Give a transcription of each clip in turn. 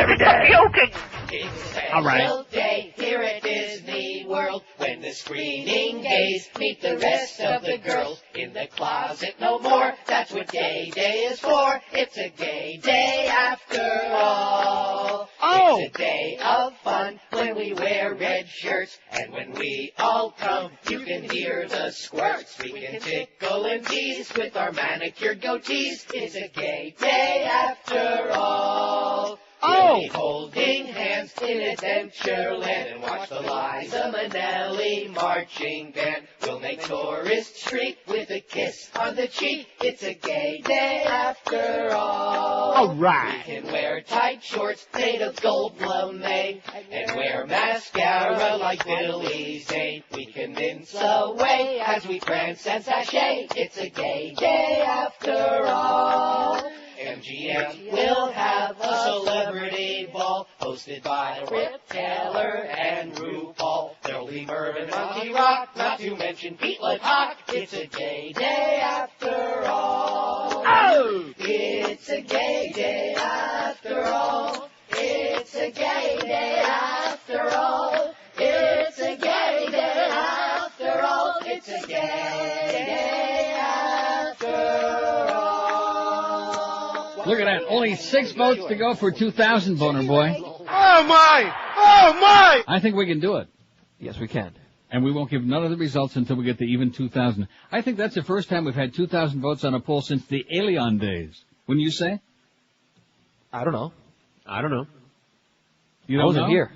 every day. Puking. It's a All right. special day here at Disney World when the screening gays meet the rest of the girls in the closet no more. That's what Gay Day is for. It's a gay day after all. Oh! It's a day of fun when we wear red shirts and when we all come, you can hear the squirts. We can tickle and tease with our manicured goatees. It's a gay day after all. We'll be holding hands in Adventureland and watch the Liza Minnelli marching band. We'll make tourists shriek with a kiss on the cheek. It's a gay day after all. All right. We can wear tight shorts made of gold lame and wear mascara like Billy Zane. We can mince away as we prance and sashay. It's a gay day after all. MGM will have a celebrity ball hosted by Rip Taylor and RuPaul. There'll be Mervyn Monkey Rock, not to mention Pete Lecoq. It's a gay day after all. Oh! It's a gay day after all. It's a gay day after all. It's a gay day after all. It's a gay day after all. Look at that. Only 6 votes to go for 2,000, Boner Boy. Oh, my! Oh, my! I think we can do it. Yes, we can. And we won't give none of the results until we get to even 2,000. I think that's the first time we've had 2,000 votes on a poll since the Alien days. Wouldn't you say? I don't know. You I don't wasn't know? here.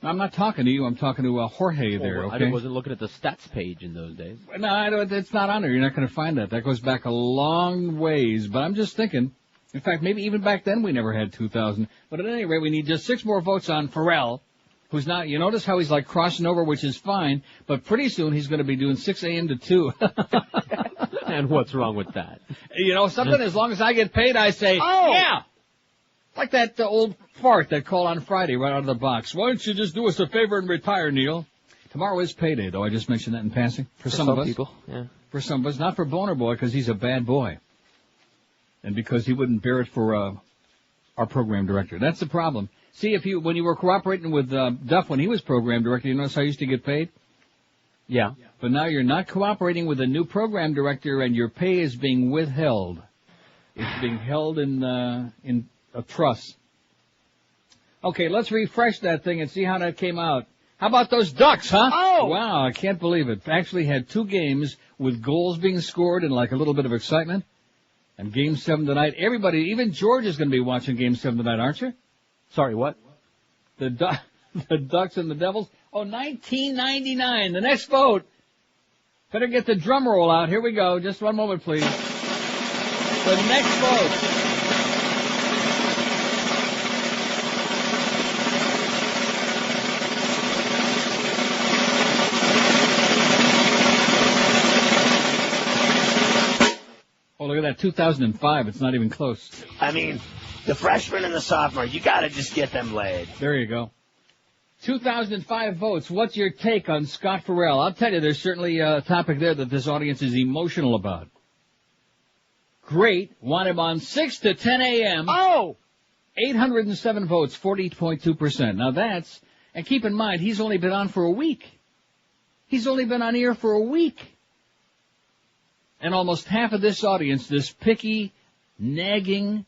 I'm not talking to you. I'm talking to Jorge there, okay? I wasn't looking at the stats page in those days. No, it's not on there. You're not going to find that. That goes back a long ways. But I'm just thinking, in fact, maybe even back then we never had 2,000. But at any rate, we need just 6 more votes on Ferrall, who's not, you notice how he's like crossing over, which is fine, but pretty soon he's going to be doing 6 a.m. to 2. And what's wrong with that? You know, something as long as I get paid, I say, yeah. Like that old fart that called on Friday right out of the box. Why don't you just do us a favor and retire, Neil? Tomorrow is payday, though. I just mentioned that in passing. For some of us. People, yeah. For some of us. Not for Boner Boy, because he's a bad boy. And because he wouldn't bear it for our program director. That's the problem. See, when you were cooperating with Duff when he was program director, you notice how you used to get paid? Yeah. But now you're not cooperating with the new program director, and your pay is being withheld. It's being held in a trust. Okay, let's refresh that thing and see how that came out. How about those Ducks, huh? Oh! Wow, I can't believe it. Actually had 2 games with goals being scored and like a little bit of excitement. And Game 7 tonight, everybody, even George is going to be watching Game 7 tonight, aren't you? Sorry, what? The Ducks and the Devils. Oh, 1999, the next vote. Better get the drum roll out. Here we go. Just one moment, please. The next vote. Oh, look at that, 2005. It's not even close. I mean, the freshman and the sophomore, you gotta just get them laid. There you go. 2005 votes. What's your take on Scott Ferrall? I'll tell you, there's certainly a topic there that this audience is emotional about. Great. Want him on 6 to 10 a.m. Oh! 807 votes, 40.2%. Now that's, and keep in mind, he's only been on for a week. He's only been on air for a week. And almost half of this audience, this picky, nagging,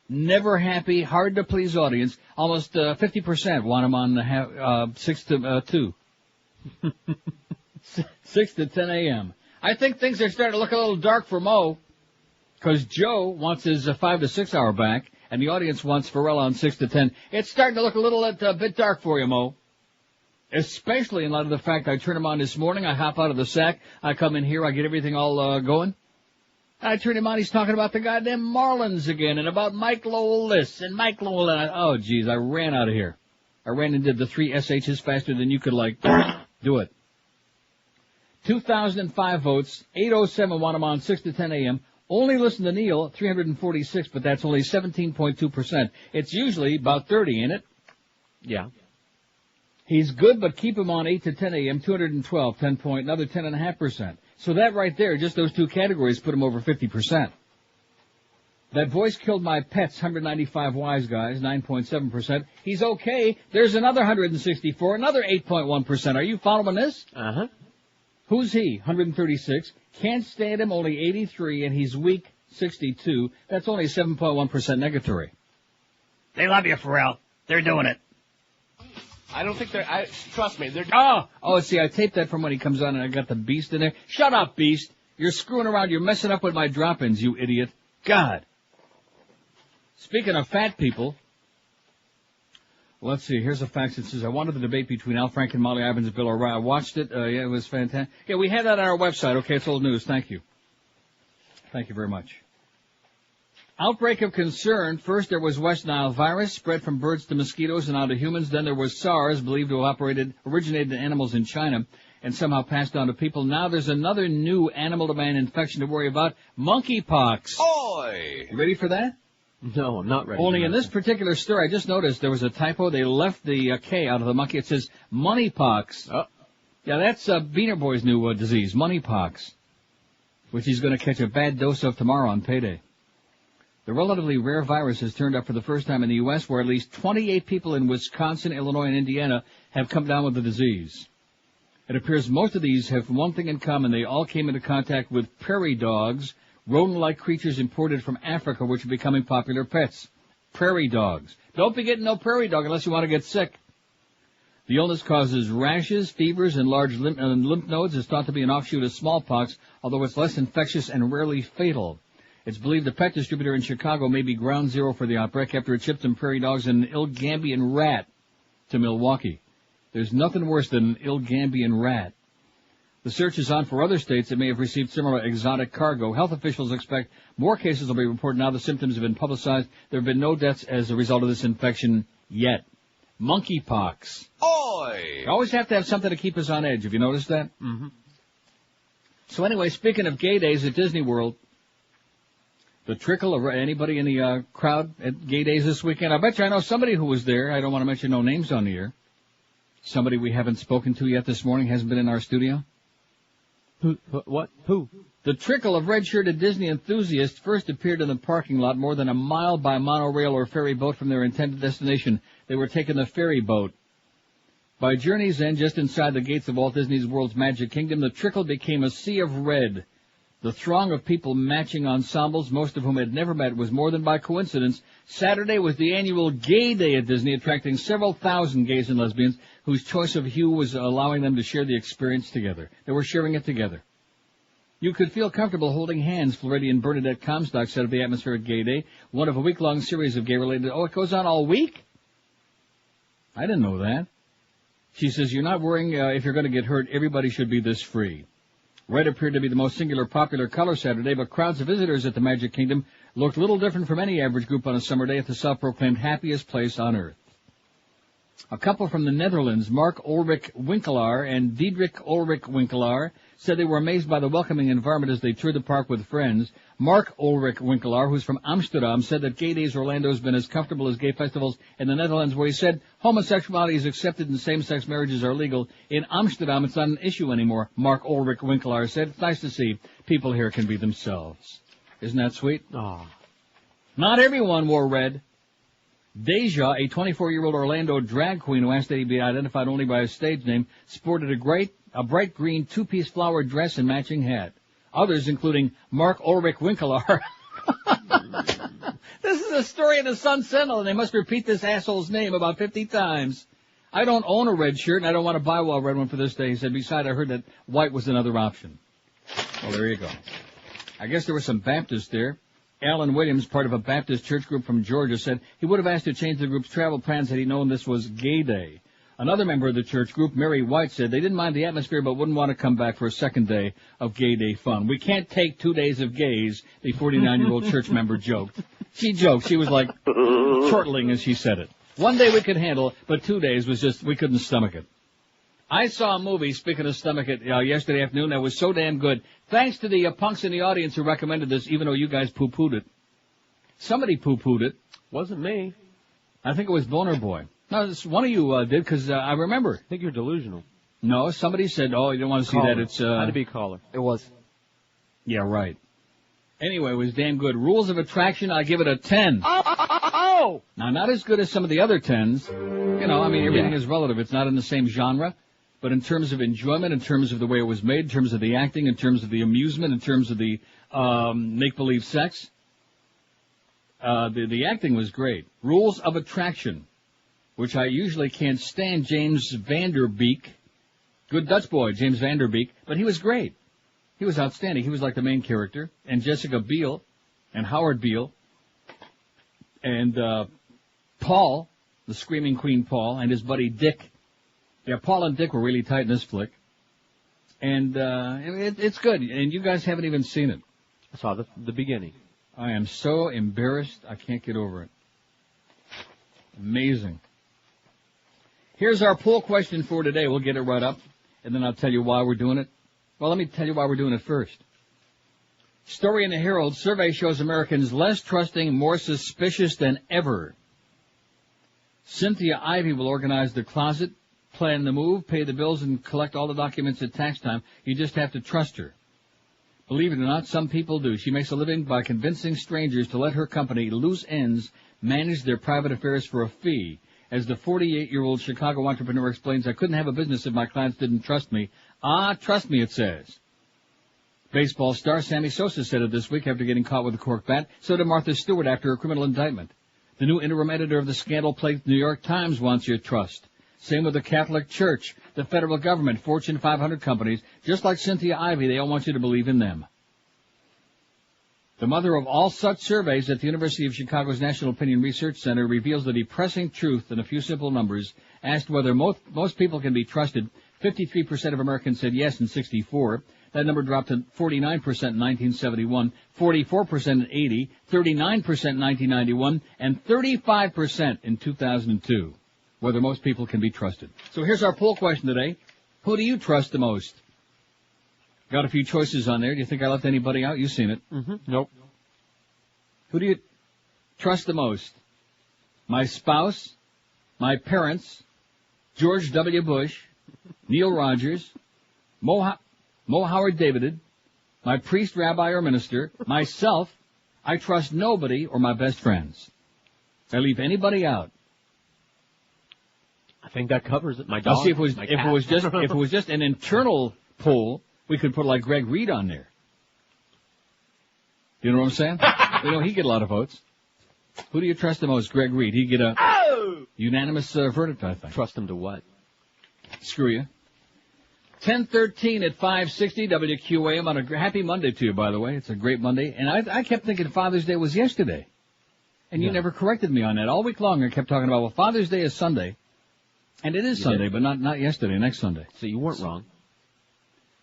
never happy, hard-to-please audience, almost 50% want him on 6 to 2. 6 to 10 a.m. I think things are starting to look a little dark for Mo, because Joe wants his 5 to 6 hour back, and the audience wants Ferrall on 6 to 10. It's starting to look a little bit dark for you, Mo. Especially in light of the fact I turn him on this morning, I hop out of the sack, I come in here, I get everything all going. I turn him on, he's talking about the goddamn Marlins again, and about Mike Lowell this, and Mike Lowell that. Oh, geez, I ran out of here. I ran and did the 3 SHs faster than you could, do it. 2005 votes, 807 want him on 6 to 10 a.m. Only listen to Neil, 346, but that's only 17.2%. It's usually about 30, ain't it? Yeah. He's good, but keep him on 8 to 10 a.m., 212, 10 point, another 10.5%. So that right there, just those 2 categories, put him over 50%. That voice killed my pets, 195 wise guys, 9.7%. He's okay. There's another 164, another 8.1%. Are you following this? Uh-huh. Who's he? 136. Can't stand him, only 83, and he's weak, 62. That's only 7.1% negatory. They love you, Ferrall. They're doing it. I don't think they're... trust me, they're... Oh, see, I taped that from when he comes on and I got the Beast in there. Shut up, Beast. You're screwing around. You're messing up with my drop-ins, you idiot. God. Speaking of fat people, let's see, here's a fax that says, I wanted the debate between Al Franken, Molly Ivins, and Bill O'Reilly. I watched it. Yeah, it was fantastic. Yeah, we had that on our website. Okay, it's old news. Thank you. Thank you very much. Outbreak of concern. First, there was West Nile virus, spread from birds to mosquitoes and on to humans. Then there was SARS, believed to have originated in animals in China and somehow passed on to people. Now there's another new animal-to-man infection to worry about, monkeypox. Oi! You ready for that? No, I'm not ready. Only in this particular story, I just noticed there was a typo. They left the K out of the monkey. It says moneypox. Oh. Yeah, that's Beaner Boy's new disease, moneypox, which he's going to catch a bad dose of tomorrow on payday. The relatively rare virus has turned up for the first time in the U.S., where at least 28 people in Wisconsin, Illinois, and Indiana have come down with the disease. It appears most of these have one thing in common. They all came into contact with prairie dogs, rodent-like creatures imported from Africa, which are becoming popular pets. Prairie dogs. Don't be getting no prairie dog unless you want to get sick. The illness causes rashes, fevers, and large lymph nodes. It's thought to be an offshoot of smallpox, although it's less infectious and rarely fatal. It's believed the pet distributor in Chicago may be ground zero for the outbreak after it shipped some prairie dogs and an Ilgambian rat to Milwaukee. There's nothing worse than an Ilgambian rat. The search is on for other states that may have received similar exotic cargo. Health officials expect more cases will be reported now the symptoms have been publicized. There have been no deaths as a result of this infection yet. Monkeypox. Oi! You always have to have something to keep us on edge. Have you noticed that? Mm-hmm. So anyway, speaking of gay days at Disney World, the trickle of anybody in the crowd at gay days this weekend, I bet you I know somebody who was there. I don't want to mention no names on the air. Somebody we haven't spoken to yet this morning, hasn't been in our studio. Who? What? Who? The trickle of red-shirted Disney enthusiasts first appeared in the parking lot more than a mile by monorail or ferry boat from their intended destination. They were taking the ferry boat. By journey's end, just inside the gates of Walt Disney World's Magic Kingdom, the trickle became a sea of red. The throng of people matching ensembles, most of whom had never met, was more than by coincidence. Saturday was the annual Gay Day at Disney, attracting several thousand gays and lesbians whose choice of hue was allowing them to share the experience together. They were sharing it together. You could feel comfortable holding hands, Floridian Bernadette Comstock said of the atmosphere at Gay Day, one of a week-long series of gay-related... Oh, it goes on all week? I didn't know that. She says, you're not worrying if you're going to get hurt. Everybody should be this free. Red appeared to be the most singular popular color Saturday, but crowds of visitors at the Magic Kingdom looked little different from any average group on a summer day at the self-proclaimed happiest place on earth. A couple from the Netherlands, Mark Ulrich Winkelaar and Diederik Ulrich Winkelaar, said they were amazed by the welcoming environment as they toured the park with friends. Mark Ulrich Winkelaar, who's from Amsterdam, said that Gay Days Orlando has been as comfortable as gay festivals in the Netherlands, where he said homosexuality is accepted and same-sex marriages are legal. In Amsterdam, it's not an issue anymore, Mark Ulrich Winkelaar said. It's nice to see people here can be themselves. Isn't that sweet? Oh. Not everyone wore red. Deja, a 24-year-old Orlando drag queen who asked that he be identified only by his stage name, sported a bright green two-piece flowered dress and matching hat. Others, including Mark Ulrich Winkelaar. This is a story in the Sun Sentinel, and they must repeat this asshole's name about 50 times. I don't own a red shirt, and I don't want to buy a red one for this day. He said, besides, I heard that white was another option. Well, there you go. I guess there were some Baptists there. Alan Williams, part of a Baptist church group from Georgia, said he would have asked to change the group's travel plans had he known this was Gay Day. Another member of the church group, Mary White, said they didn't mind the atmosphere but wouldn't want to come back for a second day of Gay Day fun. We can't take 2 days of gays, the 49-year-old church member joked. She joked. She was like chortling as she said it. 1 day we could handle, but 2 days was just, we couldn't stomach it. I saw a movie, speaking of stomach it, yesterday afternoon that was so damn good. Thanks to the punks in the audience who recommended this, even though you guys poo-pooed it. Somebody poo-pooed it. Wasn't me. I think it was Boner Boy. No, one of you did, because I remember. I think you're delusional. No, somebody said, oh, you don't want to see that. It's Had to be caller. It was. Yeah, right. Anyway, it was damn good. Rules of Attraction, I give it a 10. Oh! Now, not as good as some of the other 10s. You know, I mean, everything is relative. It's not in the same genre. But in terms of enjoyment, in terms of the way it was made, in terms of the acting, in terms of the amusement, in terms of the make-believe sex, the acting was great. Rules of Attraction, which I usually can't stand, James Van Der Beek. Good Dutch boy, James Van Der Beek. But he was great. He was outstanding. He was like the main character. And Jessica Biel and Howard Beale and Paul, the Screaming Queen Paul, and his buddy Dick. Yeah, Paul and Dick were really tight in this flick. And it's good. And you guys haven't even seen it. I saw the beginning. I am so embarrassed. I can't get over it. Amazing. Here's our poll question for today. We'll get it right up. And then I'll tell you why we're doing it. Well, let me tell you why we're doing it first. Story in the Herald. Survey shows Americans less trusting, more suspicious than ever. Cynthia Ivey will organize the closet, plan the move, pay the bills, and collect all the documents at tax time. You just have to trust her. Believe it or not, some people do. She makes a living by convincing strangers to let her company, Loose Ends, manage their private affairs for a fee. As the 48-year-old Chicago entrepreneur explains, I couldn't have a business if my clients didn't trust me. Ah, trust me, it says. Baseball star Sammy Sosa said it this week after getting caught with a cork bat. So did Martha Stewart after a criminal indictment. The new interim editor of the scandal-plagued New York Times wants your trust. Same with the Catholic Church, the federal government, Fortune 500 companies. Just like Cynthia Ivey, they all want you to believe in them. The mother of all such surveys at the University of Chicago's National Opinion Research Center reveals the depressing truth in a few simple numbers. Asked whether most people can be trusted, 53% of Americans said yes in 64. That number dropped to 49% in 1971, 44% in 80, 39% in 1991, and 35% in 2002. Whether most people can be trusted. So here's our poll question today. Who do you trust the most? Got a few choices on there. Do you think I left anybody out? You've seen it. Mm-hmm. Nope. Who do you trust the most? My spouse, my parents, George W. Bush, Neil Rogers, Mo Howard David, my priest, rabbi, or minister, myself. I trust nobody or my best friends. I leave anybody out. I think that covers it. My dog. Now see, if it was just an internal poll, we could put like Greg Reed on there. You know what I'm saying? You know, he'd get a lot of votes. Who do you trust the most? Greg Reed. He'd get a unanimous verdict, I think. Trust him to what? Screw you. 10:13 at 560 WQAM on a happy Monday to you, by the way. It's a great Monday. And I kept thinking Father's Day was yesterday. And you never corrected me on that. All week long I kept talking about, well, Father's Day is Sunday. And it is Sunday, but not yesterday, next Sunday. So you weren't wrong.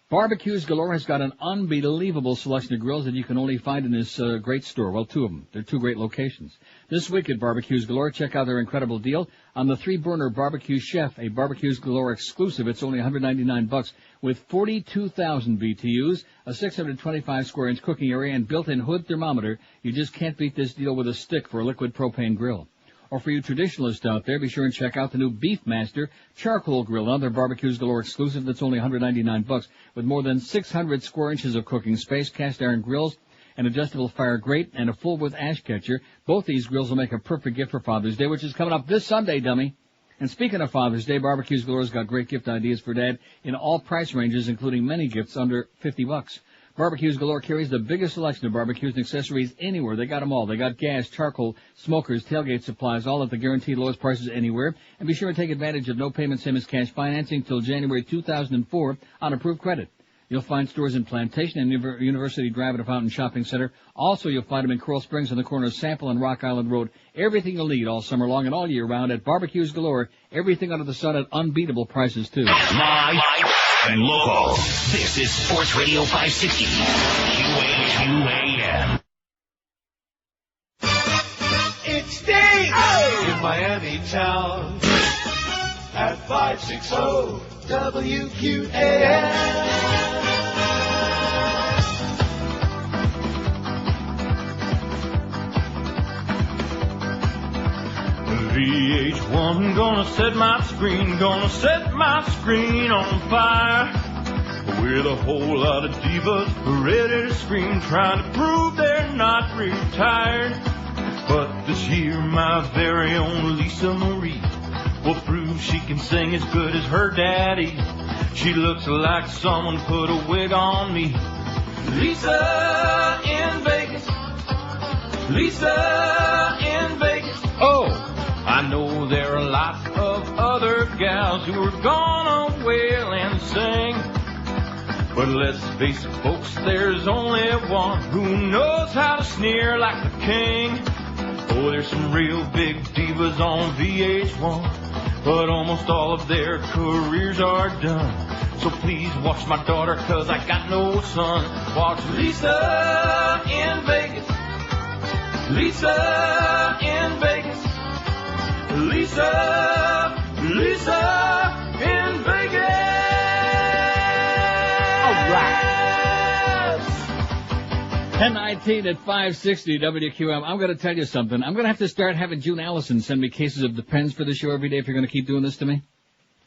Barbecues Galore has got an unbelievable selection of grills that you can only find in this great store. Well, two of them. They're two great locations. This week at Barbecues Galore, check out their incredible deal on the 3-burner Barbecue Chef, a Barbecues Galore exclusive. It's only $199 with 42,000 BTUs, a 625 square inch cooking area, and built-in hood thermometer. You just can't beat this deal with a stick for a liquid propane grill. Or for you traditionalists out there, be sure and check out the new Beefmaster charcoal grill, another Barbecues Galore exclusive that's only $199 with more than 600 square inches of cooking space, cast iron grills, an adjustable fire grate, and a full-width ash catcher. Both these grills will make a perfect gift for Father's Day, which is coming up this Sunday, dummy. And speaking of Father's Day, Barbecues Galore's got great gift ideas for Dad in all price ranges, including many gifts under $50. Barbecues Galore carries the biggest selection of barbecues and accessories anywhere. They got them all. They got gas, charcoal, smokers, tailgate supplies, all at the guaranteed lowest prices anywhere. And be sure to take advantage of no payment, same as cash financing till January 2004 on approved credit. You'll find stores in Plantation and University Drive at a Fountain Shopping Center. Also, you'll find them in Coral Springs on the corner of Sample and Rock Island Road. Everything you'll need all summer long and all year round at Barbecues Galore. Everything under the sun at unbeatable prices, too. Live and local. This is Sports Radio 560. QAM. It's Dave in Miami town at 560 WQAM. VH1 gonna set my screen on fire. with a whole lot of divas ready to scream, trying to prove they're not retired. But this year, my very own Lisa Marie will prove she can sing as good as her daddy. She looks like someone put a wig on me. Lisa in Vegas. Lisa in Vegas. Oh, I know there are lots of other gals who are gonna wail and sing. But let's face it, folks, there's only one who knows how to sneer like the king. Oh, there's some real big divas on VH1, but almost all of their careers are done. So please watch my daughter, 'cause I got no son. Watch Lisa in Vegas. Lisa in Vegas. Lisa in Vegas. All right. 10:19 at 560 WQM. I'm going to tell you something. I'm going to have to start having June Allison send me cases of Depends for the show every day if you're going to keep doing this to me.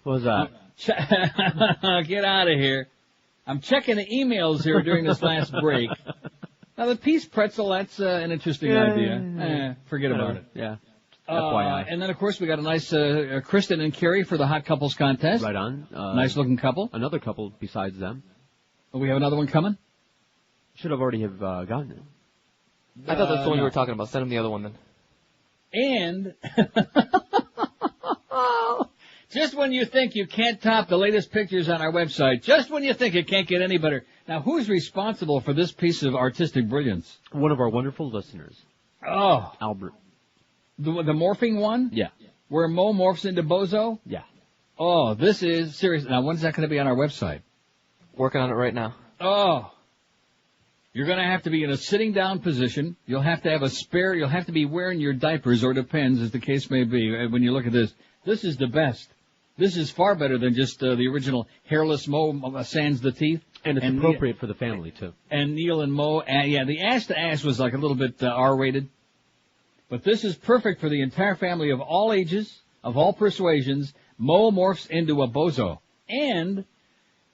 What was that? Get out of here. I'm checking the emails here during this last break. Now, the peace pretzel, that's an interesting idea. Forget about it. Yeah. FYI. And then, of course, we got a nice Kristen and Carrie for the Hot Couples Contest. Right on. Nice-looking couple. Another couple besides them. We have another one coming? Should have already have gotten it. I thought that's the one you no. were talking about. Send him the other one then. And just when you think you can't top the latest pictures on our website, just when you think it can't get any better. Now, who's responsible for this piece of artistic brilliance? One of our wonderful listeners. Oh. Albert. The morphing one? Yeah. Where Mo morphs into Bozo? Yeah. Oh, this is serious. Now, when's that going to be on our website? Working on it right now. Oh. You're going to have to be in a sitting down position. You'll have to have a spare. You'll have to be wearing your diapers, or Depends, as the case may be, when you look at this. This is the best. This is far better than just the original hairless Mo sans the teeth. And it's appropriate for the family, too. And Neil and Mo. Yeah, the ass to ass was like a little bit R-rated. But this is perfect for the entire family of all ages, of all persuasions. Mo morphs into a bozo. And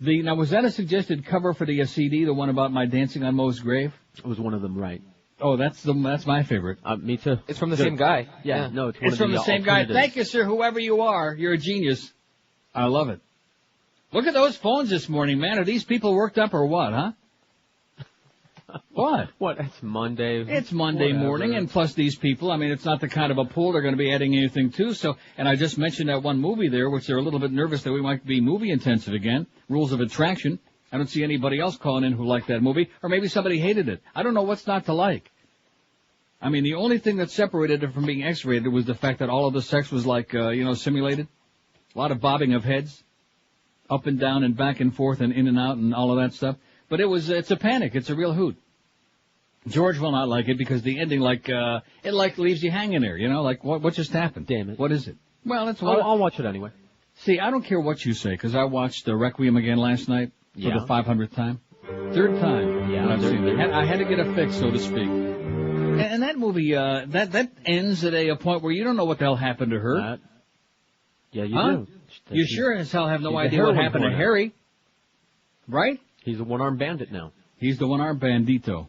now, was that a suggested cover for the CD, the one about my dancing on Mo's grave? It was one of them, right. Oh, that's my favorite. Me too. It's from the same guy. Yeah. No, it's one It's of from the same guy. alternatives. Thank you, sir, whoever you are. You're a genius. I love it. Look at those phones this morning, man. Are these people worked up or what, huh? What? What? It's Monday. It's Monday morning, and plus these people, I mean, it's not the kind of a pool they're going to be adding anything to. So, and I just mentioned that one movie there, which they're a little bit nervous that we might be movie intensive again. Rules of Attraction. I don't see anybody else calling in who liked that movie, or maybe somebody hated it. I don't know what's not to like. I mean, the only thing that separated it from being X-rated was the fact that all of the sex was like, simulated. A lot of bobbing of heads, up and down and back and forth and in and out and all of that stuff. But it's a panic. It's a real hoot. George will not like it because the ending, it leaves you hanging there, like what just happened? Damn it. What is it? Well, that's what I'll watch it anyway. See, I don't care what you say because I watched Requiem again last night for the 500th time. Third time. Yeah. I've seen it. I had to get a fix, so to speak. And that movie, that ends at a point where you don't know what the hell happened to her. Yeah, you do. You sure as hell have no She's idea the what heroin happened to porno. Harry. Right? He's a one-armed bandit now. He's the one-armed bandito.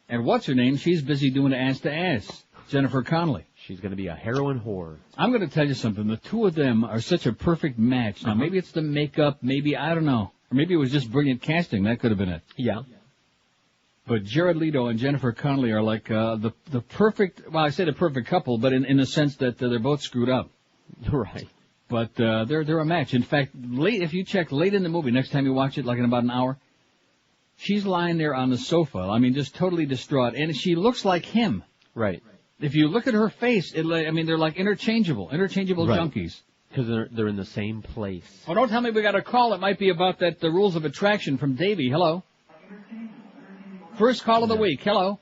And what's her name? She's busy doing ass-to-ass. Jennifer Connelly. She's going to be a heroin whore. I'm going to tell you something. The two of them are such a perfect match. Now, maybe it's the makeup. Maybe, I don't know. Or maybe it was just brilliant casting. That could have been it. Yeah. But Jared Leto and Jennifer Connelly are like the perfect, well, I say the perfect couple, but in the sense that they're both screwed up. Right. But they're a match. In fact, if you check late in the movie, next time you watch it, like in about an hour, she's lying there on the sofa. I mean, just totally distraught. And she looks like him. Right. If you look at her face, they're like interchangeable right. junkies. Because they're in the same place. Oh, don't tell me we got a call. It might be about the rules of attraction from Davey. Hello. First call of the week. Hello.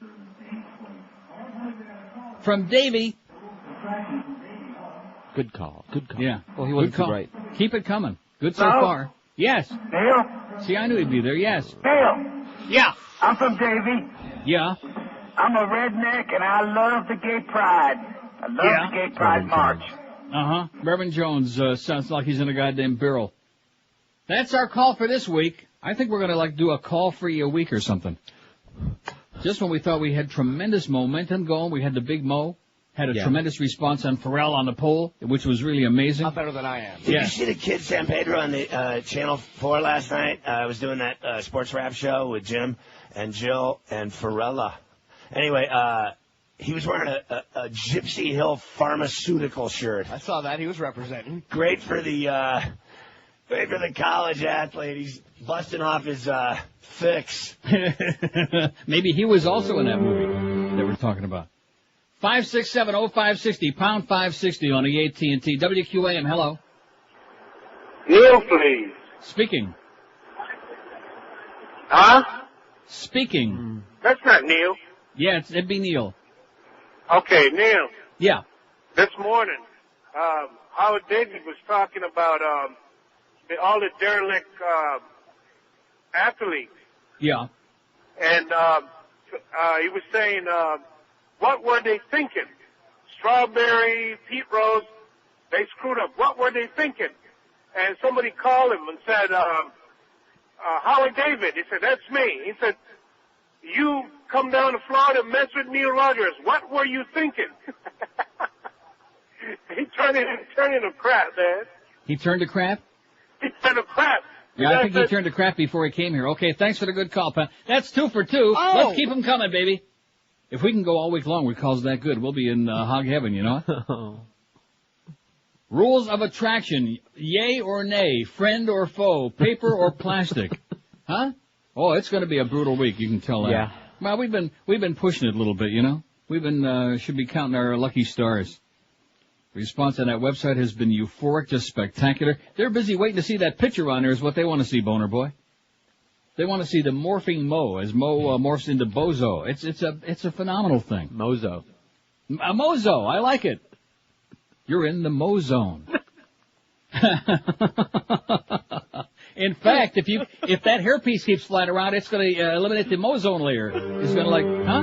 From Davey. Good call. Good call. Yeah. Well, he wasn't too right. Keep it coming. Good so Hello? far. Yes. Dale? See, I knew he'd be there. Yes. Dale, Yeah. I'm from Davie. Yeah. I'm a redneck, and I love the gay pride. I love the gay pride march. Reverend Jones sounds like he's in a goddamn barrel. That's our call for this week. I think we're going to, like, do a call-free a week or something. Just when we thought we had tremendous momentum going, we had the big Mo, had a tremendous response on Ferrall on the poll, which was really amazing. Not better than I am. Did you see the kid San Pedro on the Channel 4 last night? I was doing that sports rap show with Jim and Jill and Ferrella. Anyway, he was wearing a Gypsy Hill pharmaceutical shirt. I saw that. He was representing. Great for the college athlete. He's busting off his fix. Maybe he was also in that movie that we're talking about. 567-0560, pound 560 on the AT&T. WQAM, hello. Neil, please. Speaking. Huh? Speaking. That's not Neil. Yeah, it'd be Neil. Okay, Neil. Yeah. This morning, Howard David was talking about all the derelict athletes. Yeah. And he was saying, what were they thinking? Strawberry, Pete Rose, they screwed up. What were they thinking? And somebody called him and said, Howard David. He said, that's me. He said, you come down to Florida and mess with Neil Rogers. What were you thinking? He turned into crap, man. He turned to crap? He turned to crap. Yeah, I think he turned to crap before he came here. Okay, thanks for the good call, Pat. That's 2 for 2. Oh. Let's keep them coming, baby. If we can go all week long with calls that good, we'll be in hog heaven, you know? Rules of attraction, yay or nay, friend or foe, paper or plastic. Huh? Oh, it's going to be a brutal week, you can tell that. Yeah. Well, we've been pushing it a little bit, you know? We've been, should be counting our lucky stars. Response on that website has been euphoric, just spectacular. They're busy waiting to see that picture on there is what they want to see, Boner Boy. They want to see the morphing Mo as Mo morphs into Bozo. It's a phenomenal thing. Mozo. A Mozo, I like it. You're in the Mo zone. In fact, if that hairpiece keeps flying around, it's going to eliminate the Mo zone layer. It's going to like, huh?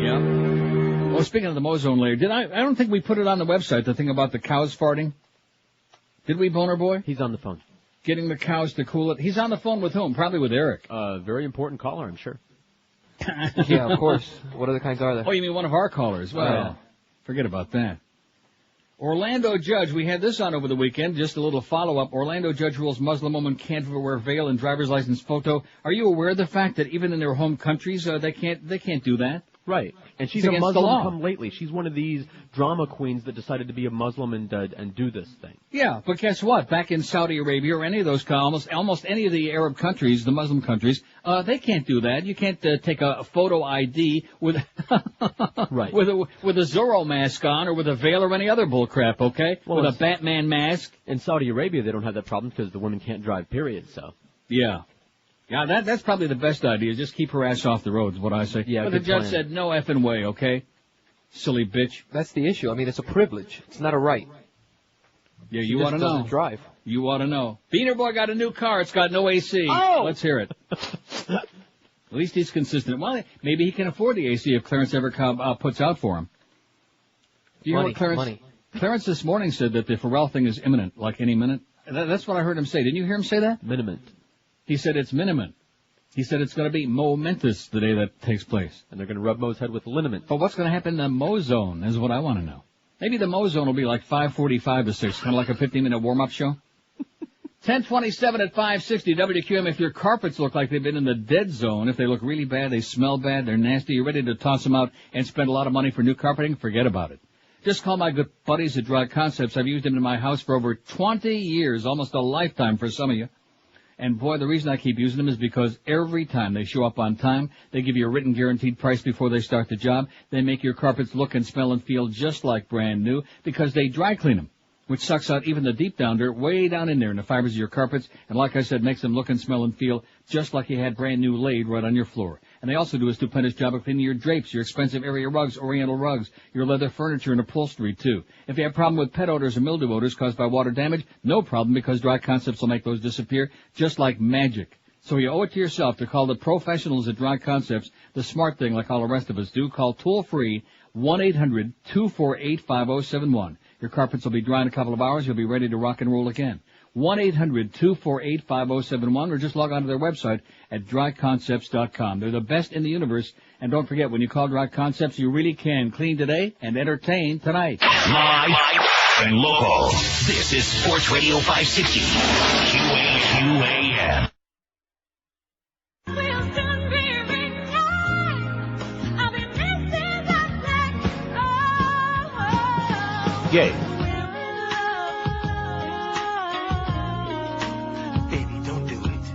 Yeah. Well, speaking of the Mo zone layer, I don't think we put it on the website, the thing about the cows farting. Did we, Boner Boy? He's on the phone. Getting the cows to cool it. He's on the phone with whom? Probably with Eric. Very important caller, I'm sure. Yeah, of course. What other kinds are there? Oh, you mean one of our callers? Well, forget about that. Orlando Judge, we had this on over the weekend, just a little follow-up. Orlando Judge rules Muslim woman can't wear veil and driver's license photo. Are you aware of the fact that even in their home countries, they can't do that? Right. And she's It's a against the Muslim law. come lately. She's one of these drama queens that decided to be a Muslim and do this thing. Yeah, but guess what? Back in Saudi Arabia or any of those almost any of the Arab countries, the Muslim countries, they can't do that. You can't take a photo ID with right. with a Zorro mask on or with a veil or any other bullcrap, okay? Well, with a Batman mask. In Saudi Arabia, they don't have that problem because the women can't drive, period, so. Yeah. Yeah, that's probably the best idea. Just keep her ass off the road is what I say. Yeah, but the good judge plan. said no effing way, okay? Silly bitch. That's the issue. I mean, it's a privilege. It's not a right. Yeah, She you just ought to know. doesn't drive. You ought to know. Beaner Boy got a new car. It's got no AC. Oh! Let's hear it. At least he's consistent. Well, maybe he can afford the AC if Clarence ever puts out for him. Do you know what Clarence? Money. Clarence this morning said that the Ferrall thing is imminent, like any minute. That's what I heard him say. Didn't you hear him say that? Minimum. He said it's minimum. He said it's going to be momentous the day that takes place. And they're going to rub Mo's head with liniment. But what's going to happen in the Mo zone is what I want to know. Maybe the Mo zone will be like 5:45 to 6, kind of like a 15-minute warm-up show. 10:27 at 5:60 WQM. If your carpets look like they've been in the dead zone, if they look really bad, they smell bad, they're nasty, you're ready to toss them out and spend a lot of money for new carpeting, forget about it. Just call my good buddies at Dry Concepts. I've used them in my house for over 20 years, almost a lifetime for some of you. And boy, the reason I keep using them is because every time they show up on time, they give you a written guaranteed price before they start the job. They make your carpets look and smell and feel just like brand new because they dry clean them, which sucks out even the deep down dirt way down in there in the fibers of your carpets. And like I said, makes them look and smell and feel just like you had brand new laid right on your floor. And they also do a stupendous job of cleaning your drapes, your expensive area rugs, oriental rugs, your leather furniture and upholstery too. If you have a problem with pet odors or mildew odors caused by water damage, no problem because Dry Concepts will make those disappear just like magic. So you owe it to yourself to call the professionals at Dry Concepts, the smart thing like all the rest of us do. Call toll-free 1-800-248-5071. Your carpets will be dry in a couple of hours. You'll be ready to rock and roll again. 1-800-248-5071, or just log on to their website at dryconcepts.com. They're the best in the universe. And don't forget, when you call Dry Concepts, you really can clean today and entertain tonight. Live and local. This is Sports Radio 560. QAQAM. Gay. Baby, don't do it.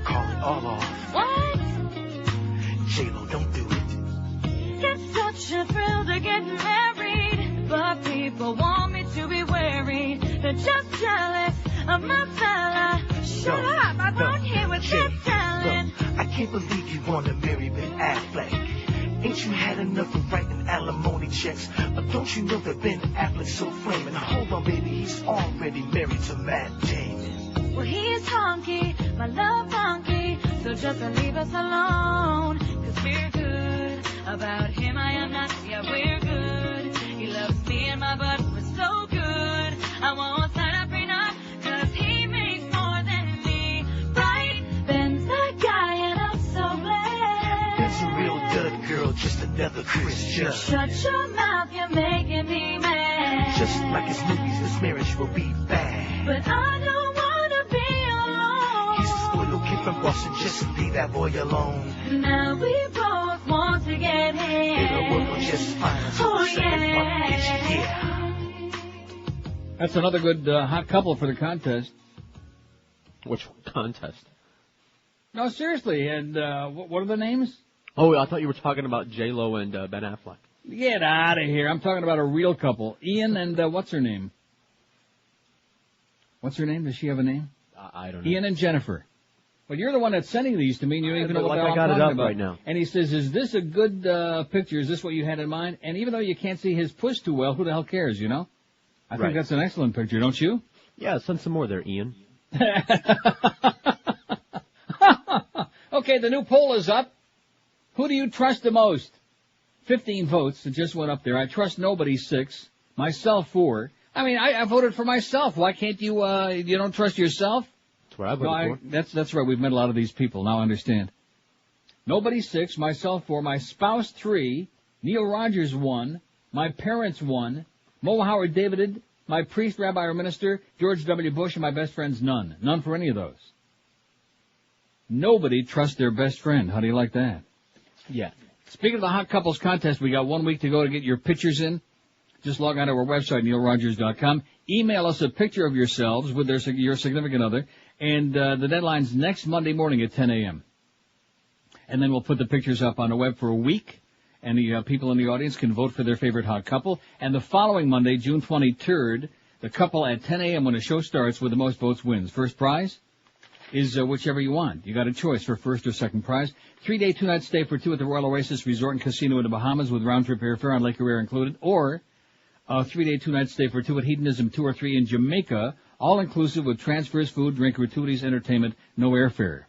Call it all off. What? J-Lo, don't do it. It's such a thrill to get married, but people want me to be wary. They're just jealous of my fella. Shut up, I won't hear what they're telling. I can't believe you want to marry Ben Affleck. Ain't you had enough of writing alimony checks? But don't you know that Ben Affleck's so flaming? Hold on, baby, he's already married to Matt Damon. Well, he's honky, my love monkey, so just leave us alone. 'Cause we're good, about him I am not, yeah, we're good. He loves me and my butt, we're so good. I won't sign a prenup, 'cause he makes more than me, right? Ben's the guy and I'm so glad. Ben's a real dud, girl, just another Chris Judd. Shut your mouth, you're making me mad. Just like his movies, this marriage will be bad. But I don't wanna be alone. He's a spoiled kid from Boston, just leave that boy alone. Now we both want to get in. It'll work on just fine. So Oh, yeah. That's another good hot couple for the contest. Which contest? No, seriously. And what are the names? Oh, I thought you were talking about J-Lo and Ben Affleck. Get out of here. I'm talking about a real couple. Ian and what's her name? What's her name? Does she have a name? I don't know. Ian and Jennifer. Well, you're the one that's sending these to me, and you don't even know what like the hell I got I'm it talking up about. right now. And he says, is this a good picture? Is this what you had in mind? And even though you can't see his puss too well, who the hell cares, you know? I think that's an excellent picture, don't you? Yeah, send some more there, Ian. Okay, the new poll is up. Who do you trust the most? 15 votes. It just went up there. I trust nobody, 6. Myself, 4. I mean, I voted for myself. Why can't you, you don't trust yourself? That's what I voted for. That's right. We've met a lot of these people. Now I understand. Nobody, 6. Myself, 4. My spouse, 3. Neil Rogers, 1. My parents, 1. Mo Howard Davided. My priest, rabbi, or minister, George W. Bush, and my best friends, none. None for any of those. Nobody trusts their best friend. How do you like that? Yeah. Speaking of the Hot Couples Contest, we got 1 week to go to get your pictures in. Just log on to our website, neilrogers.com. Email us a picture of yourselves with your significant other. And the deadline's next Monday morning at 10 a.m. And then we'll put the pictures up on the web for a week. And the people in the audience can vote for their favorite hot couple. And the following Monday, June 23rd, the couple at 10 a.m. when the show starts with the most votes wins. First prize is whichever you want. You got a choice for first or second prize. 3-day, 2-night stay for 2 at the Royal Oasis Resort and Casino in the Bahamas with round-trip airfare on Lake Erie included. Or a 3-day, 2-night stay for 2 at Hedonism 2 or 3 in Jamaica, all-inclusive with transfers, food, drink, gratuities, entertainment, no airfare.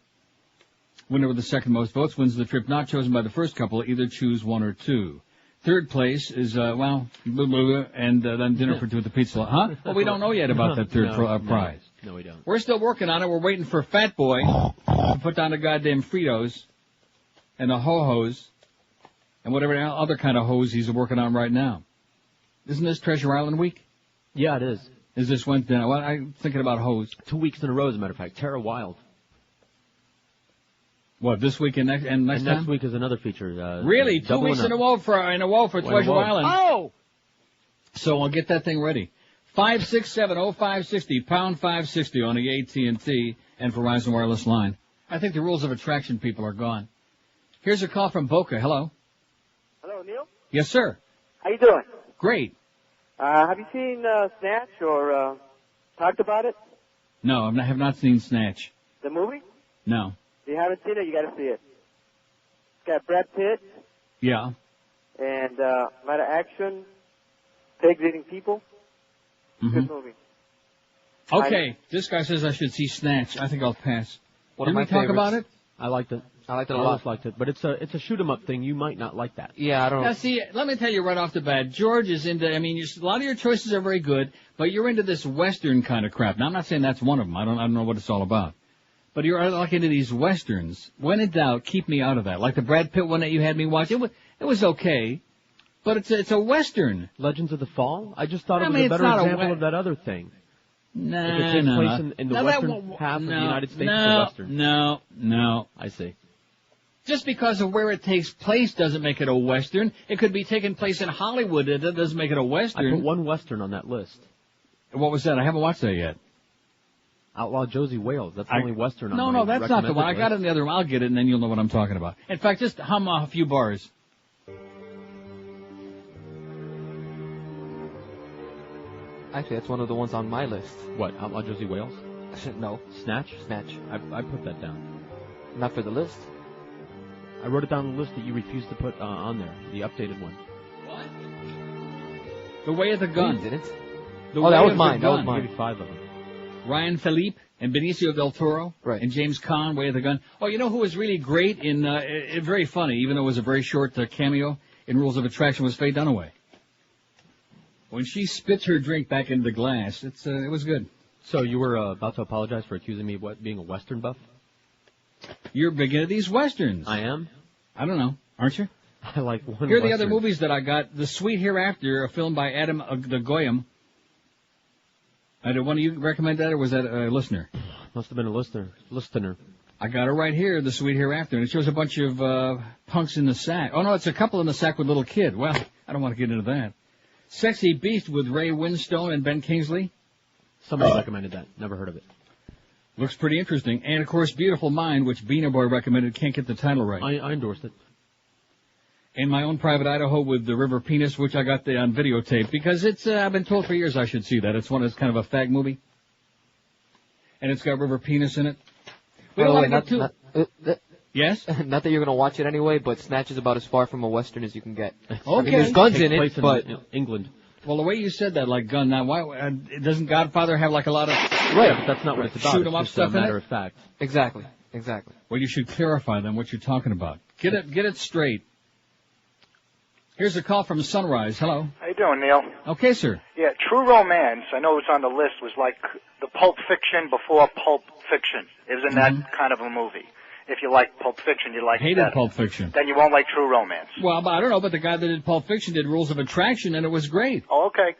Winner with the second most votes wins the trip not chosen by the first couple. Either choose 1 or 2. Third place is, and then dinner for 2 at the pizza. Huh? Well, we don't know yet about that third prize. No, we don't. We're still working on it. We're waiting for Fat Boy to put down the goddamn Fritos and the ho-hos and whatever other kind of hose he's working on right now. Isn't this Treasure Island week? Yeah, it is. Is this Wednesday? Well, I'm thinking about hose. 2 weeks in a row, as a matter of fact. Tara Wild. What, this week and next time? Next week is another feature. Really? 2 weeks in a row for Treasure Island? Oh! So I'll get that thing ready. 567-0560, pound 560 on the AT&T and Verizon wireless line. I think the rules of attraction people are gone. Here's a call from Boca. Hello. Hello, Neil? Yes, sir. How you doing? Great. Have you seen Snatch or talked about it? No, I have not seen Snatch. The movie? No. If you haven't seen it, you got to see it. It's got Brad Pitt. Yeah. And a lot of action, pigs eating people. Mm-hmm. Good movie. Okay, this guy says I should see Snatch. I think I'll pass. One Didn't of my we talk favorites. about it? I liked it. I liked it a I lot. always liked it, but it's a shoot 'em up thing. You might not like that. Yeah, I don't. Now, see, let me tell you right off the bat, George is into. I mean, a lot of your choices are very good, but you're into this Western kind of crap. Now, I'm not saying that's one of them. I don't know what it's all about. But you're like into these Westerns. When in doubt, keep me out of that. Like the Brad Pitt one that you had me watch. It was okay, but it's a Western. Legends of the Fall? I just thought it I was mean, a it's better not a example we- of that other thing. No, If it takes place in the western half of the United States, the Western. No. I see. Just because of where it takes place doesn't make it a Western. It could be taking place in Hollywood. That doesn't make it a Western. I put one Western on that list. What was that? I haven't watched that yet. Outlaw Josie Wales. That's the only Western on my No, that's not the one. I recommended got it list. in the other one. I'll get it, and then you'll know what I'm talking about. In fact, just hum a few bars. Actually, that's one of the ones on my list. What, Outlaw Josie Wales? No. Snatch? Snatch. I put that down. Not for the list. I wrote it down on the list that you refused to put on there, the updated one. What? The Way of the Gun. You didn't? The Oh, that Way was of mine. the That was Gun. mine. Maybe 5 of them. Ryan Philippe and Benicio del Toro. Right. And James Caan, Way of the Gun. Oh, you know who was really great in, very funny, even though it was a very short cameo in Rules of Attraction, was Faye Dunaway. When she spits her drink back into the glass, it was good. So you were about to apologize for accusing me of being a Western buff? You're big into these Westerns. I am? I don't know. Aren't you? I like one Here are the Western. other movies that I got. The Sweet Hereafter, a film by Adam the Goyam. Did one of you recommend that, or was that a listener? Must have been a listener. I got it right here, The Sweet Hereafter, and it shows a bunch of punks in the sack. Oh, no, it's a couple in the sack with a little kid. Well, I don't want to get into that. Sexy Beast with Ray Winstone and Ben Kingsley. Somebody recommended that. Never heard of it. Looks pretty interesting. And, of course, Beautiful Mind, which Beaner Boy recommended. Can't get the title right. I endorsed it. And My Own Private Idaho with the River Penis, which I got on videotape, because it's, I've been told for years I should see that. It's kind of a fag movie. And it's got River Penis in it. We don't want to get too... Yes? Not that you're going to watch it anyway, but Snatch is about as far from a Western as you can get. Okay. I mean, there's guns in Takes it, place but... in England. Well, the way you said that, like gun, now, why doesn't Godfather have like a lot of... Right, but that's not what it's about. Shoot 'em up It's just stuff a in matter it? of fact. Exactly. Well, you should clarify then what you're talking about. Get it straight. Here's a call from Sunrise. Hello. How you doing, Neil? Okay, sir. Yeah, True Romance, I know it's on the list, was like the Pulp Fiction before Pulp Fiction. It was in that kind of a movie. If you like Pulp Fiction, you like Hated that. Pulp Fiction. Then you won't like True Romance. Well, but I don't know, but the guy that did Pulp Fiction did Rules of Attraction, and it was great. Oh, okay.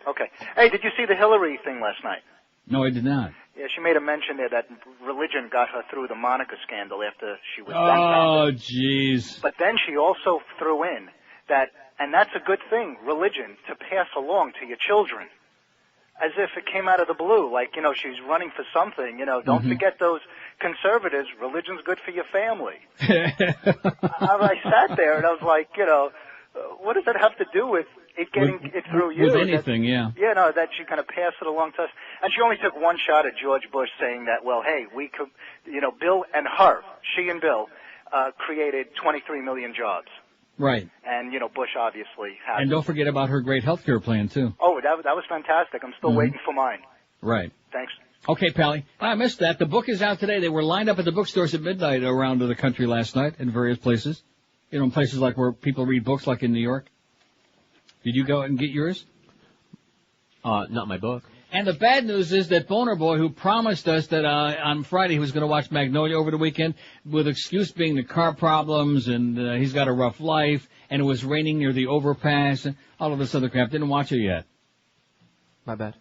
Hey, did you see the Hillary thing last night? No, I did not. Yeah, she made a mention there that religion got her through the Monica scandal after she was Oh, dumbfounded. jeez. But then she also threw in that, and that's a good thing, religion, to pass along to your children. As if it came out of the blue, like, she's running for something, don't forget those conservatives, religion's good for your family. I sat there and I was like, what does that have to do with it getting it through you? With anything, yeah. Yeah, no, that she kind of passed it along to us. And she only took one shot at George Bush saying that, well, hey, we could, Bill and her, she and Bill, created 23 million jobs. Right. And, Bush obviously has. And don't forget about her great health care plan, too. Oh, that was fantastic. I'm still waiting for mine. Right. Thanks. Okay, Pally. I missed that. The book is out today. They were lined up at the bookstores at midnight around the country last night in various places. In places like where people read books, like in New York. Did you go out and get yours? Not my book. And the bad news is that Boner Boy, who promised us that on Friday he was going to watch Magnolia over the weekend, with excuse being the car problems and he's got a rough life, and it was raining near the overpass, and all of this other crap, didn't watch it yet. My bad.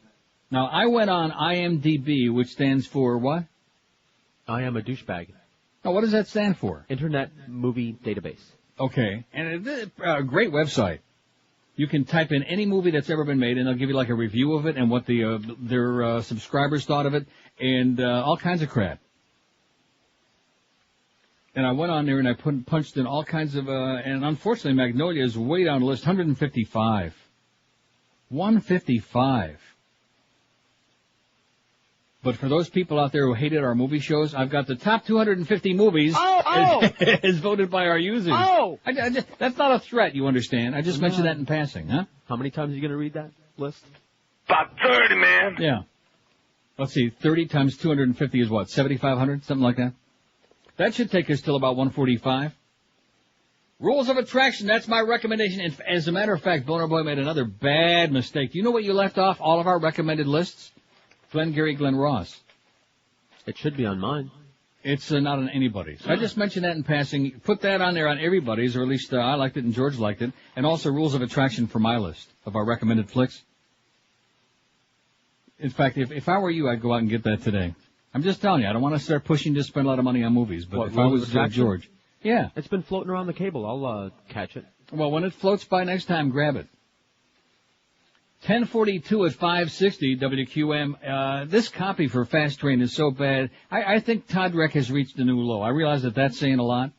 Now, I went on IMDb, which stands for what? I am a douchebag. Oh, what does that stand for? Internet Movie Database. Okay, and it's a great website. You can type in any movie that's ever been made, and they'll give you like a review of it and what their subscribers thought of it, and all kinds of crap. And I went on there and I punched in all kinds of, and unfortunately Magnolia is way down the list, 155. 155. But for those people out there who hated our movie shows, I've got the top 250 movies as voted by our users. That's not a threat, you understand. I just mentioned that in passing, huh? How many times are you going to read that list? About 30, man. Yeah. Let's see, 30 times 250 is what, 7,500? Something like that? That should take us till about 1:45. Rules of attraction, that's my recommendation. And as a matter of fact, Boner Boy made another bad mistake. You know what you left off all of our recommended lists? Glenn Gary, Glenn Ross. It should be on mine. It's not on anybody's. I just mentioned that in passing. Put that on there on everybody's, or at least I liked it and George liked it. And also Rules of Attraction for my list of our recommended flicks. In fact, if I were you, I'd go out and get that today. I'm just telling you, I don't want to start pushing to spend a lot of money on movies, but if I was George. Yeah. It's been floating around the cable. I'll catch it. Well, when it floats by next time, grab it. 10:42 at 560 WQM. This copy for Fast Train is so bad. I think Todd Reck has reached a new low. I realize that that's saying a lot.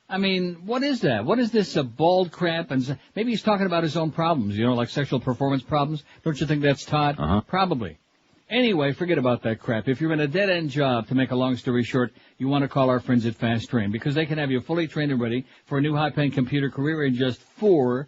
I mean, what is that? What is this bald crap? And maybe he's talking about his own problems, like sexual performance problems. Don't you think that's Todd? Probably. Anyway, forget about that crap. If you're in a dead-end job, to make a long story short, you want to call our friends at Fast Train because they can have you fully trained and ready for a new high-paying computer career in just 4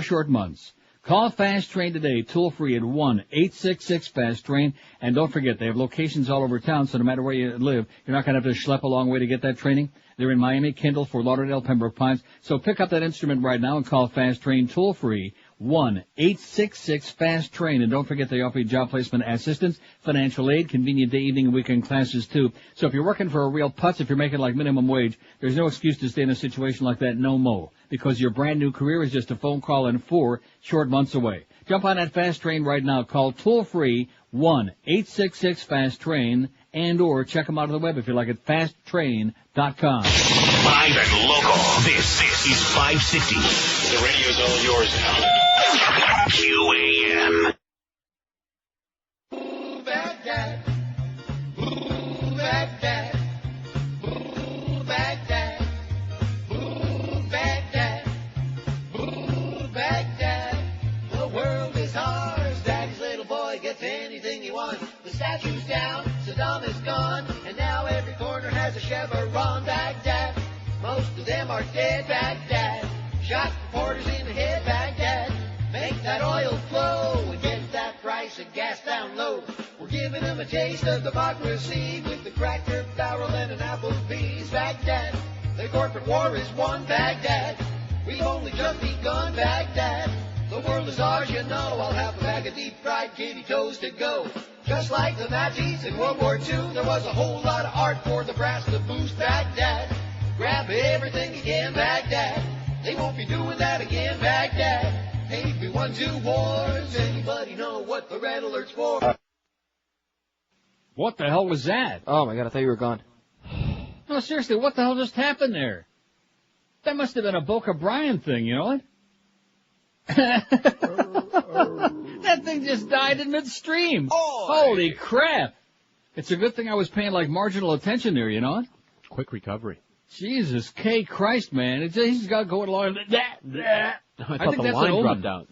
short months. Call Fast Train today, toll-free at 1-866-FAST-TRAIN. And don't forget, they have locations all over town, so no matter where you live, you're not going to have to schlep a long way to get that training. They're in Miami, Kendall, Fort Lauderdale, Pembroke Pines. So pick up that instrument right now and call Fast Train toll-free, 1-866-FAST-TRAIN. And don't forget, they offer you job placement assistance, financial aid, convenient day, evening, and weekend classes, too. So if you're working for a real putz, if you're making like minimum wage, there's no excuse to stay in a situation like that no mo. Because your brand new career is just a phone call and 4 short months away. Jump on that Fast Train right now. Call toll-free 1-866-FAST-TRAIN and or check them out on the web if you like it, fasttrain.com. Live and local. This is 560. The radio's all yours now. QAM. Baghdad. Baghdad. Baghdad. Baghdad. Baghdad. The world is ours. Daddy's little boy gets anything he wants. The statue's down, Saddam is gone, and now every corner has a Chevron. Baghdad. Most of them are dead. Baghdad. Shot reporters in the head. Baghdad. Make that oil flow and get that price of gas down low. We're giving them a taste of democracy with the cracker barrel and an Applebee's. Baghdad. The corporate war is won. Baghdad. We've only just begun. Baghdad. The world is ours, I'll have a bag of deep-fried kitty toes to go. Just like the Nazis in World War II, there was a whole lot of art for the brass to boost. Baghdad. Grab everything you can. Baghdad. They won't be doing that again. Baghdad. Hey, we won 2 wars. Anybody know what the red alert's for? What the hell was that? Oh my God, I thought you were gone. No, seriously, what the hell just happened there? That must have been a Boca Brian thing, you know what? That thing just died in midstream. Holy crap. It's a good thing I was paying like marginal attention there, you know what? Quick recovery. Jesus K. Christ, man. He's got going along. I thought the line dropped out.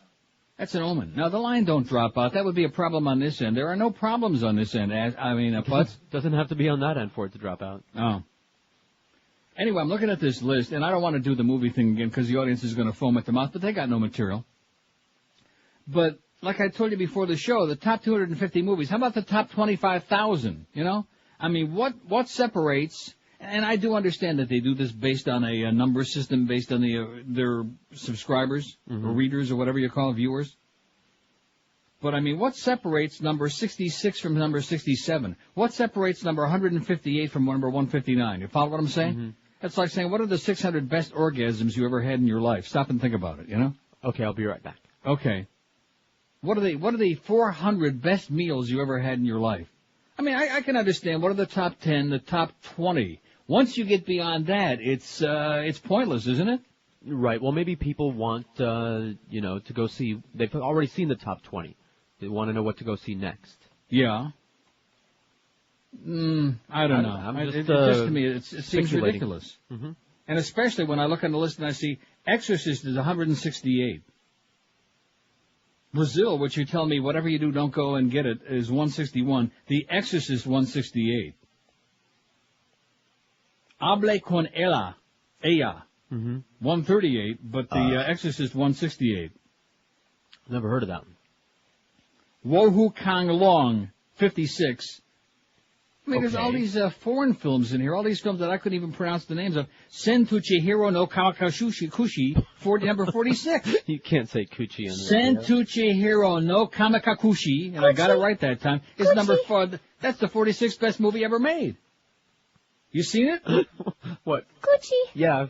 That's an omen. Now, the line don't drop out. That would be a problem on this end. There are no problems on this end. Putz. Doesn't have to be on that end for it to drop out. Oh. Anyway, I'm looking at this list, and I don't want to do the movie thing again because the audience is going to foam at the mouth, but they got no material. But, like I told you before the show, the top 250 movies, how about the top 25,000, I mean, what separates, and I do understand that they do this based on a number system, based on their subscribers, or readers, or whatever you call viewers. But, I mean, what separates number 66 from number 67? What separates number 158 from number 159? You follow what I'm saying? That's like saying, what are the 600 best orgasms you ever had in your life? Stop and think about it, Okay, I'll be right back. Okay. What are the 400 best meals you ever had in your life? I mean, I can understand. What are the top 10, the top 20? Once you get beyond that, it's pointless, isn't it? Right. Well, maybe people want, to go see, they've already seen the top 20. They want to know what to go see next. Yeah. I don't know. Just to me, it seems ridiculous. And especially when I look on the list and I see Exorcist is 168. Brazil, which you tell me whatever you do, don't go and get it, is 161. The Exorcist 168. Hable con ella, 138, but the Exorcist 168. Never heard of that one. Wohu Kang Long, 56. I mean, there's all these foreign films in here, all these films that I couldn't even pronounce the names of. Sen to Chihiro no Kamakashushi Kushi, number 46. You can't say Kuchi in Sen there. to Chihiro no Kamakakushi, and I got it right that time. It's number 4. That's the 46th best movie ever made. You seen it? What? Gucci. Yeah.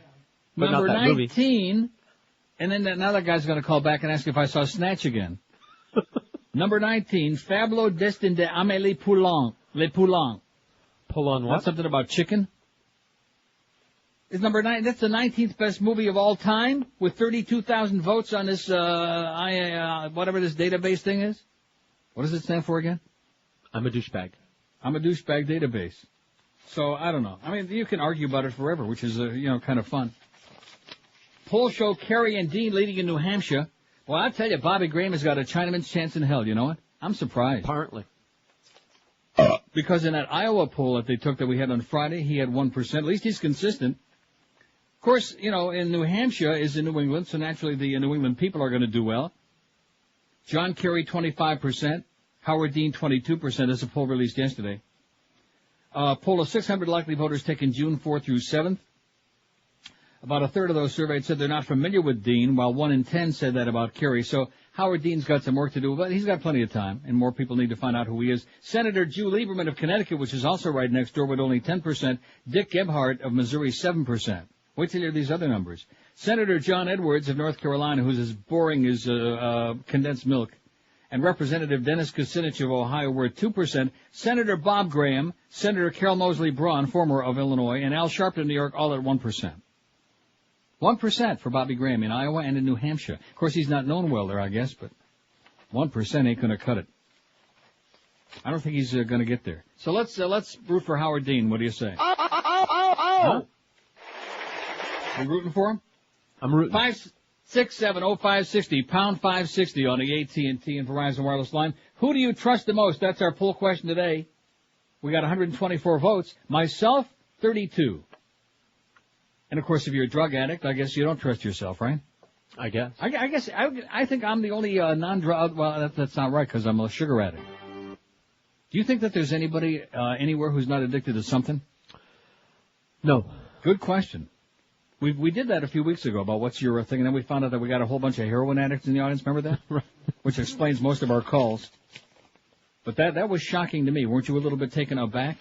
But Number not that 19. movie. And then another guy's going to call back and ask if I saw Snatch again. Number 19, Fablo Destin de Amélie Poulain. Les Poulains. Poulain what? That's something about chicken. Is number 9, that's the 19th best movie of all time with 32,000 votes on this, whatever this database thing is. What does it stand for again? I'm a douchebag. I'm a douchebag database. So, I don't know. I mean, you can argue about it forever, which is, kind of fun. Poll show Kerry and Dean leading in New Hampshire. Well, I tell you, Bobby Graham has got a Chinaman's chance in hell, you know what? I'm surprised. Apparently. Because in that Iowa poll that they took that we had on Friday, he had 1%. At least he's consistent. Of course, in New Hampshire is in New England, so naturally the New England people are going to do well. John Kerry, 25%. Howard Dean, 22%. That's a poll released yesterday. Poll of 600 likely voters taken June 4th through 7th. About a third of those surveyed said they're not familiar with Dean, while 1 in 10 said that about Kerry. So Howard Dean's got some work to do, but he's got plenty of time, and more people need to find out who he is. Senator Drew Lieberman of Connecticut, which is also right next door with only 10%. Dick Gebhardt of Missouri, 7%. Wait till you hear these other numbers. Senator John Edwards of North Carolina, who's as boring as condensed milk. And Representative Dennis Kucinich of Ohio were at 2%. Senator Bob Graham, Senator Carol Moseley Braun, former of Illinois, and Al Sharpton of New York, all at 1%. 1% for Bobby Graham in Iowa and in New Hampshire. Of course, he's not known well there, I guess, but 1% ain't going to cut it. I don't think he's going to get there. So let's root for Howard Dean. What do you say? Huh? You rooting for him? I'm rooting. 5670560, pound 560 on the AT&T and Verizon wireless line. Who do you trust the most? That's our poll question today. We got 124 votes. Myself, 32. And, of course, if you're a drug addict, I guess you don't trust yourself, right? I guess. I think I'm the only non-drug... Well, that's not right, because I'm a sugar addict. Do you think that there's anybody anywhere who's not addicted to something? No. Good question. We did that a few weeks ago about what's your thing, and then we found out that we got a whole bunch of heroin addicts in the audience. Remember that? Right. Which explains most of our calls. But that was shocking to me. Weren't you a little bit taken aback?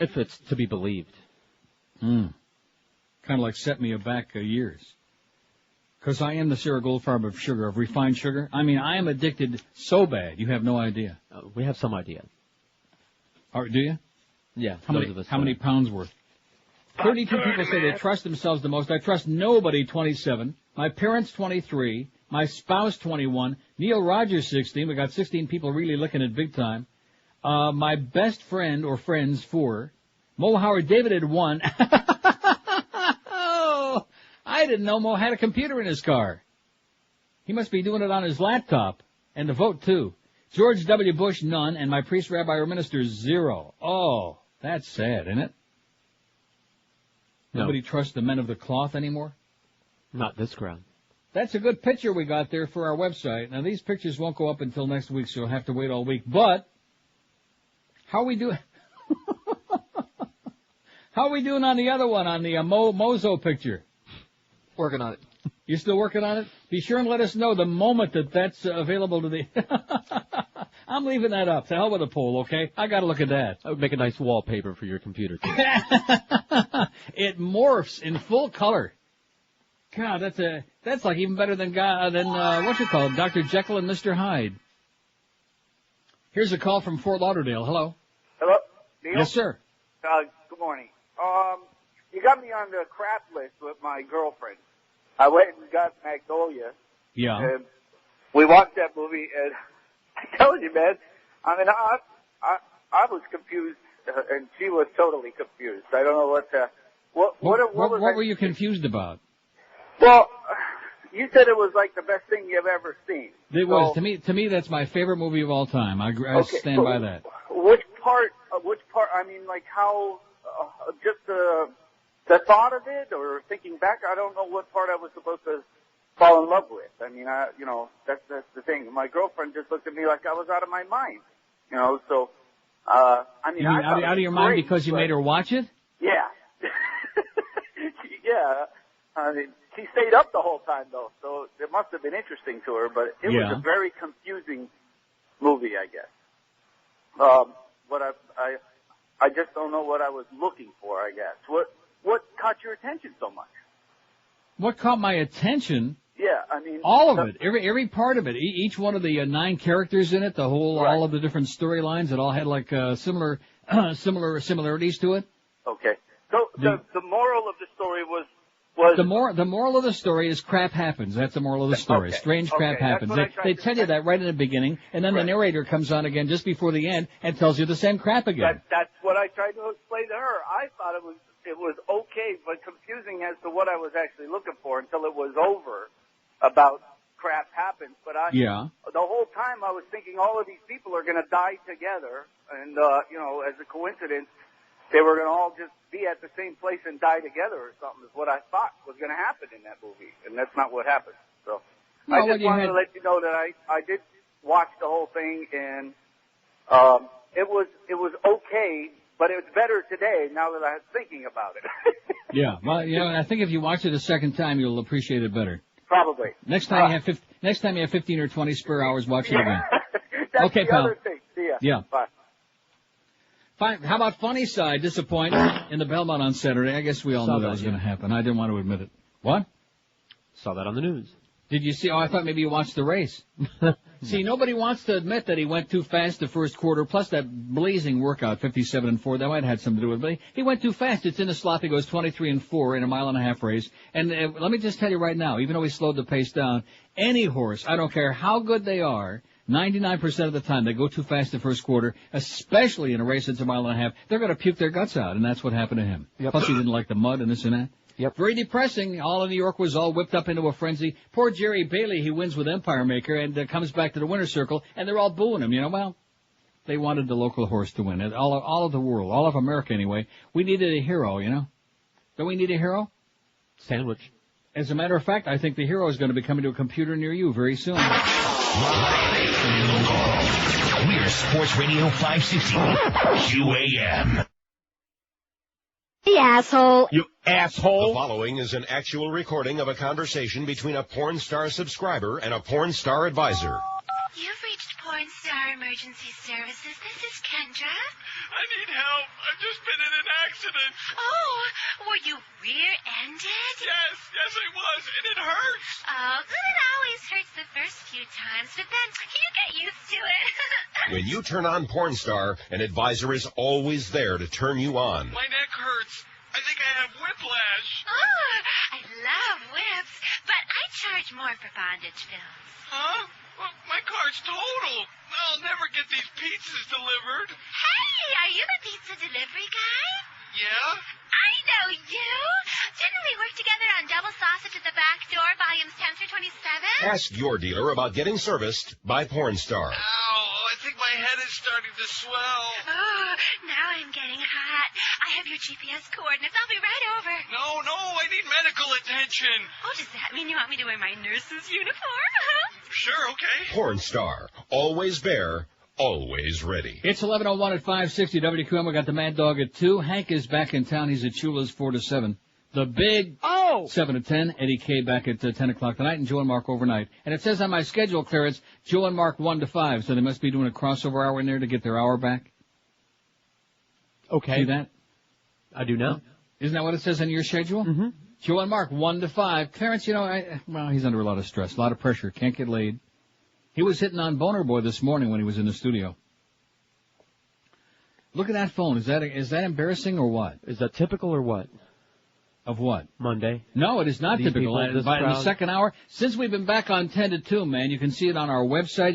If it's to be believed. Kind of like set me aback years. Because I am the Sarah Goldfarb of sugar, of refined sugar. I mean, I am addicted so bad, you have no idea. We have some idea. Or, do you? Yeah. How many pounds worth? 32 people say they trust themselves the most. I trust nobody, 27. My parents, 23. My spouse, 21. Neil Rogers, 16. We got 16 people really looking at big time. My best friend or friends, 4. Mo Howard David had 1. Oh, I didn't know Mo had a computer in his car. He must be doing it on his laptop. And the vote, too. George W. Bush, none. And my priest, rabbi, or minister, 0. Oh, that's sad, isn't it? No. Nobody trusts the men of the cloth anymore? Not this crowd. That's a good picture we got there for our website. Now, these pictures won't go up until next week, so you'll have to wait all week. But, how are we doing? How are we doing on the other one, on the Mozo picture? Working on it. You still working on it? Be sure and let us know the moment that's available to the... I'm leaving that up. To hell with the poll, okay? I got to look at that. That would make a nice wallpaper for your computer. It morphs in full color. God, that's like even better than what you call it, Dr. Jekyll and Mr. Hyde. Here's a call from Fort Lauderdale. Hello. Hello, Neil? Yes, sir. Good morning. You got me on the crap list with my girlfriend. I went and got Magnolia. Yeah. And we watched that movie, and I told you, man, I mean, I was confused, and she was totally confused. I don't know what were you confused about? Well, you said it was like the best thing you've ever seen. It was. To me, that's my favorite movie of all time. I stand by that. Which part, I mean, like how, just the thought of it, or thinking back, I don't know what part I was supposed to fall in love with. I mean, that's the thing. My girlfriend just looked at me like I was out of my mind, so I mean, You mean I thought out of it your was mind great, because you but- made her watch it? Yeah. Yeah. I mean, she stayed up the whole time, though, so it must have been interesting to her, but it Yeah. was a very confusing movie, I guess. But I just don't know what I was looking for, I guess. What caught your attention so much? What caught my attention? Yeah, I mean... All of it, every part of it, each one of the 9 characters in it, the whole, Right. all of the different storylines, it all had like similar similarities to it. Okay. So the moral of the story was The moral of the story is crap happens. That's the moral of the story. Okay. Strange crap Okay, that's happens. what I tried They to tell you that right in the beginning, and then the narrator comes on again just before the end and tells you the same crap again. That's what I tried to explain to her. I thought it was okay, but confusing as to what I was actually looking for until it was over about crap happens. But Yeah. the whole time I was thinking all of these people are going to die together, and as a coincidence, they were going to all just be at the same place and die together or something is what I thought was going to happen in that movie, and that's not what happened. So Well, I just wanted to let you know that I did watch the whole thing, and it was okay, but it's better today now that I'm thinking about it. Yeah. Well, I think if you watch it a second time, you'll appreciate it better. Probably. Next time you have 15 or 20 spare hours, watch it again. That's Okay, the pal. other thing. See ya. Yeah. Bye. Fine. How about funny side? Disappointment in the Belmont on Saturday. I guess we all Saw knew that that, was yeah. going to happen. I didn't want to admit it. What? Saw that on the news. Did you see? Oh, I thought maybe you watched the race. See, nobody wants to admit that he went too fast the first quarter, plus that blazing workout, 57-4. That might have had something to do with it. But he went too fast. It's in the slot. He goes 23-4 in a mile-and-a-half race. And let me just tell you right now, even though he slowed the pace down, any horse, I don't care how good they are, 99% of the time they go too fast the first quarter, especially in a race that's a mile-and-a-half, they're going to puke their guts out, and that's what happened to him. Yep. Plus he didn't like the mud and this and that. Yep. Very depressing. All of New York was all whipped up into a frenzy. Poor Jerry Bailey, he wins with Empire Maker and comes back to the winner's circle, and they're all booing him. Well, they wanted the local horse to win. All of the world, all of America anyway. We needed a hero, Don't we need a hero? Sandwich. As a matter of fact, I think the hero is going to be coming to a computer near you very soon. We're Sports Radio 560 QAM. The asshole. You asshole. The following is an actual recording of a conversation between a porn star subscriber and a porn star advisor. You've reached Porn Star Emergency Services. This is Kendra. I need help. I've just been in an accident. Oh, were you rear-ended? Yes, I was, and it hurts. Oh, it always hurts the first few times, but then you get used to it. When you turn on Porn Star, an advisor is always there to turn you on. My neck hurts. I think I have whiplash. Oh, I love whips, but I charge more for bondage pills. Huh? Well, my car's total. I'll never get these pizzas delivered. Hey, are you the pizza delivery guy? Yeah? I know you. Didn't we work together on Double Sausage at the Back Door, volumes 10 through 27? Ask your dealer about getting serviced by Porn Star. Ow, I think my head is starting to swell. Oh, now I'm getting hot. I have your GPS coordinates. I'll be right over. No, I need medical attention. Oh, does that mean you want me to wear my nurse's uniform? Sure, okay. Porn Star, always bare, always ready. It's 11:01 at 560 WQM. We got the Mad Dog at 2. Hank is back in town. He's at Shula's 4 to 7. The big 7 to 10. Eddie K back at 10 o'clock tonight, and Joe and Mark overnight. And it says on my schedule clearance, Joe and Mark 1 to 5. So they must be doing a crossover hour in there to get their hour back. Okay. See that? I do now. Isn't that what it says on your schedule? Mm-hmm. Joe and Mark 1 to 5. Clarence, he's under a lot of stress, a lot of pressure. Can't get laid. He was hitting on Boner Boy this morning when he was in the studio. Look at that phone. Is that embarrassing or what? Is that typical or what? Of what? Monday. No, it is not These typical. people, this By the crowd. second hour, since we've been back on 10 to 2, man, you can see it on our website.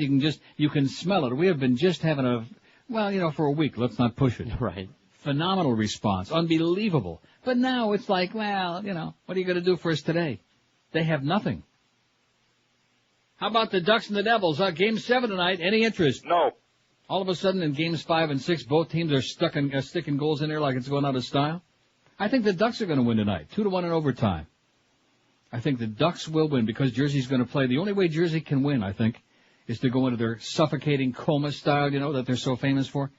You can smell it. We have been just having for a week. Let's not push it. Right. Phenomenal response. Unbelievable. But now it's like, what are you going to do for us today? They have nothing. How about the Ducks and the Devils? Game 7 tonight. Any interest? No. All of a sudden in games 5 and 6, both teams are sticking goals in there like it's going out of style. I think the Ducks are going to win tonight. 2-1 in overtime. I think the Ducks will win because Jersey's going to play. The only way Jersey can win, I think, is to go into their suffocating coma style, that they're so famous for.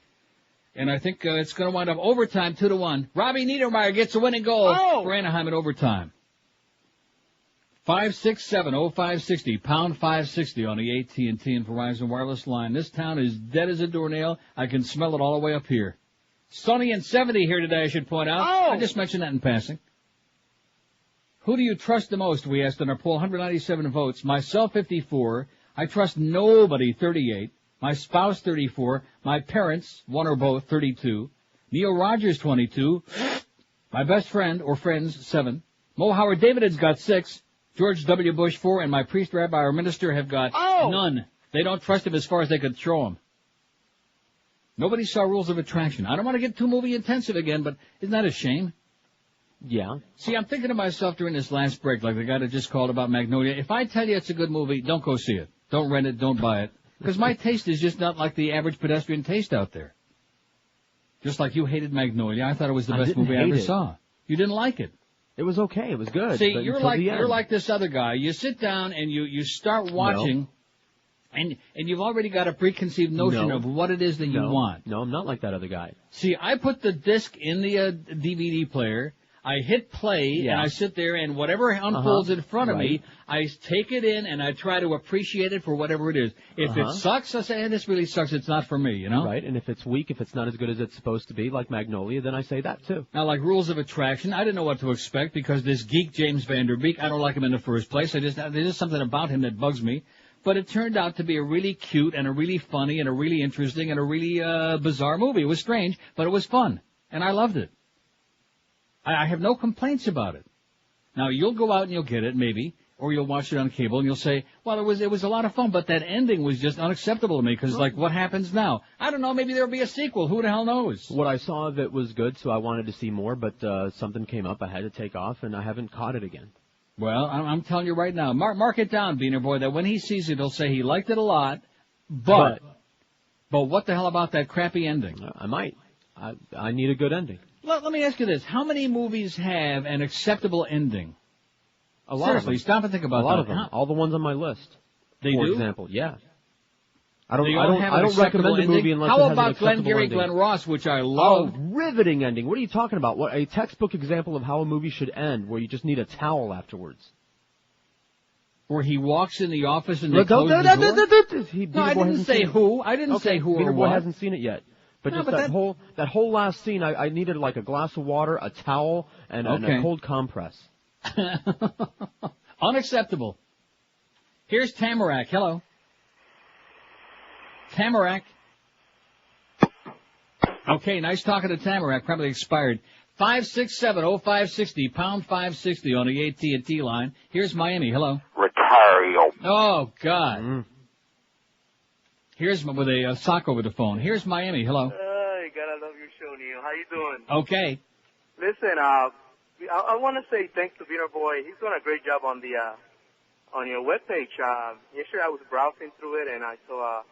And I think it's going to wind up overtime 2-1. Robbie Niedermeyer gets a winning goal for Anaheim in overtime. 567-0560, pound 560 on the AT&T and Verizon wireless line. This town is dead as a doornail. I can smell it all the way up here. Sunny and 70 here today, I should point out. I just mentioned that in passing. Who do you trust the most, we asked in our poll. 197 votes. Myself, 54. I trust nobody, 38. My spouse, 34. My parents, one or both, 32. Neil Rogers, 22. My best friend, or friends, 7. Mo Howard David's got 6. George W. Bush, 4. And my priest, rabbi, or minister have got none. They don't trust him as far as they could throw him. Nobody saw Rules of Attraction. I don't want to get too movie intensive again, but isn't that a shame? Yeah. See, I'm thinking to myself during this last break, like the guy that just called about Magnolia, if I tell you it's a good movie, don't go see it. Don't rent it, don't buy it. Because my taste is just not like the average pedestrian taste out there. Just like you hated Magnolia, I thought it was the best movie I ever saw. You didn't like it. It was okay. It was good. See, you're like this other guy. You sit down and you start watching, and you've already got a preconceived notion of what it is that you want. No, I'm not like that other guy. See, I put the disc in the DVD player. I hit play, and I sit there, and whatever unfolds in front of me, I take it in, and I try to appreciate it for whatever it is. If it sucks, I say, this really sucks, it's not for me, you know? Right, and if it's weak, if it's not as good as it's supposed to be, like Magnolia, then I say that, too. Now, like Rules of Attraction, I didn't know what to expect, because this geek, James Van Der Beek, I don't like him in the first place. There's just something about him that bugs me. But it turned out to be a really cute, and a really funny, and a really interesting, and a really bizarre movie. It was strange, but it was fun, and I loved it. I have no complaints about it. Now, you'll go out and you'll get it, maybe, or you'll watch it on cable and you'll say, well, it was a lot of fun, but that ending was just unacceptable to me, because, like, what happens now? I don't know, maybe there'll be a sequel. Who the hell knows? What I saw of it was good, so I wanted to see more, but something came up. I had to take off, and I haven't caught it again. Well, I'm telling you right now, mark it down, Beaner Boy, that when he sees it, he'll say he liked it a lot, but what the hell about that crappy ending? I might. I need a good ending. Let me ask you this. How many movies have an acceptable ending? A lot Seriously, of them. stop and think about that. A lot of them. All the ones on my list. They For do? example, yeah. I They all have an don't recommend acceptable a movie ending? unless How it has about an acceptable Glengarry ending. Glen Ross, which I love? Oh, riveting ending. What are you talking about? What, a textbook example of how a movie should end, where you just need a towel afterwards. Where he walks in the office and they close the door? No, I didn't say who. I didn't say who or Peter Boy what. hasn't seen it yet. But No, just but that whole last scene, I needed like a glass of water, a towel, and a cold compress. Unacceptable. Here's Tamarack. Hello. Tamarack. Okay, nice talking to Tamarack. Probably expired. 567-0560, pound 560 on the AT&T line. Here's Miami. Hello. Rotario. Oh, God. Here's with a sock over the phone. Here's Miami. Hello. God, I love your show, Neil. How you doing? Okay. Listen, I want to say thanks to Beaner Boy. He's doing a great job on the on your webpage. Yesterday I was browsing through it and I saw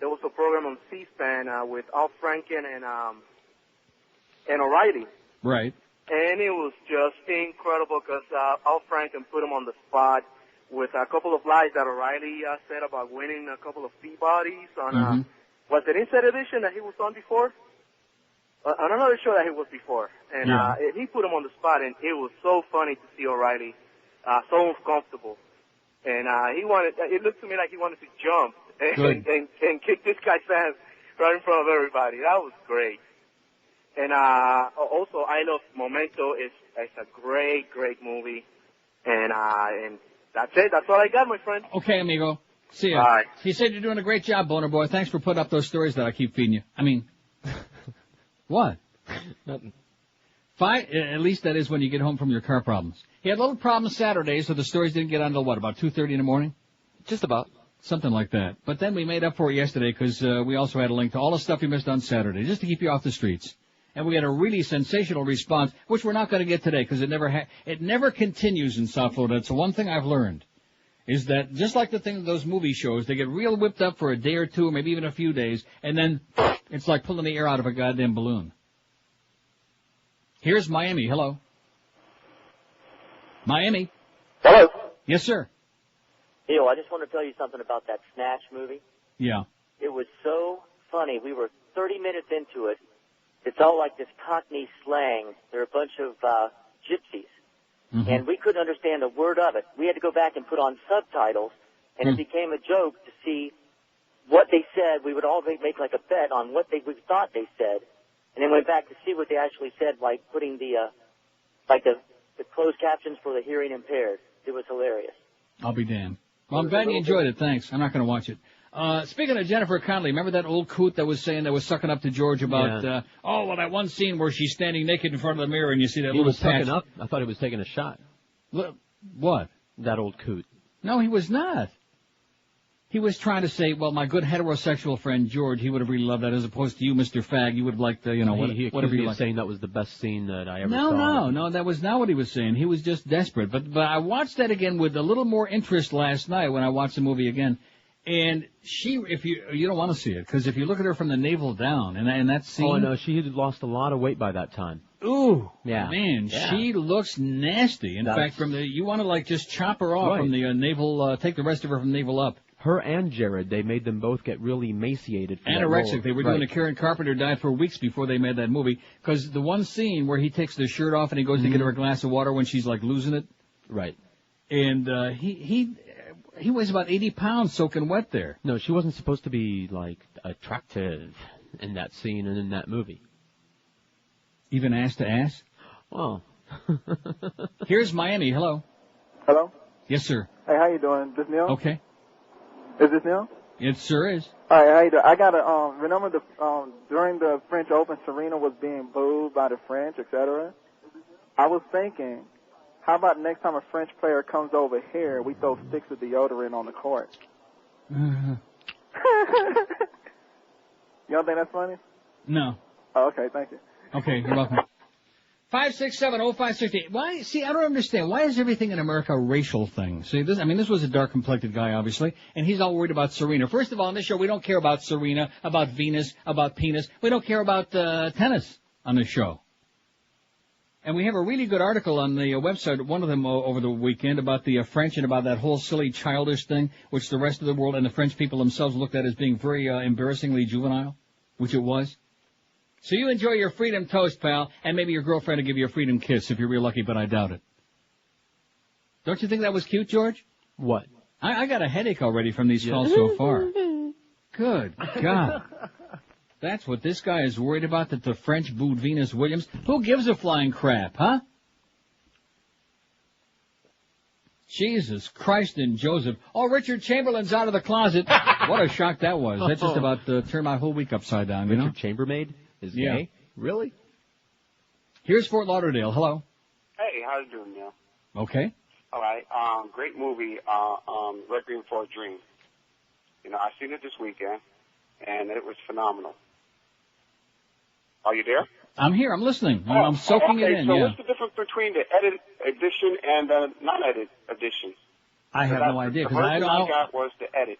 there was a program on C-SPAN with Al Franken and O'Reilly. Right. And it was just incredible because Al Franken put him on the spot with a couple of lies that O'Reilly said about winning a couple of Peabodys on, was it Inside Edition that he was on before? On another show that he was before. And he put him on the spot, and it was so funny to see O'Reilly so uncomfortable. And it looked to me like he wanted to jump and kick this guy's ass right in front of everybody. That was great. And also, I love Memento. It's a great, great movie. And that's it. That's all I got, my friend. Okay, amigo. See ya. Bye. He said you're doing a great job, Boner Boy. Thanks for putting up those stories that I keep feeding you. I mean, what? Nothing. At least that is when you get home from your car problems. He had little problems Saturday, so the stories didn't get on until, about 2:30 in the morning? Just about. Something like that. But then we made up for it yesterday because we also had a link to all the stuff you missed on Saturday, just to keep you off the streets. And we had a really sensational response, which we're not going to get today because it never continues in South Florida. It's the one thing I've learned, is that just like the thing with those movie shows, they get real whipped up for a day or two, or maybe even a few days, and then it's like pulling the air out of a goddamn balloon. Here's Miami. Hello. Miami. Hello. Yes, sir. Neil, I just want to tell you something about that Snatch movie. Yeah. It was so funny. We were 30 minutes into it, it's all like this Cockney slang. They're a bunch of gypsies. Mm-hmm. And we couldn't understand a word of it. We had to go back and put on subtitles, and it became a joke to see what they said. We would all make like a bet on what we thought they said, and then went back to see what they actually said, like putting the closed captions for the hearing impaired. It was hilarious. I'll be damned. Well, I'm glad you enjoyed it. Thanks. I'm not going to watch it. Speaking of Jennifer Connelly, remember that old coot that was saying that was sucking up to George about, that one scene where she's standing naked in front of the mirror and you see that He little was patch. sucking up? I thought he was taking a shot. What? That old coot. No, he was not. He was trying to say, well, my good heterosexual friend George, he would have really loved that, as opposed to you, Mr. Fag. You would have liked, He whatever you was like. saying that was the best scene that I ever saw. No, that was not what he was saying. He was just desperate. But I watched that again with a little more interest last night when I watched the movie again. And if you don't want to see it, because if you look at her from the navel down, and that scene. Oh, no, she had lost a lot of weight by that time. Ooh, yeah, man, yeah. She looks nasty. In fact, you want to just chop her off from the navel, take the rest of her from navel up. Her and Jared, they made them both get really emaciated. Anorexic. They were doing a Karen Carpenter diet for weeks before they made that movie. Because the one scene where he takes the shirt off and he goes to get her a glass of water when she's like losing it. Right. And he weighs about 80 pounds soaking wet there. No, she wasn't supposed to be like attractive in that scene and in that movie. Even ass to ass? Well. Here's Miami. Hello. Hello? Yes, sir. Hey, how you doing? This Neil? Okay. Is this Neil? It sure is. All right, how you doing? I got to, remember during the French Open, Serena was being booed by the French, etc. I was thinking, how about next time a French player comes over here, we throw sticks of deodorant on the court? You don't think that's funny? No. Oh, okay, thank you. Okay, you're welcome. 5670560. Why? See, I don't understand. Why is everything in America a racial thing? See, this was a dark-complected guy, obviously, and he's all worried about Serena. First of all, on this show, we don't care about Serena, about Venus, about penis. We don't care about tennis on this show. And we have a really good article on the website, one of them over the weekend, about the French and about that whole silly childish thing, which the rest of the world and the French people themselves looked at as being very embarrassingly juvenile, which it was. So you enjoy your freedom toast, pal, and maybe your girlfriend will give you a freedom kiss if you're real lucky, but I doubt it. Don't you think that was cute, George? What? I got a headache already from these calls so far. Good God. That's what this guy is worried about, that the French booed Venus Williams? Who gives a flying crap, huh? Jesus Christ and Joseph. Oh, Richard Chamberlain's out of the closet. What a shock that was. That just about turned my whole week upside down, you know? Richard Chambermaid is gay? Really? Here's Fort Lauderdale. Hello. Hey, how you doing, Neil? Okay. All right. Great movie, Requiem for a Dream. I seen it this weekend, and it was phenomenal. Are you there? I'm here. I'm listening. I'm soaking it in. So yeah. what's the difference between the edited edition and the non-edited edition? I have no idea The because version I got was the edit.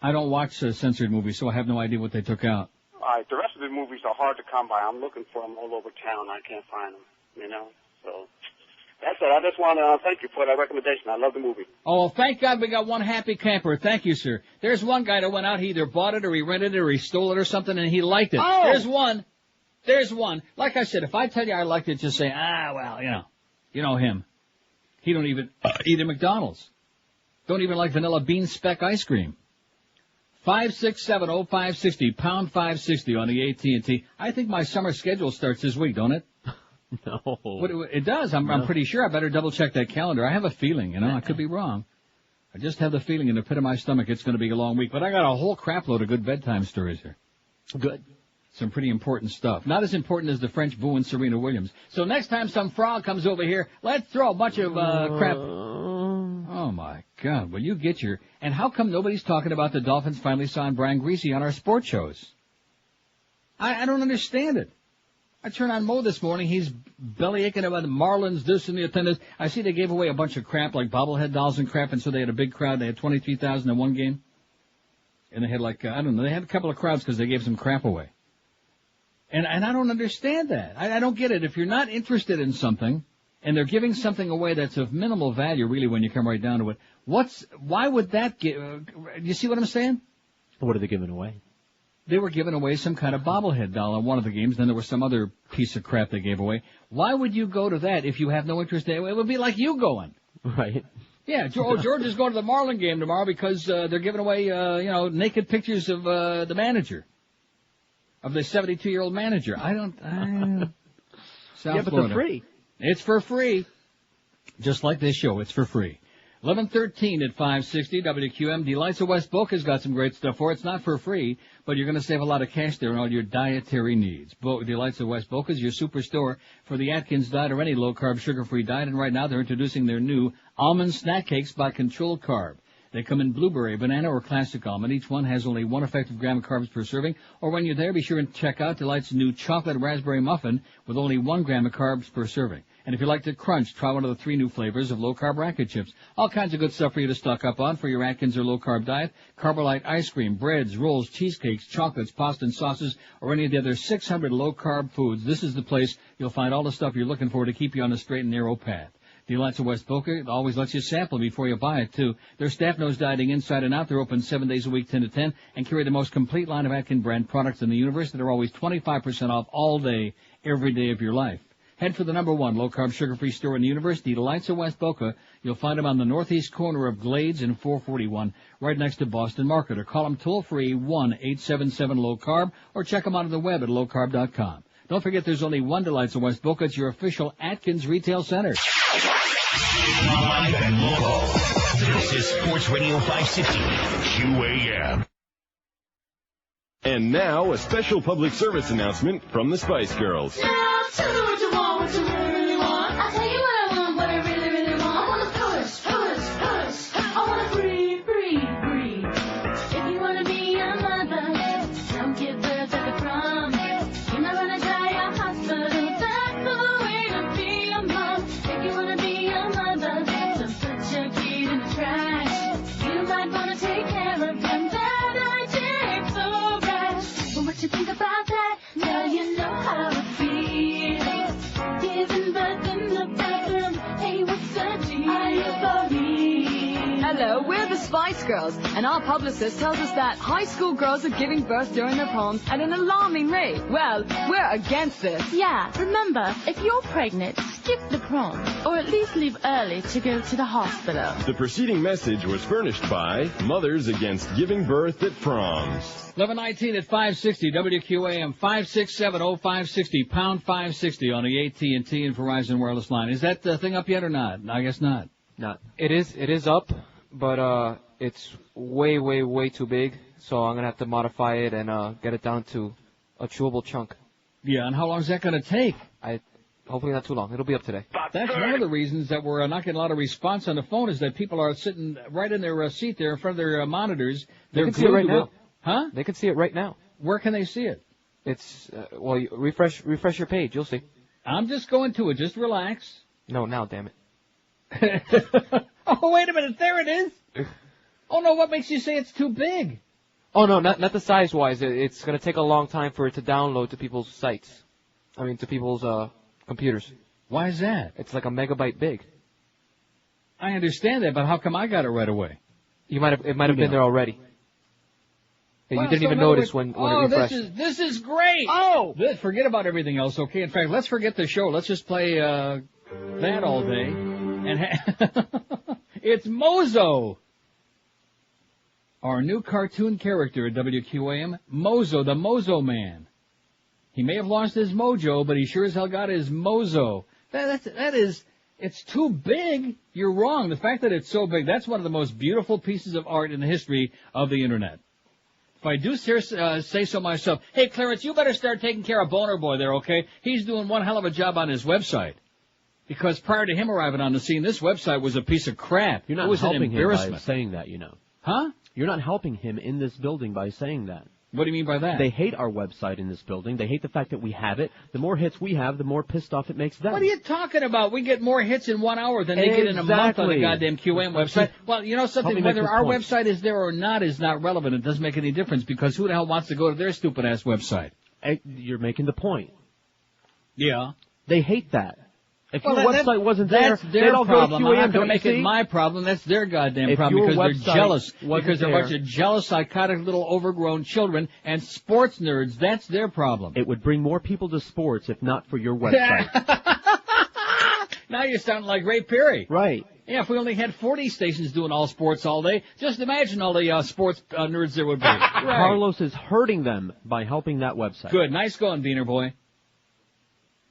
I don't watch censored movies, so I have no idea what they took out. All right. The rest of the movies are hard to come by. I'm looking for them all over town. I can't find them. So that's it. I just want to thank you for that recommendation. I love the movie. Oh, thank God we got one happy camper. Thank you, sir. There's one guy that went out. He either bought it or he rented it or he stole it or something, and he liked it. Oh. There's one. Like I said, if I tell you I liked it, just say, well, you know him. He don't even eat at McDonald's. Don't even like vanilla bean speck ice cream. 5670560, pound 560 on the AT&T. I think my summer schedule starts this week, don't it? No. It does. I'm pretty sure. I better double check that calendar. I have a feeling, I could be wrong. I just have the feeling in the pit of my stomach it's going to be a long week. But I got a whole crap load of good bedtime stories here. Good. Some pretty important stuff. Not as important as the French booing Serena Williams. So next time some frog comes over here, let's throw a bunch of crap. Oh, my God. Will you get your... And how come nobody's talking about the Dolphins finally signed Brian Greasy on our sports shows? I don't understand it. I turn on Mo this morning. He's belly aching about the Marlins, this and the attendance. I see they gave away a bunch of crap, like bobblehead dolls and crap, and so they had a big crowd. They had 23,000 in one game. And they had they had a couple of crowds because they gave some crap away. And I don't understand that. I don't get it. If you're not interested in something, and they're giving something away that's of minimal value, really, when you come right down to it, why would that you see what I'm saying? What are they giving away? they were giving away some kind of bobblehead doll in one of the games. Then there was some other piece of crap they gave away. Why would you go to that if you have no interest in it? It would be like you going. Right. Yeah, George is going to the Marlin game tomorrow because they're giving away, naked pictures of the manager, of the 72-year-old manager. South yeah, but Florida. they're free. It's for free. Just like this show, it's for free. 11:13 at 560 WQM. Delights of West Boca's got some great stuff for it. It's not for free, but you're going to save a lot of cash there on all your dietary needs. Delights of West Boca's your superstore for the Atkins diet or any low-carb, sugar-free diet. And right now they're introducing their new almond snack cakes by Control Carb. They come in blueberry, banana, or classic almond. Each one has only 1 effective gram of carbs per serving. Or when you're there, be sure and check out Delight's new chocolate raspberry muffin with only 1 gram of carbs per serving. And if you like to crunch, try one of the 3 new flavors of low-carb racket chips. All kinds of good stuff for you to stock up on for your Atkins or low-carb diet. Carbolite ice cream, breads, rolls, cheesecakes, chocolates, pasta and sauces, or any of the other 600 low-carb foods. This is the place you'll find all the stuff you're looking for to keep you on the straight and narrow path. Delights of West Boca always lets you sample before you buy it, too. Their staff knows dieting inside and out. They're open 7 days a week, 10 to 10, and carry the most complete line of Atkins brand products in the universe that are always 25% off all day, every day of your life. Head for the #1 low-carb, sugar-free store in the universe, the Delights of West Boca. You'll find them on the northeast corner of Glades and 441, right next to Boston Market. Or call them toll-free 1-877-LOW-CARB, or check them out on the web at lowcarb.com. Don't forget there's only one Delights of West Boca. It's your official Atkins retail center. Live and local. This is Sports Radio 560 QAM. And now, a special public service announcement from the Spice Girls. Now, tell me what you want, what you really want. I'll tell you what I want, what I really, really want. I want a push. I want a breathe. If you want to be a mother, don't give birth at the prom. You're not going to die a hospital. That's the way to be a mom. If you want to be a mother, don't put your kid in the trash. You might want to take care of them. That idea so rash. But what you think about that? Now you know how it feels. Giving birth in the bathroom. Hey, what's the deal? Are you for real? Hello, we're the Spice Girls, and our publicist tells us that high school girls are giving birth during their proms at an alarming rate. Well, we're against this. Yeah, remember, if you're pregnant, skip the prom, or at least leave early to go to the hospital. The preceding message was furnished by Mothers Against Giving Birth at Proms. 11:19 at 560 WQAM 5670560 pound 560 on the AT&T and Verizon wireless line. Is that thing up yet or not? I guess not. Not. It is up, but it's way too big. So I'm gonna have to modify it and get it down to a chewable chunk. Yeah, and how long is that gonna take? Hopefully not too long. It'll be up today. That's one of the reasons that we're not getting a lot of response on the phone is that people are sitting right in their seat there in front of their monitors. They can see it right now. Huh? They can see it right now. Where can they see it? It's you refresh your page. You'll see. I'm just going to it. Just relax. No, now, damn it. Oh, wait a minute. There it is. Oh, no. What makes you say it's too big? Oh, no, not the size-wise. It's going to take a long time for it to download to people's sites. I mean, to people's computers. Why is that? It's like a megabyte big. I understand that, but how come I got it right away? It might have been there already. Yeah, you didn't even notice when it refreshed. This is great. Oh, forget about everything else, okay? In fact, let's forget the show. Let's just play that all day. And it's Mozo, our new cartoon character at WQAM, Mozo, the Mozo Man. He may have lost his mojo, but he sure as hell got his mozo. It's too big. You're wrong. The fact that it's so big, that's one of the most beautiful pieces of art in the history of the Internet. If I do say so myself, hey, Clarence, you better start taking care of Boner Boy there, okay? He's doing one hell of a job on his website. Because prior to him arriving on the scene, this website was a piece of crap. You're not it was helping an him by embarrassment. saying that, you know. Huh? You're not helping him in this building by saying that. What do you mean by that? They hate our website in this building. They hate the fact that we have it. The more hits we have, the more pissed off it makes them. What are you talking about? We get more hits in 1 hour than they get in a month on the goddamn QM website. Well, you know something? Whether our website is there or not is not relevant. It doesn't make any difference because who the hell wants to go to their stupid-ass website? You're making the point. Yeah. They hate that. If your website wasn't there, that's their they'd all problem. go to QAM, I'm not going don't to make you it see? my problem. That's their goddamn If problem your because they're website jealous. wasn't Because they're a bunch there- of jealous, psychotic little overgrown children and sports nerds. That's their problem. It would bring more people to sports if not for your website. Now you're sounding like Ray Perry. Right. Yeah, if we only had 40 stations doing all sports all day, just imagine all the sports nerds there would be. Right. Carlos is hurting them by helping that website. Good. Nice going, Beaner boy.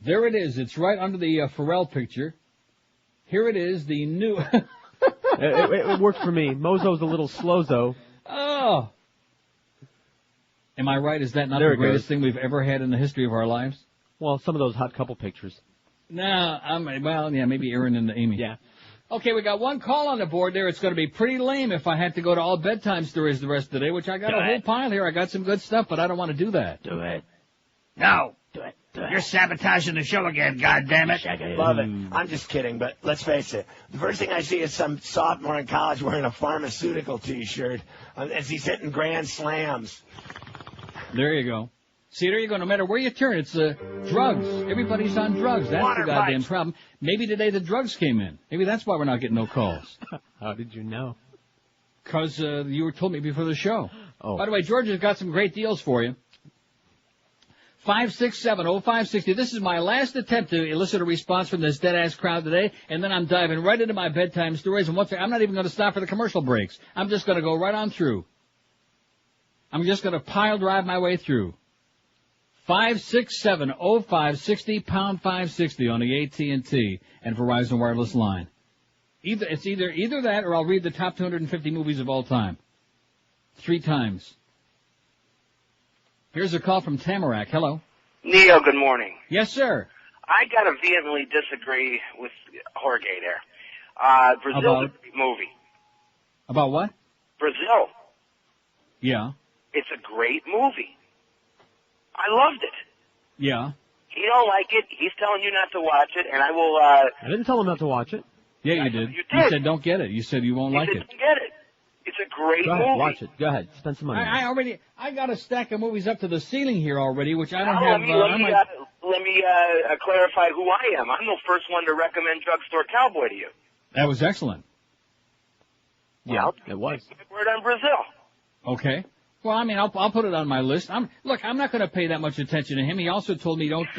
There it is. It's right under the Ferrall picture. Here it is, the new... it worked for me. Mozo's a little slow, though. Oh. Am I right? Is that not There the it greatest goes. thing we've ever had in the history of our lives? Well, some of those hot couple pictures. No, maybe Aaron and Amy. Yeah. Okay, we got one call on the board there. It's going to be pretty lame if I had to go to all bedtime stories the rest of the day, which I got a whole pile here. I got some good stuff, but I don't want to do that. Do it. No. Do it. You're sabotaging the show again, goddammit. Love it. I'm just kidding, but let's face it. The first thing I see is some sophomore in college wearing a pharmaceutical T-shirt as he's hitting grand slams. There you go. See, there you go. No matter where you turn, it's drugs. Everybody's on drugs. That's Water the goddamn pipes. problem. Maybe today the drugs came in. Maybe that's why we're not getting no calls. How did you know? Because you were told me before the show. Oh. By the way, George has got some great deals for you. 567-0560. This is my last attempt to elicit a response from this dead-ass crowd today, and then I'm diving right into my bedtime stories. And I'm not even going to stop for the commercial breaks. I'm just going to go right on through. I'm just going to pile drive my way through. 567-0560, pound 560 on the AT&T and Verizon wireless line. It's either that or I'll read the top 250 movies of all time. 3 times. Here's a call from Tamarack. Hello. Neo, good morning. Yes, sir. I gotta vehemently disagree with Jorge there. Brazil's a great movie. About what? Brazil. Yeah. It's a great movie. I loved it. Yeah. He don't like it. He's telling you not to watch it, and I will, I didn't tell him not to watch it. Yeah, you did. You did. You said don't get it. You said you won't he like said, it. don't get it. It's a great Go ahead, movie. watch it. Go ahead, spend some money. I got a stack of movies up to the ceiling here already, which I don't Now, have. let me clarify who I am. I'm the first one to recommend Drugstore Cowboy to you. That was excellent. Yeah, it was. Word on Brazil. Okay. Well, I mean, I'll put it on my list. I'm not going to pay that much attention to him. He also told me don't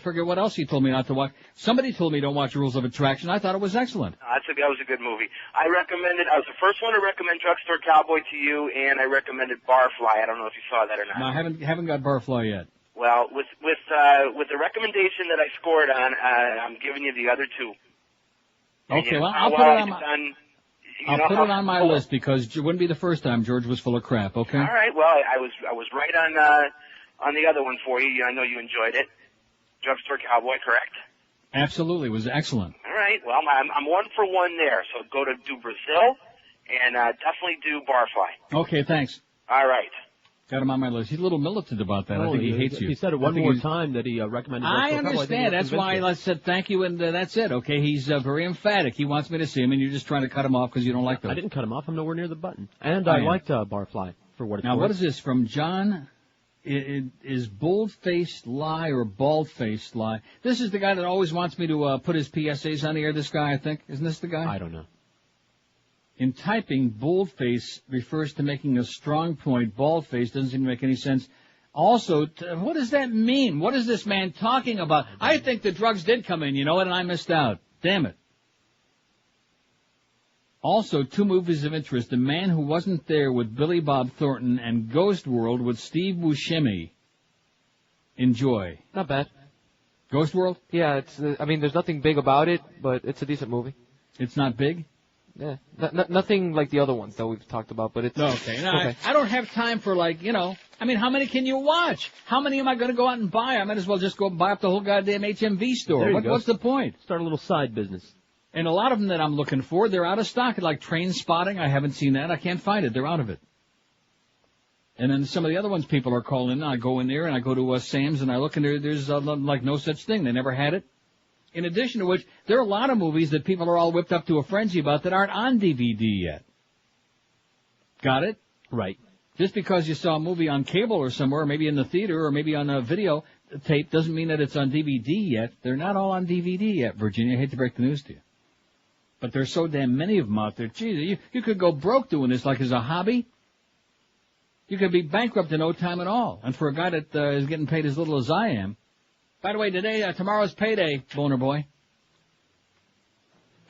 forget what else he told me not to watch. Somebody told me don't watch Rules of Attraction. I thought it was excellent. That was a good movie. I recommended. I was the first one to recommend Drugstore Cowboy to you, and I recommended Barfly. I don't know if you saw that or not. No, I haven't got Barfly yet. Well, with the recommendation that I scored on, I'm giving you the other two. Okay, well, I'll put it on my list because it wouldn't be the first time George was full of crap. Okay. All right. Well, I was right on the other one for you. I know you enjoyed it. Drugstore Cowboy, correct? Absolutely, it was excellent. All right. Well, I'm 1 for 1 there. So go to do Brazil and definitely do Barfly. Okay, thanks. All right. Got him on my list. He's a little militant about that. I think he hates you. He said it one more time that he recommended. I understand. That's why I said thank you, and that's it. Okay, he's very emphatic. He wants me to see him, and you're just trying to cut him off because you don't like those. I didn't cut him off. I'm nowhere near the button. And I liked Barfly for what it's worth. Now, what is this from John? Is bold-faced lie or bald-faced lie? This is the guy that always wants me to put his PSAs on the air. This guy, I think. Isn't this the guy? I don't know. In typing, boldface refers to making a strong point. Baldface doesn't seem to make any sense. Also, what does that mean? What is this man talking about? I think the drugs did come in, you know, and I missed out. Damn it. Also, 2 movies of interest. The Man Who Wasn't There with Billy Bob Thornton and Ghost World with Steve Buscemi. Enjoy. Not bad. Ghost World? Yeah, there's nothing big about it, but it's a decent movie. It's not big? Yeah, nothing like the other ones that we've talked about, but it's okay. No, okay. I don't have time for how many can you watch? How many am I going to go out and buy? I might as well just go buy up the whole goddamn HMV store. What's the point? Start a little side business. And a lot of them that I'm looking for, they're out of stock. Like Train Spotting, I haven't seen that. I can't find it. They're out of it. And then some of the other ones people are calling. I go in there and I go to Sam's and I look and there's no such thing. They never had it. In addition to which, there are a lot of movies that people are all whipped up to a frenzy about that aren't on DVD yet. Got it? Right. Just because you saw a movie on cable or somewhere, maybe in the theater or maybe on a video tape, doesn't mean that it's on DVD yet. They're not all on DVD yet, Virginia. I hate to break the news to you. But there's so damn many of them out there. Gee, you could go broke doing this like as a hobby. You could be bankrupt in no time at all. And for a guy that is getting paid as little as I am. By the way, tomorrow's payday, Boner Boy.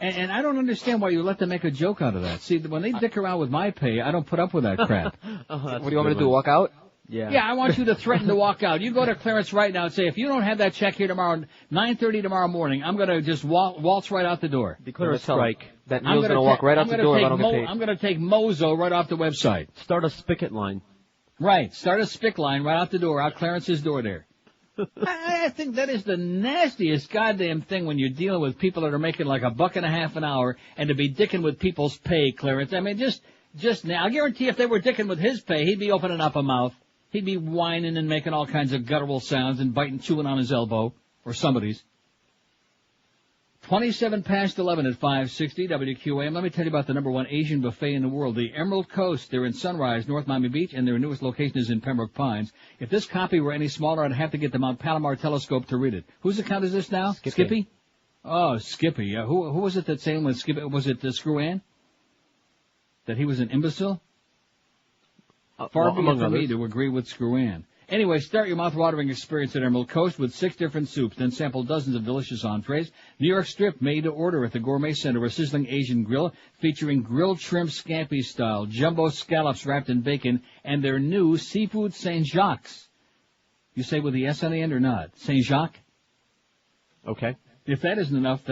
And I don't understand why you let them make a joke out of that. See, when they dick around with my pay, I don't put up with that crap. What do you want me to do, walk out? Yeah, I want you to threaten to walk out. You go to Clarence right now and say, if you don't have that check here tomorrow, 9:30 tomorrow morning, I'm going to just waltz right out the door. Declare a strike. That Neil's going to walk right out the door if I don't get paid. I'm going to take Mozo right off the website. Start a spigot line. Right, start a spick line right out the door, out Clarence's door there. I think that is the nastiest goddamn thing when you're dealing with people that are making like $1.50 an hour and to be dicking with people's pay, Clarence. I mean, just now, I guarantee if they were dicking with his pay, he'd be opening up a mouth. He'd be whining and making all kinds of guttural sounds and chewing on his elbow, or somebody's. 27 past 11 at 560 WQAM. Let me tell you about the #1 Asian buffet in the world, the Emerald Coast. They're in Sunrise, North Miami Beach, and their newest location is in Pembroke Pines. If this copy were any smaller, I'd have to get the Mount Palomar telescope to read it. Whose account is this now? Skippy? Oh, Skippy. Who was it that saying when Skippy, was it Screw Ann? That he was an imbecile? Far be it from me to agree with Screw Ann. Anyway, start your mouth-watering experience at Emerald Coast with 6 different soups, then sample dozens of delicious entrees. New York strip made to order at the Gourmet Center, a sizzling Asian grill featuring grilled shrimp scampi style, jumbo scallops wrapped in bacon, and their new seafood Saint Jacques. You say with the S on the end or not? Saint Jacques? Okay. If that isn't enough,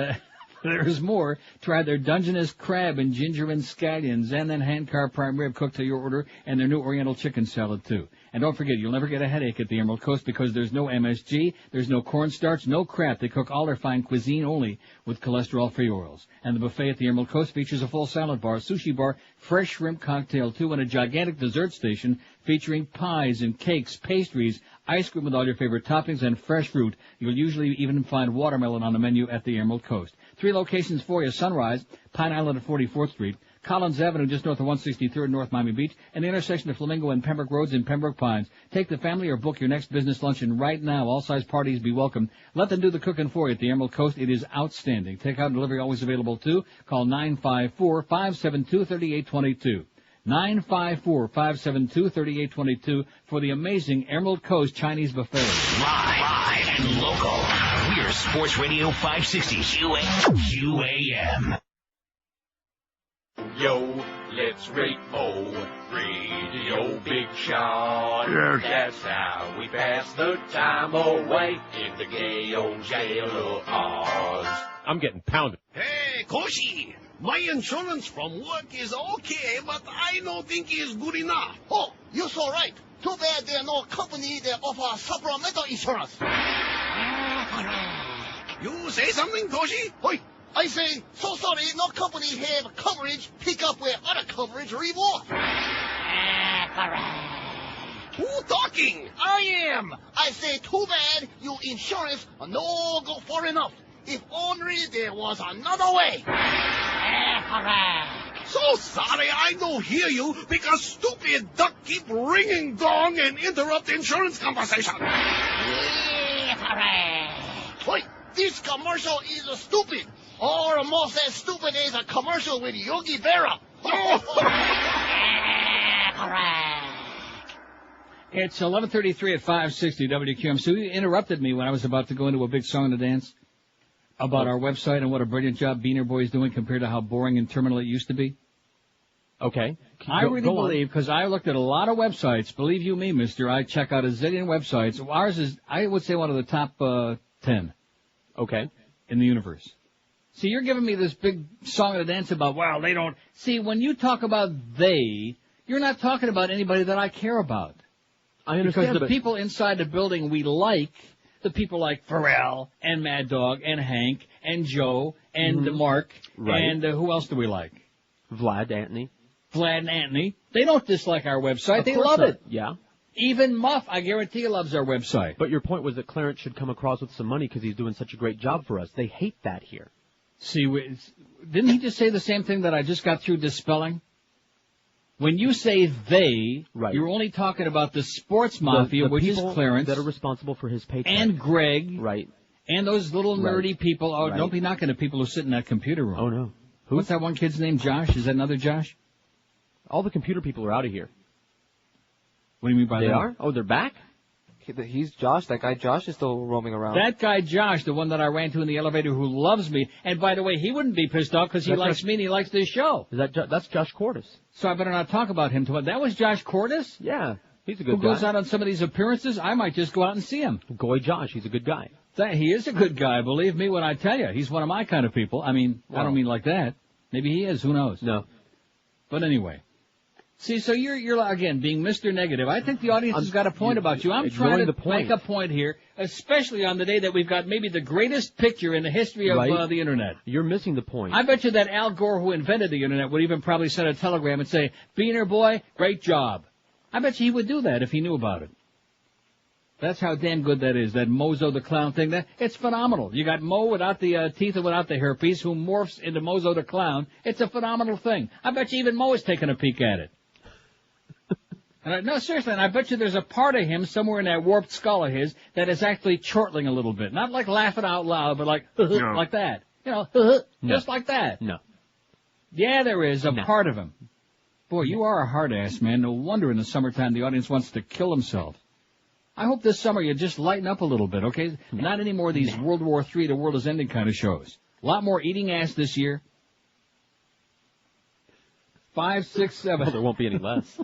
there's more. Try their Dungeness crab and ginger and scallions, and then hand-carved prime rib cooked to your order, and their new Oriental chicken salad, too. And don't forget, you'll never get a headache at the Emerald Coast because there's no MSG, there's no cornstarch, no crap. They cook all their fine cuisine only with cholesterol-free oils. And the buffet at the Emerald Coast features a full salad bar, sushi bar, fresh shrimp cocktail, too, and a gigantic dessert station featuring pies and cakes, pastries, ice cream with all your favorite toppings, and fresh fruit. You'll usually even find watermelon on the menu at the Emerald Coast. 3 locations for you: Sunrise, Pine Island at 44th Street, Collins Avenue just north of 163rd North Miami Beach, and the intersection of Flamingo and Pembroke Roads in Pembroke Pines. Take the family or book your next business luncheon right now. All size parties be welcome. Let them do the cooking for you at the Emerald Coast. It is outstanding. Takeout and delivery always available, too. Call 954-572-3822. 954-572-3822 for the amazing Emerald Coast Chinese Buffet. Live and local. We're Sports Radio 560 QAM. Yo, let's rate Mo. Radio Big Shot. Yes. That's how we pass the time away in the gay old jail of Oz. I'm getting pounded. Hey, Koshi, my insurance from work is okay, but I don't think it's good enough. Oh, you're so right. Too bad there are no company that offer supplemental insurance. You say something, Koshi? Oi, I say, so sorry, no company have coverage pick up where other coverage leave off. Who talking? I am. I say, too bad your insurance no go far enough. If only there was another way. So sorry I don't hear you because stupid duck keep ringing gong and interrupt insurance conversation. Wait, this commercial is stupid. Or almost as stupid as a commercial with Yogi Berra. It's 11:33 at 560 WQAM. So you interrupted me when I was about to go into a big song and dance about our website and what a brilliant job Beaner Boy is doing compared to how boring and terminal it used to be. Okay. I really believe, because I looked at a lot of websites, believe you me, mister, I check out a zillion websites. Ours is, I would say, one of the top 10. Okay. In the universe. See, you're giving me this big song and dance about, well, they don't. See, when you talk about they, you're not talking about anybody that I care about. I understand. Because the people inside the building we like, the people like Ferrall and Mad Dog and Hank and Joe and Mark and who else do we like? Vlad and Anthony. They don't dislike our website. They love it. Yeah. Even Muff, I guarantee, loves our website. But your point was that Clarence should come across with some money because he's doing such a great job for us. They hate that here. See, didn't he just say the same thing that I just got through dispelling? When you say they, you're only talking about the sports mafia, which is Clarence. That are responsible for his paycheck. And Greg. Right. And those little nerdy people. Oh, don't be knocking at people who sit in that computer room. Oh, no. What's that one kid's name? Josh? Is that another Josh? All the computer people are out of here. What do you mean by that? They are? Oh, they're back? He's Josh. That guy Josh is still roaming around. That guy Josh, the one that I ran to in the elevator who loves me. And by the way, he wouldn't be pissed off because he likes me and he likes this show. That's Josh Cordes. So I better not talk about him too much. That was Josh Cordes? Yeah. He's a good guy. Who goes out on some of these appearances? I might just go out and see him. Goy Josh, he's a good guy. He is a good guy, believe me when I tell you. He's one of my kind of people. I mean, I don't mean like that. Maybe he is, who knows? No. But anyway. See, so you're again, being Mr. Negative. I think the audience has got a point about you. I'm trying to make a point here, especially on the day that we've got maybe the greatest picture in the history of the Internet. You're missing the point. I bet you that Al Gore, who invented the Internet, would even probably send a telegram and say, Beaner boy, great job. I bet you he would do that if he knew about it. That's how damn good that is, that Mozo the Clown thing. It's phenomenal. You got Mo without the teeth and without the hairpiece who morphs into Mozo the Clown. It's a phenomenal thing. I bet you even Mo is taking a peek at it. No, seriously, and I bet you there's a part of him somewhere in that warped skull of his that is actually chortling a little bit. Not like laughing out loud, but like, like that. Just like that. No. Yeah, there is a part of him. Boy, you are a hard-ass, man. No wonder in the summertime the audience wants to kill himself. I hope this summer you just lighten up a little bit, okay? Not any more of these World War III, the world is ending kind of shows. A lot more eating ass this year. 5, 6, 7. Well, there won't be any less.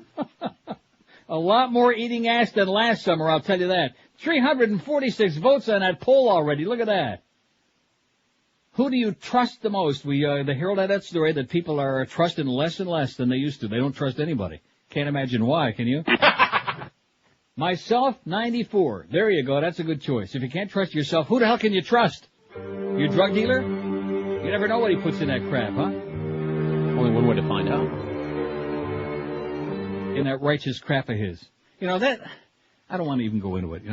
A lot more eating ass than last summer, I'll tell you that. 346 votes on that poll already. Look at that. Who do you trust the most? The Herald had that story that people are trusting less and less than they used to. They don't trust anybody. Can't imagine why, can you? Myself, 94. There you go. That's a good choice. If you can't trust yourself, who the hell can you trust? Your drug dealer? You never know what he puts in that crap, huh? Only one way to find out. In that righteous crap of his. That, I don't want to even go into it.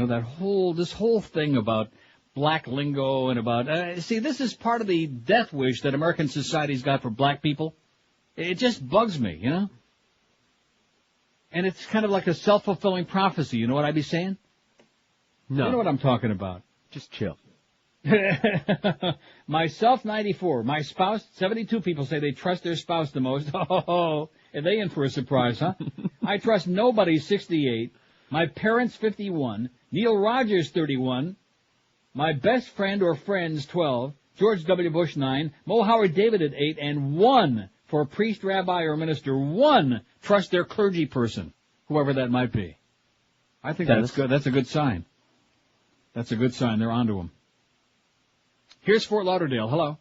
This whole thing about black lingo and about, see, this is part of the death wish that American society's got for black people. It just bugs me, And it's kind of like a self-fulfilling prophecy, you know what I'd be saying? No. You know what I'm talking about. Just chill. Myself, 94. My spouse, 72 people say they trust their spouse the most. Oh, are they in for a surprise, huh? I trust nobody, 68. My parents, 51. Neil Rogers, 31. My best friend or friends, 12. George W. Bush, 9. Mo Howard David at 8. And 1 for a priest, rabbi, or minister. 1 trust their clergy person, whoever that might be. I think that's good. That's a good sign. That's a good sign. They're onto him. Here's Fort Lauderdale. Hello.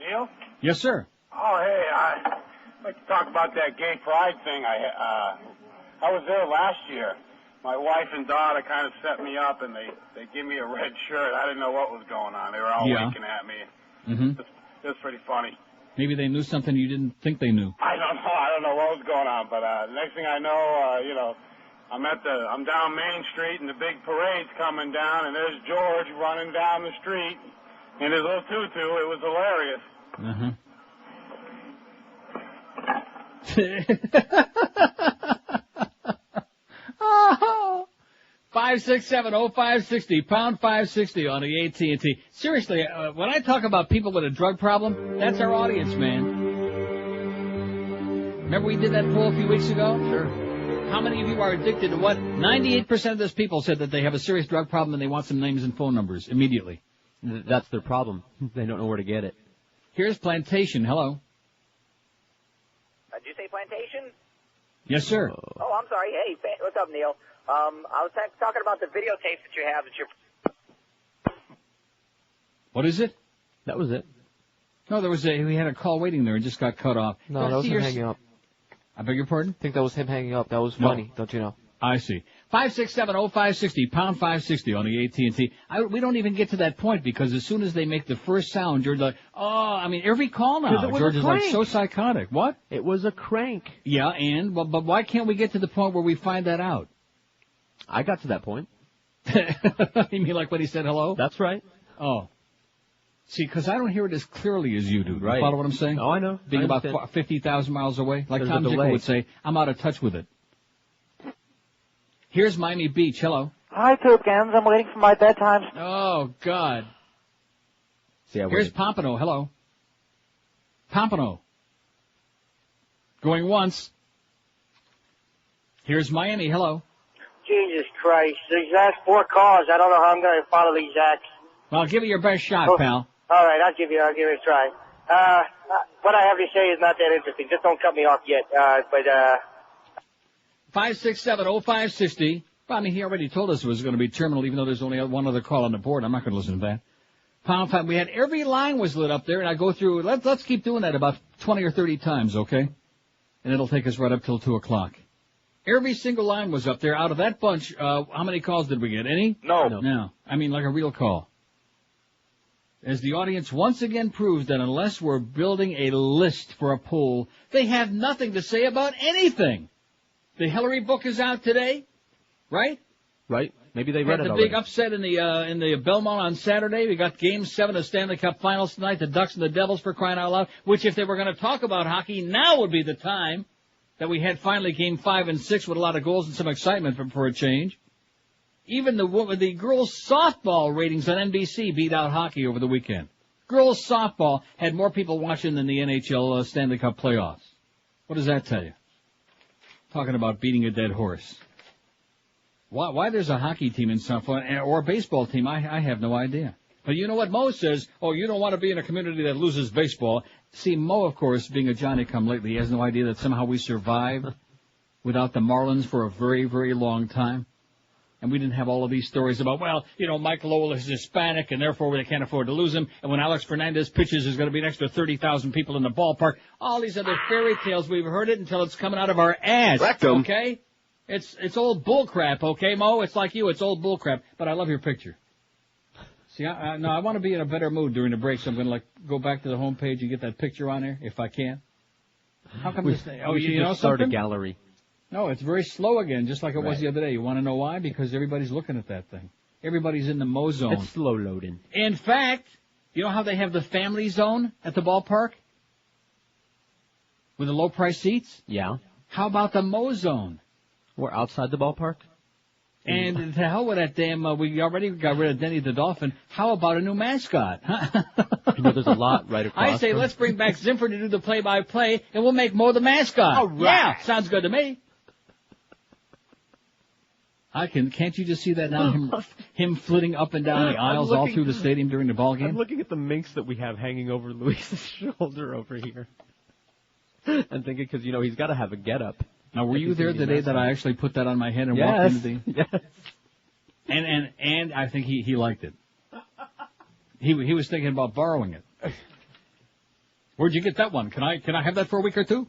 Neil? Yes, sir. Oh, hey, I'd like to talk about that gay pride thing. I was there last year. My wife and daughter kind of set me up, and they gave me a red shirt. I didn't know what was going on. They were all winking at me. Mm-hmm. It was pretty funny. Maybe they knew something you didn't think they knew. I don't know what was going on, but next thing I know, I'm down Main Street, and the big parade's coming down, and there's George running down the street in his little tutu. It was hilarious. Uh-huh. Oh, 567-0560, pound 560 on the AT&T. Seriously, when I talk about people with a drug problem, that's our audience, man. Remember we did that poll a few weeks ago? Sure. How many of you are addicted to what? 98% of those people said that they have a serious drug problem and they want some names and phone numbers immediately. That's their problem. They don't know where to get it. Here's Plantation. Hello. Did you say Plantation? Yes, sir. Oh, I'm sorry. Hey, what's up, Neil? I was talking about the videotapes that you have that you're... What is it? That was it. No, we had a call waiting there and just got cut off. No, that was him hanging up. I beg your pardon? I think that was him hanging up. That was funny, don't you know? I see. 567-0560, pound 560 on the AT&T. We don't even get to that point because as soon as they make the first sound, George's like, every call now. George is like so psychotic. What? It was a crank. Yeah, but why can't we get to the point where we find that out? I got to that point. You mean like when he said hello? That's right. Oh. See, because I don't hear it as clearly as you do. Right. You follow what I'm saying? Oh, I know. Being I about understand. 50,000 miles away. Like There's Tom a Ziegler delay. would say, I'm out of touch with it. Here's Miami Beach. Hello. Hi, Toopkins. I'm waiting for my bedtime. Oh, God. See, Here's Pompano. Hello. Pompano. Going once. Here's Miami. Hello. Jesus Christ. These last 4 calls, I don't know how I'm going to follow these acts. Well, give it your best shot, pal. All right, I'll give it a try. What I have to say is not that interesting. Just don't cut me off yet. 567-0560. Well, I mean, he already told us it was going to be terminal, even though there's only one other call on the board. I'm not going to listen to that. Pound 5. We had every line was lit up there, and I go through. Let's keep doing that about 20 or 30 times, okay? And it'll take us right up till 2 o'clock. Every single line was up there. Out of that bunch, how many calls did we get? Any? No. I mean, like a real call. As the audience once again proves that unless we're building a list for a poll, they have nothing to say about anything. The Hillary book is out today, right? Right. Maybe they read it the already. big upset in the Belmont on Saturday. We got Game 7 of Stanley Cup Finals tonight. The Ducks and the Devils, for crying out loud. Which, if they were going to talk about hockey, now would be the time that we had finally Game 5 and 6 with a lot of goals and some excitement for a change. Even the girls' softball ratings on NBC beat out hockey over the weekend. Girls' softball had more people watching than the NHL Stanley Cup playoffs. What does that tell you? Talking about beating a dead horse. Why there's a hockey team in softball or a baseball team, I have no idea. But you know what Mo says? Oh, you don't want to be in a community that loses baseball. See, Mo, of course, being a Johnny-come-lately, has no idea that somehow we survived without the Marlins for a very, very long time. And we didn't have all of these stories about, well, you know, Mike Lowell is Hispanic, and therefore they can't afford to lose him. And when Alex Fernandez pitches, there's going to be an extra 30,000 people in the ballpark. All these other fairy tales, we've heard it until it's coming out of our ass. Rectum. Okay? It's old bullcrap, okay, Mo? It's like you, it's old bullcrap. But I love your picture. See, I want to be in a better mood during the break, so I'm going to, go back to the home page and get that picture on there, if I can. How come this thing? Oh, we you know start something? a gallery. No, it's very slow again, just like it was the other day. You want to know why? Because everybody's looking at that thing. Everybody's in the Mo zone. It's slow loading. In fact, you know how they have the family zone at the ballpark? With the low price seats? Yeah. How about the Mo zone? We're outside the ballpark? And to hell with that damn, we already got rid of Denny the Dolphin. How about a new mascot? You know, there's a lot right across. I say let's bring back Zimfer to do the play-by-play, and we'll make Mo the mascot. All right. Yeah, sounds good to me. Can't you just see that now? Him flitting up and down the aisles all through the stadium during the ball game? I'm looking at the minx that we have hanging over Luis's shoulder over here. I'm thinking, because, you know, he's got to have a get-up. Now, were you there the day that I actually put that on my head and walked into the... Yes. And I think he liked it. He was thinking about borrowing it. Where'd you get that one? Can I have that for a week or two?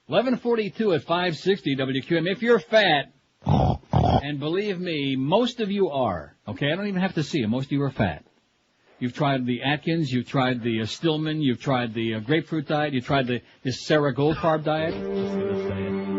11:42 at 560 WQM. If you're fat, and believe me, most of you are. Okay, I don't even have to see you. Most of you are fat. You've tried the Atkins, you've tried the Stillman, you've tried the grapefruit diet, you've tried the Sarah Goldfarb diet.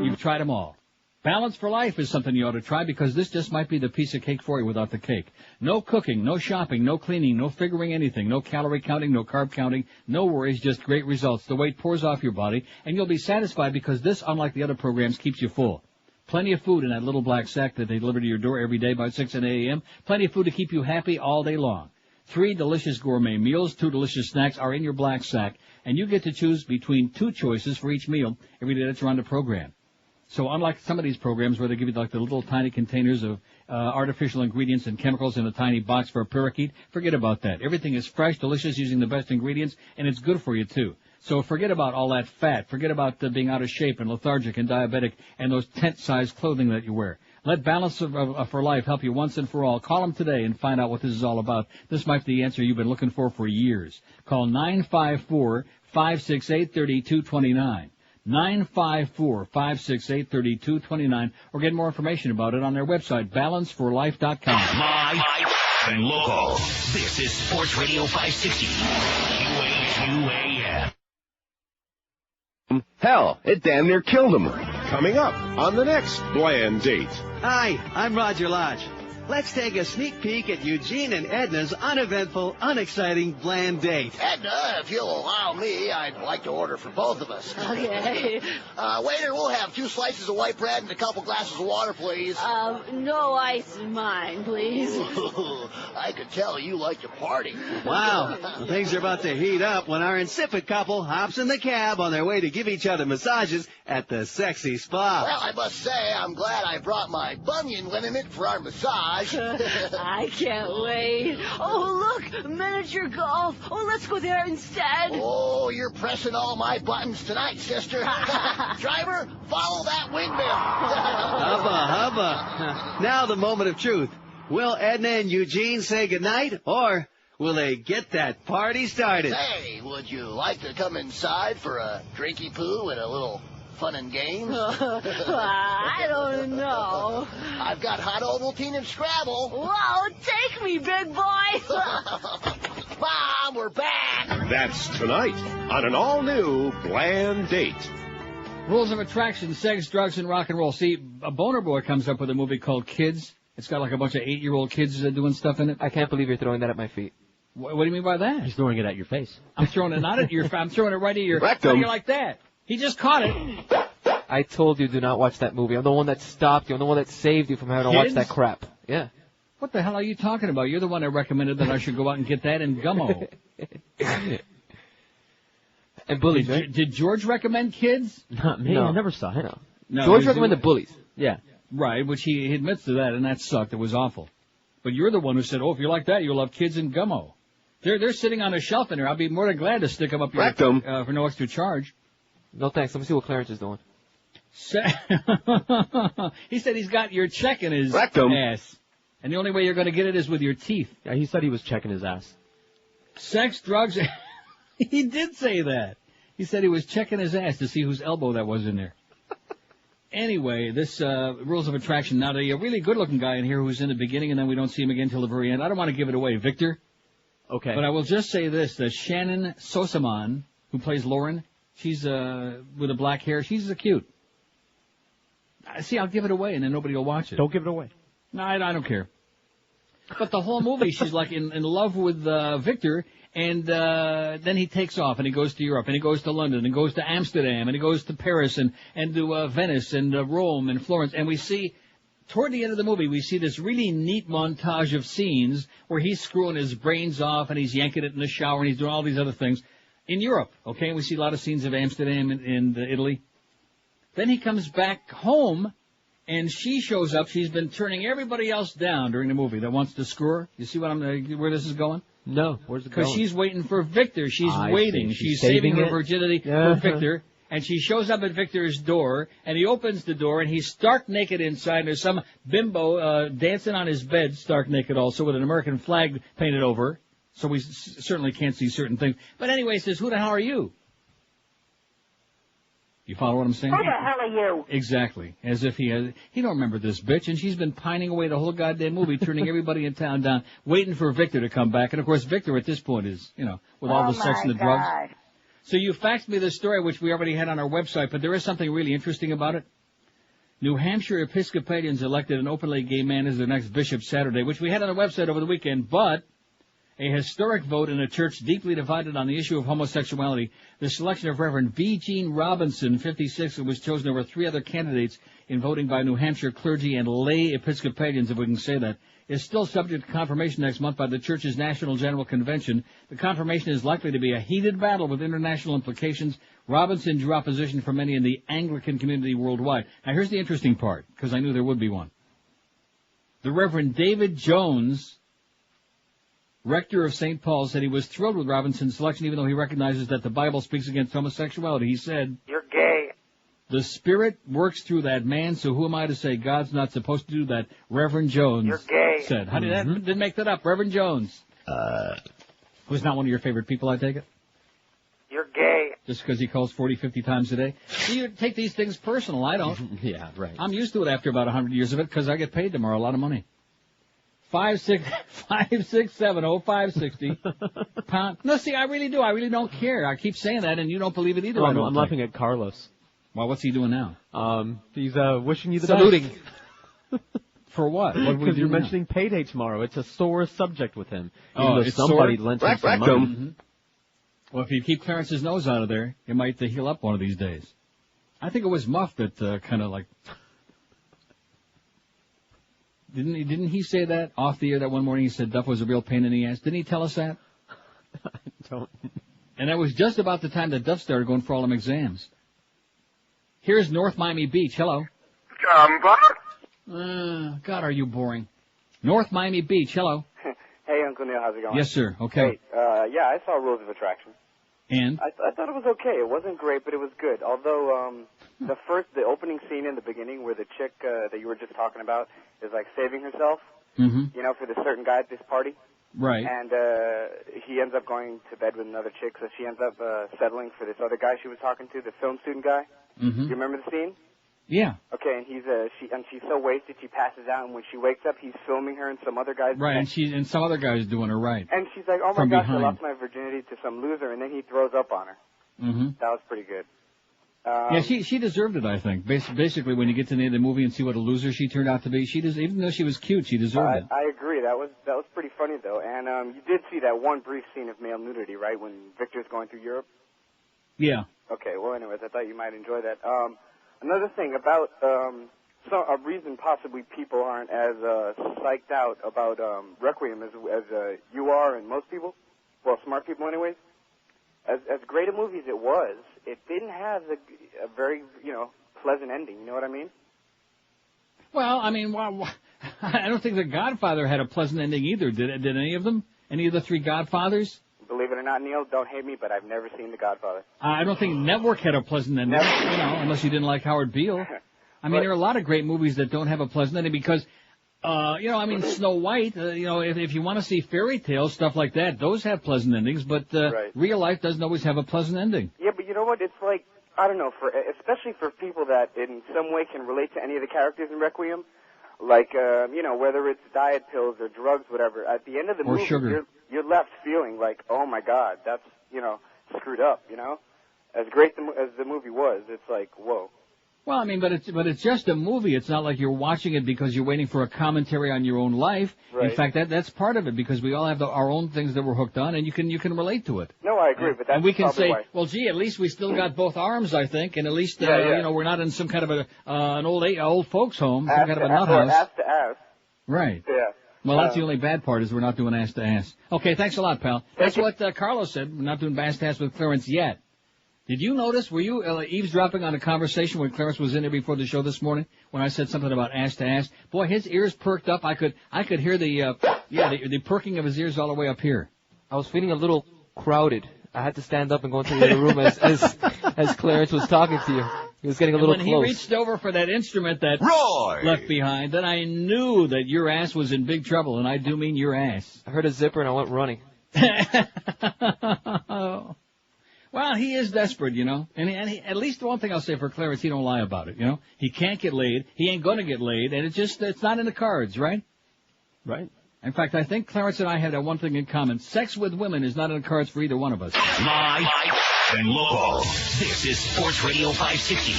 You've tried them all. Balance for Life is something you ought to try because this just might be the piece of cake for you without the cake. No cooking, no shopping, no cleaning, no figuring anything, no calorie counting, no carb counting, no worries, just great results. The weight pours off your body, and you'll be satisfied because this, unlike the other programs, keeps you full. Plenty of food in that little black sack that they deliver to your door every day by 6 and 8 a.m. Plenty of food to keep you happy all day long. 3 delicious gourmet meals, 2 delicious snacks are in your black sack, and you get to choose between 2 choices for each meal every day that you're on the program. So unlike some of these programs where they give you like the little tiny containers of artificial ingredients and chemicals in a tiny box for a parakeet, forget about that. Everything is fresh, delicious, using the best ingredients, and it's good for you too. So forget about all that fat. Forget about being out of shape and lethargic and diabetic and those tent-sized clothing that you wear. Let Balance for Life help you once and for all. Call them today and find out what this is all about. This might be the answer you've been looking for years. Call 954-568-3229. 954-568-3229, or get more information about it on their website, balanceforlife.com. Live and local. This is Sports Radio 560. QAM. Hell, it damn near killed him. Coming up on the next Bland Date. Hi, I'm Roger Lodge. let's take a sneak peek at Eugene and Edna's uneventful, unexciting, bland date. Edna, if you'll allow me, I'd like to order for both of us. Okay. Waiter, we'll have 2 slices of white bread and a couple glasses of water, please. No ice in mine, please. I could tell you like to party. Wow, well, things are about to heat up when our insipid couple hops in the cab on their way to give each other massages at the sexy spa. Well, I must say, I'm glad I brought my bunion liniment for our massage. I can't wait. Oh, look, miniature golf. Oh, let's go there instead. Oh, you're pressing all my buttons tonight, sister. Driver, follow that windmill. Hubba. Now the moment of truth. Will Edna and Eugene say goodnight, or will they get that party started? Hey, would you like to come inside for a drinky poo and a little fun and games? I don't know. I've got hot Ovaltine and Scrabble. Whoa, take me, big boy. Mom, we're back. That's tonight on an all-new Bland Date. Rules of attraction, sex, drugs, and rock and roll. See, a boner boy comes up with a movie called Kids. It's got like a bunch of 8-year-old kids doing stuff in it. I can't believe you're throwing that at my feet. What do you mean by that? He's throwing it at your face. I'm throwing it not at your face. I'm throwing it right at your rectum. Like that. He just caught it. I told you do not watch that movie. I'm the one that stopped you. I'm the one that saved you from having to watch that crap. Yeah. What the hell are you talking about? You're the one that recommended that I should go out and get that in Gummo. And Bullies, right? Did George recommend Kids? Not me. No. I never saw it. No, George recommended Bullies. Yeah. Right, which he admits to that, and that sucked. It was awful. But you're the one who said, oh, if you like that, you'll love Kids in Gummo. They're sitting on a shelf in there. I'll be more than glad to stick them up your for no extra charge. No thanks. Let me see what Clarence is doing. He said he's got your check in his Rectum. ass. And the only way you're going to get it is with your teeth. Yeah, he said he was checking his ass. Sex, drugs. He did say that. He said he was checking his ass to see whose elbow that was in there. Anyway, this rules of attraction. Now, a really good-looking guy in here who's in the beginning, and then we don't see him again till the very end. I don't want to give it away. Victor? Okay. But I will just say this, that Shannon Sosaman, who plays Lauren, she's with the black hair. She's cute. See, I'll give it away, and then nobody will watch it. Don't give it away. No, I don't care. But the whole movie, she's like in love with Victor, and then he takes off, and he goes to Europe, and he goes to London, and goes to Amsterdam, and he goes to Paris, and to Venice, and Rome, and Florence, and we see, toward the end of the movie, we see this really neat montage of scenes where he's screwing his brains off, and he's yanking it in the shower, and he's doing all these other things in Europe, okay? And we see a lot of scenes of Amsterdam and Italy. Then he comes back home, and she shows up. She's been turning everybody else down during the movie that wants to screw her. You see where this is going? No, where's it going? Because she's waiting for Victor. She's waiting. See. She's saving her virginity for Victor. And she shows up at Victor's door, and he opens the door, and he's stark naked inside. And there's some bimbo dancing on his bed, stark naked also, with an American flag painted over. So we certainly can't see certain things. But anyway, he says, who the hell are you? You follow what I'm saying? Who the hell are you? Exactly. As if he don't remember this bitch, and she's been pining away the whole goddamn movie, turning everybody in town down, waiting for Victor to come back. And of course, Victor at this point is, with all the sex and the drugs. So you faxed me this story, which we already had on our website, but there is something really interesting about it. New Hampshire Episcopalians elected an openly gay man as their next bishop Saturday, which we had on the website over the weekend, but a historic vote in a church deeply divided on the issue of homosexuality. The selection of Reverend V. Gene Robinson, 56, who was chosen over 3 other candidates in voting by New Hampshire clergy and lay Episcopalians, if we can say that, is still subject to confirmation next month by the church's National General Convention. The confirmation is likely to be a heated battle with international implications. Robinson drew opposition from many in the Anglican community worldwide. Now, here's the interesting part, because I knew there would be one. The Reverend David Jones, rector of St. Paul, said he was thrilled with Robinson's selection, even though he recognizes that the Bible speaks against homosexuality. He said, "You're gay." The Spirit works through that man, so who am I to say God's not supposed to do that? Reverend Jones You're gay. said. How did that? Didn't make that up. Reverend Jones. Who's not one of your favorite people, I take it? You're gay. Just because he calls 40, 50 times a day? So you take these things personal. I don't. Yeah, right. I'm used to it after about 100 years of it because I get paid tomorrow a lot of money. 5670560 pound. No, see, I really do. I really don't care. I keep saying that, and you don't believe it either. I'm laughing at Carlos. Well, what's he doing now? He's wishing you the Saluting. best. For what? What Because you're mentioning payday tomorrow. It's a sore subject with him. Oh, Even though it's somebody sore? lent him some money. Mm-hmm. Well, if you keep Clarence's nose out of there, it might heal up one of these days. I think it was Muff that kind of like... Didn't he say that off the air that one morning? He said Duff was a real pain in the ass. Didn't he tell us that? I don't. And that was just about the time that Duff started going for all them exams. Here's North Miami Beach. Hello. God, are you boring? North Miami Beach. Hello. Hey, Uncle Neil, how's it going? Yes, sir. Okay. Hey, yeah, I saw Rules of Attraction. And? I thought it was okay. It wasn't great, but it was good. Although, the opening scene in the beginning where the chick that you were just talking about is like saving herself, Mm-hmm. you know, for this certain guy at this party. Right. And he ends up going to bed with another chick, so she ends up settling for this other guy she was talking to, the film student guy. Mm-hmm. Do you remember the scene? Yeah. Okay, and she's so wasted she passes out, and when she wakes up, he's filming her and some other guy's Right, and some other guy's doing her right. And she's like, "Oh my From gosh, behind. I lost my virginity to some loser," and then he throws up on her. Mm-hmm. That was pretty good. Yeah, she deserved it, I think. Basically, when you get to the end of the movie and see what a loser she turned out to be, even though she was cute, she deserved it. I agree. That was pretty funny though. And you did see that one brief scene of male nudity, right? When Victor's going through Europe. Yeah. Okay. Well, anyways, I thought you might enjoy that. Another thing about a reason possibly people aren't as psyched out about Requiem as you are and most people. Well, smart people, anyways. As great a movie as it was, it didn't have a very, pleasant ending. You know what I mean? Well, I mean, I don't think The Godfather had a pleasant ending either. Did any of them? Any of the three Godfathers? Believe it or not, Neil, don't hate me, but I've never seen The Godfather. I don't think Network had a pleasant ending, unless you didn't like Howard Beale. I mean, there are a lot of great movies that don't have a pleasant ending because, Snow White, if you want to see fairy tales, stuff like that, those have pleasant endings, but real life doesn't always have a pleasant ending. Yeah, but you know what? It's like, I don't know, especially for people that in some way can relate to any of the characters in Requiem, like, whether it's diet pills or drugs, whatever, at the end of the movie, sugar. You're left feeling like, oh my God, that's, screwed up, As great as the movie was, it's like, whoa. Well, I mean, but it's just a movie. It's not like you're watching it because you're waiting for a commentary on your own life. Right. In fact, that's part of it because we all have our own things that we're hooked on, and you can relate to it. No, I agree, but that's and we can probably say, why. well, gee, at least we still got both arms, I think, and at least Yeah. we're not in some kind of an old folks home, some Ass kind of a to nut house. ass to ass. Right. Yeah. Well, that's the only bad part is we're not doing ass to ass. Okay, thanks a lot, pal. That's what Carlos said. We're not doing ass to ass with Clarence yet. Did you notice? Were you eavesdropping on a conversation when Clarence was in there before the show this morning when I said something about ass to ass? Boy, his ears perked up. I could hear the perking of his ears all the way up here. I was feeling a little crowded. I had to stand up and go into the other room as Clarence was talking to you. He was getting a little when close. He reached over for that instrument that Roy! left behind, then I knew that your ass was in big trouble, and I do mean your ass. I heard a zipper and I went running. Well, he is desperate, and he, at least the one thing I'll say for Clarence, he don't lie about it, He can't get laid, he ain't gonna get laid, and it's not in the cards, right? Right. In fact, I think Clarence and I have that one thing in common. Sex with women is not in the cards for either one of us. Live and local. This is Sports Radio 560.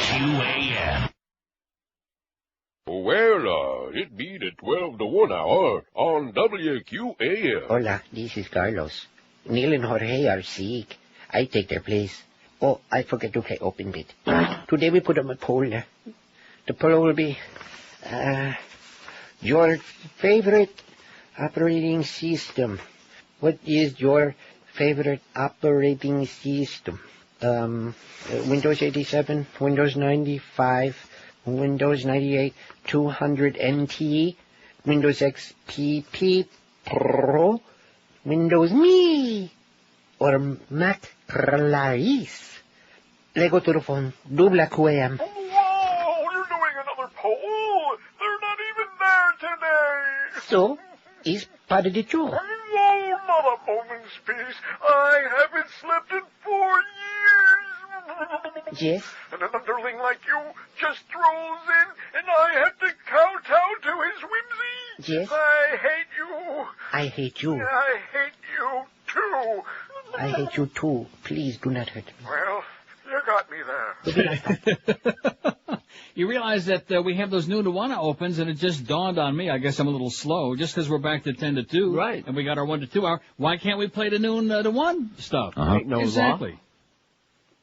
QAM. Well, it be the 12 to 1 hour on WQAM. Hola, this is Carlos. Neil and Jorge are sick. I take their place. Oh, I forget to play open bid. Today we put on a poll. The poll will be, your favorite operating system. What is your favorite operating system? Windows 87, Windows 95, Windows 98, 200 NT, Windows XP Pro, Windows Me, or Mac Clarice. Lego to the phone, double QAM. Whoa, you're doing another poll. They're not even there today. So, it's part of the show. Whoa, not a moment's peace. I haven't slept in 4 years. Yes? And an underling like you just throws in, and I have to kowtow to his whimsy. Yes? I hate you. I hate you. I hate you, too. I hate you too. Please do not hurt me. Well, you got me there. You realize that we have those noon to 1 opens, and it just dawned on me. I guess I'm a little slow, just because we're back to 10 to 2. Right. And we got our 1 to 2 hour. Why can't we play the noon to 1 stuff? Ain't no exactly. law.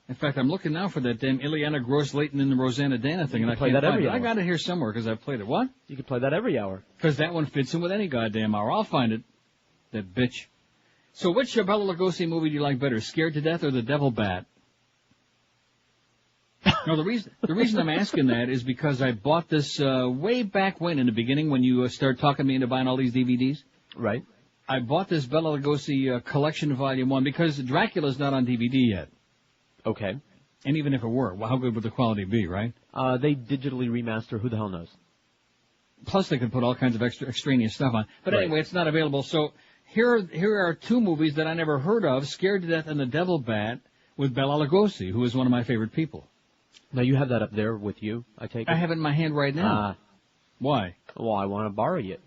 In fact, I'm looking now for that damn Ileana Gross-Leighton and the Rosanna Dana thing, and I play can't that find every it. I hour. got it here somewhere because I played it. What? You could play that every hour. Because that one fits in with any goddamn hour. I'll find it. That bitch. So which Bela Lugosi movie do you like better, Scared to Death or The Devil Bat? No, the reason I'm asking that is because I bought this way back when, in the beginning, when you started talking me into buying all these DVDs. Right. I bought this Bela Lugosi collection volume 1 because Dracula's not on DVD yet. Okay. And even if it were, well, how good would the quality be, right? They digitally remaster. Who the hell knows? Plus, they could put all kinds of extraneous stuff on. But Right. anyway, it's not available. So here are two movies that I never heard of, Scared to Death and The Devil Bat, with Bela Lugosi, who is one of my favorite people. Now, you have that up there with you, I take it? I have it in my hand right now. Why? Well, I want to borrow it,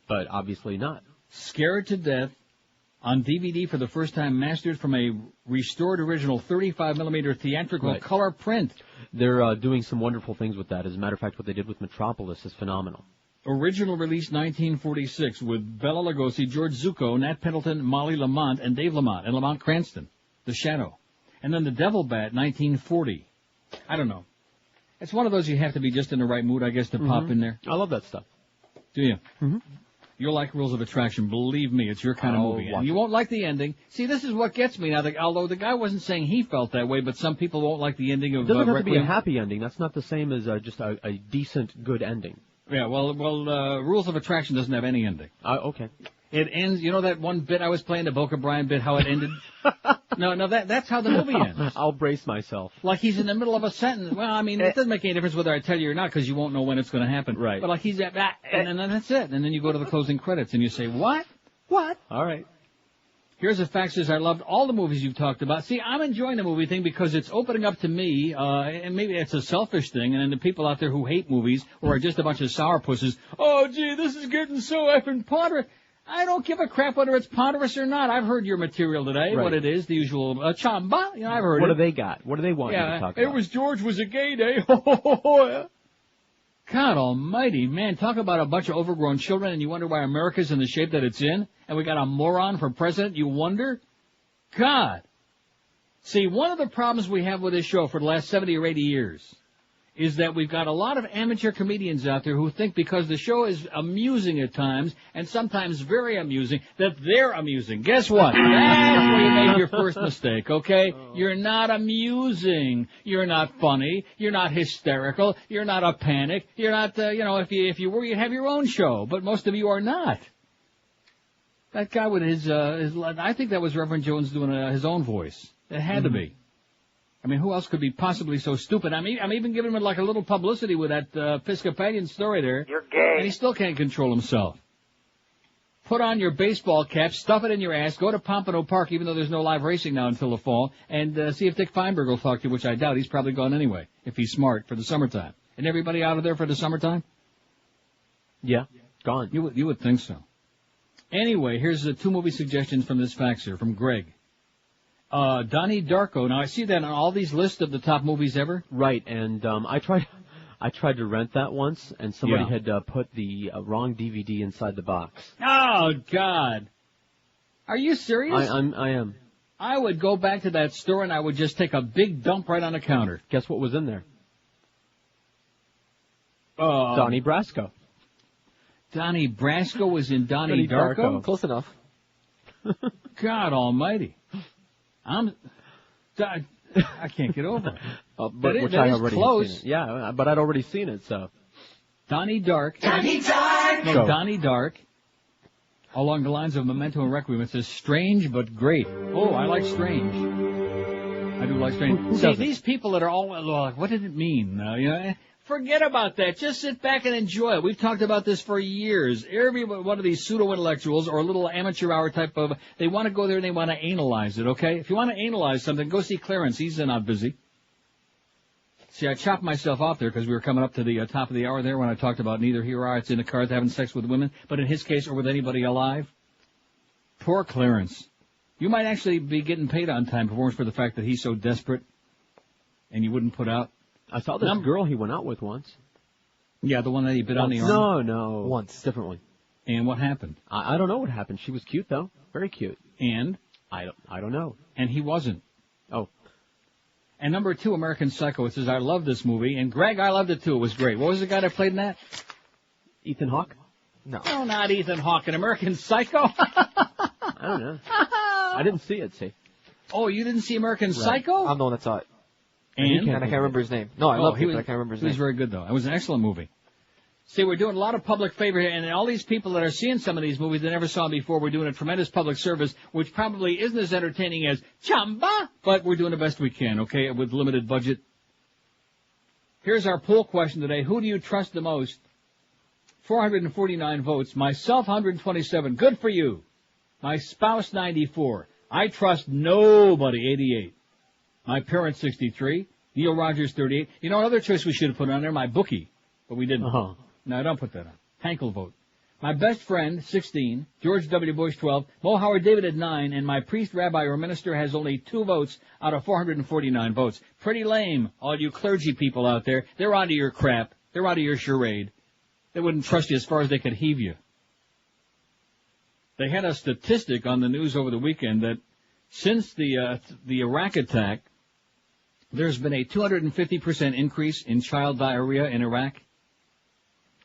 but obviously not. Scared to Death on DVD for the first time, mastered from a restored original 35mm theatrical Right. color print. They're doing some wonderful things with that. As a matter of fact, what they did with Metropolis is phenomenal. Original release 1946 with Bela Lugosi, George Zucco, Nat Pendleton, Molly Lamont, and Dave Lamont, and Lamont Cranston, The Shadow. And then The Devil Bat, 1940. I don't know. It's one of those you have to be just in the right mood, I guess, to pop in there. I love that stuff. Do you? Mm-hmm. You'll like Rules of Attraction. Believe me, it's your kind of I'll movie. watch And you it. won't like the ending. See, this is what gets me now. Although the guy wasn't saying he felt that way, but some people won't like the ending of It doesn't have to be a Requiem. happy ending. That's not the same as just a decent, good ending. Yeah, well, Rules of Attraction doesn't have any ending. Okay. It ends, you know that one bit I was playing, the Boca Brian bit, how it ended? No, that's how the movie ends. I'll brace myself. Like he's in the middle of a sentence. Well, I mean, it doesn't make any difference whether I tell you or not because you won't know when it's going to happen. Right. But like he's at that, and then that's it. And then you go to the closing credits and you say, what? What? All right. Here's a fact says I loved all the movies you've talked about. See, I'm enjoying the movie thing because it's opening up to me, and maybe it's a selfish thing, and then the people out there who hate movies or are just a bunch of sourpusses, oh, gee, this is getting so effing ponderous. I don't give a crap whether it's ponderous or not. I've heard your material today, Right. what it is, the usual chamba. You know, I've heard What it. do they got? What do they want you to talk It about? was George was a gay day. God almighty, man, talk about a bunch of overgrown children and you wonder why America's in the shape that it's in, and we got a moron for president, you wonder? God. See, one of the problems we have with this show for the last 70 or 80 years is that we've got a lot of amateur comedians out there who think because the show is amusing at times, and sometimes very amusing, that they're amusing. Guess what? That's where you made your first mistake, okay? You're not amusing. You're not funny. You're not hysterical. You're not a panic. You're not, if you were, you'd have your own show. But most of you are not. That guy with his I think that was Reverend Jones doing his own voice. It had to be. I mean, who else could be possibly so stupid? I'm even giving him like a little publicity with that Episcopalian story there. You're gay. And he still can't control himself. Put on your baseball cap, stuff it in your ass, go to Pompano Park, even though there's no live racing now until the fall, and see if Dick Feinberg will talk to you, which I doubt. He's probably gone anyway, if he's smart, for the summertime. And everybody out of there for the summertime? Yeah, gone. You would think so. Anyway, here's the two movie suggestions from this faxer, from Greg. Donnie Darko. Now, I see that on all these lists of the top movies ever. Right, and I tried to rent that once, and somebody had put the wrong DVD inside the box. Oh, God. Are you serious? I am. I would go back to that store and I would just take a big dump right on the counter. Guess what was in there? Donnie Brasco. Donnie Brasco was in Donnie Darko? Close enough. God almighty. I can't get over it. But which that I is already close. Seen it. Yeah, but I'd already seen it, so. Donnie Dark. Donnie Dark! No, Donnie Dark. Along the lines of Memento and Requiem, it says strange but great. Oh, I like strange. I do like strange. Who See, doesn't? these people that are all like, what did it mean? Forget about that. Just sit back and enjoy it. We've talked about this for years. Every one of these pseudo-intellectuals or little amateur hour type of, they want to go there and they want to analyze it, okay? If you want to analyze something, go see Clarence. He's not busy. See, I chopped myself off there because we were coming up to the top of the hour there when I talked about neither here or it's in the cards having sex with women, but in his case or with anybody alive. Poor Clarence. You might actually be getting paid on time performance for the fact that he's so desperate and you wouldn't put out. I saw this girl he went out with once. Yeah, the one that he bit on the arm? No. Once. Different one. And what happened? I don't know what happened. She was cute, though. Very cute. And? I don't know. And he wasn't. Oh. And number 2, American Psycho. It says, I love this movie. And Greg, I loved it too. It was great. What was the guy that played in that? Ethan Hawke? No. No, not Ethan Hawke. An American Psycho? I don't know. I didn't see it, see. Oh, you didn't see American Psycho? I'm the one that saw it. And I can't remember his name. No, I love him, but I can't remember his name. He was very good, though. It was an excellent movie. See, we're doing a lot of public favor here, and all these people that are seeing some of these movies they never saw before, we're doing a tremendous public service, which probably isn't as entertaining as Chamba, but we're doing the best we can, okay, with limited budget. Here's our poll question today. Who do you trust the most? 449 votes. Myself, 127. Good for you. My spouse, 94. I trust nobody, 88. My parents, 63. Neil Rogers, 38. You know, another choice we should have put on there, my bookie. But we didn't. No, don't put that on. Hank will vote. My best friend, 16. George W. Bush, 12. Mo Howard David at 9. And my priest, rabbi, or minister has only 2 votes out of 449 votes. Pretty lame, all you clergy people out there. They're onto your crap. They're onto your charade. They wouldn't trust you as far as they could heave you. They had a statistic on the news over the weekend that since the Iraq attack, there's been a 250% increase in child diarrhea in Iraq.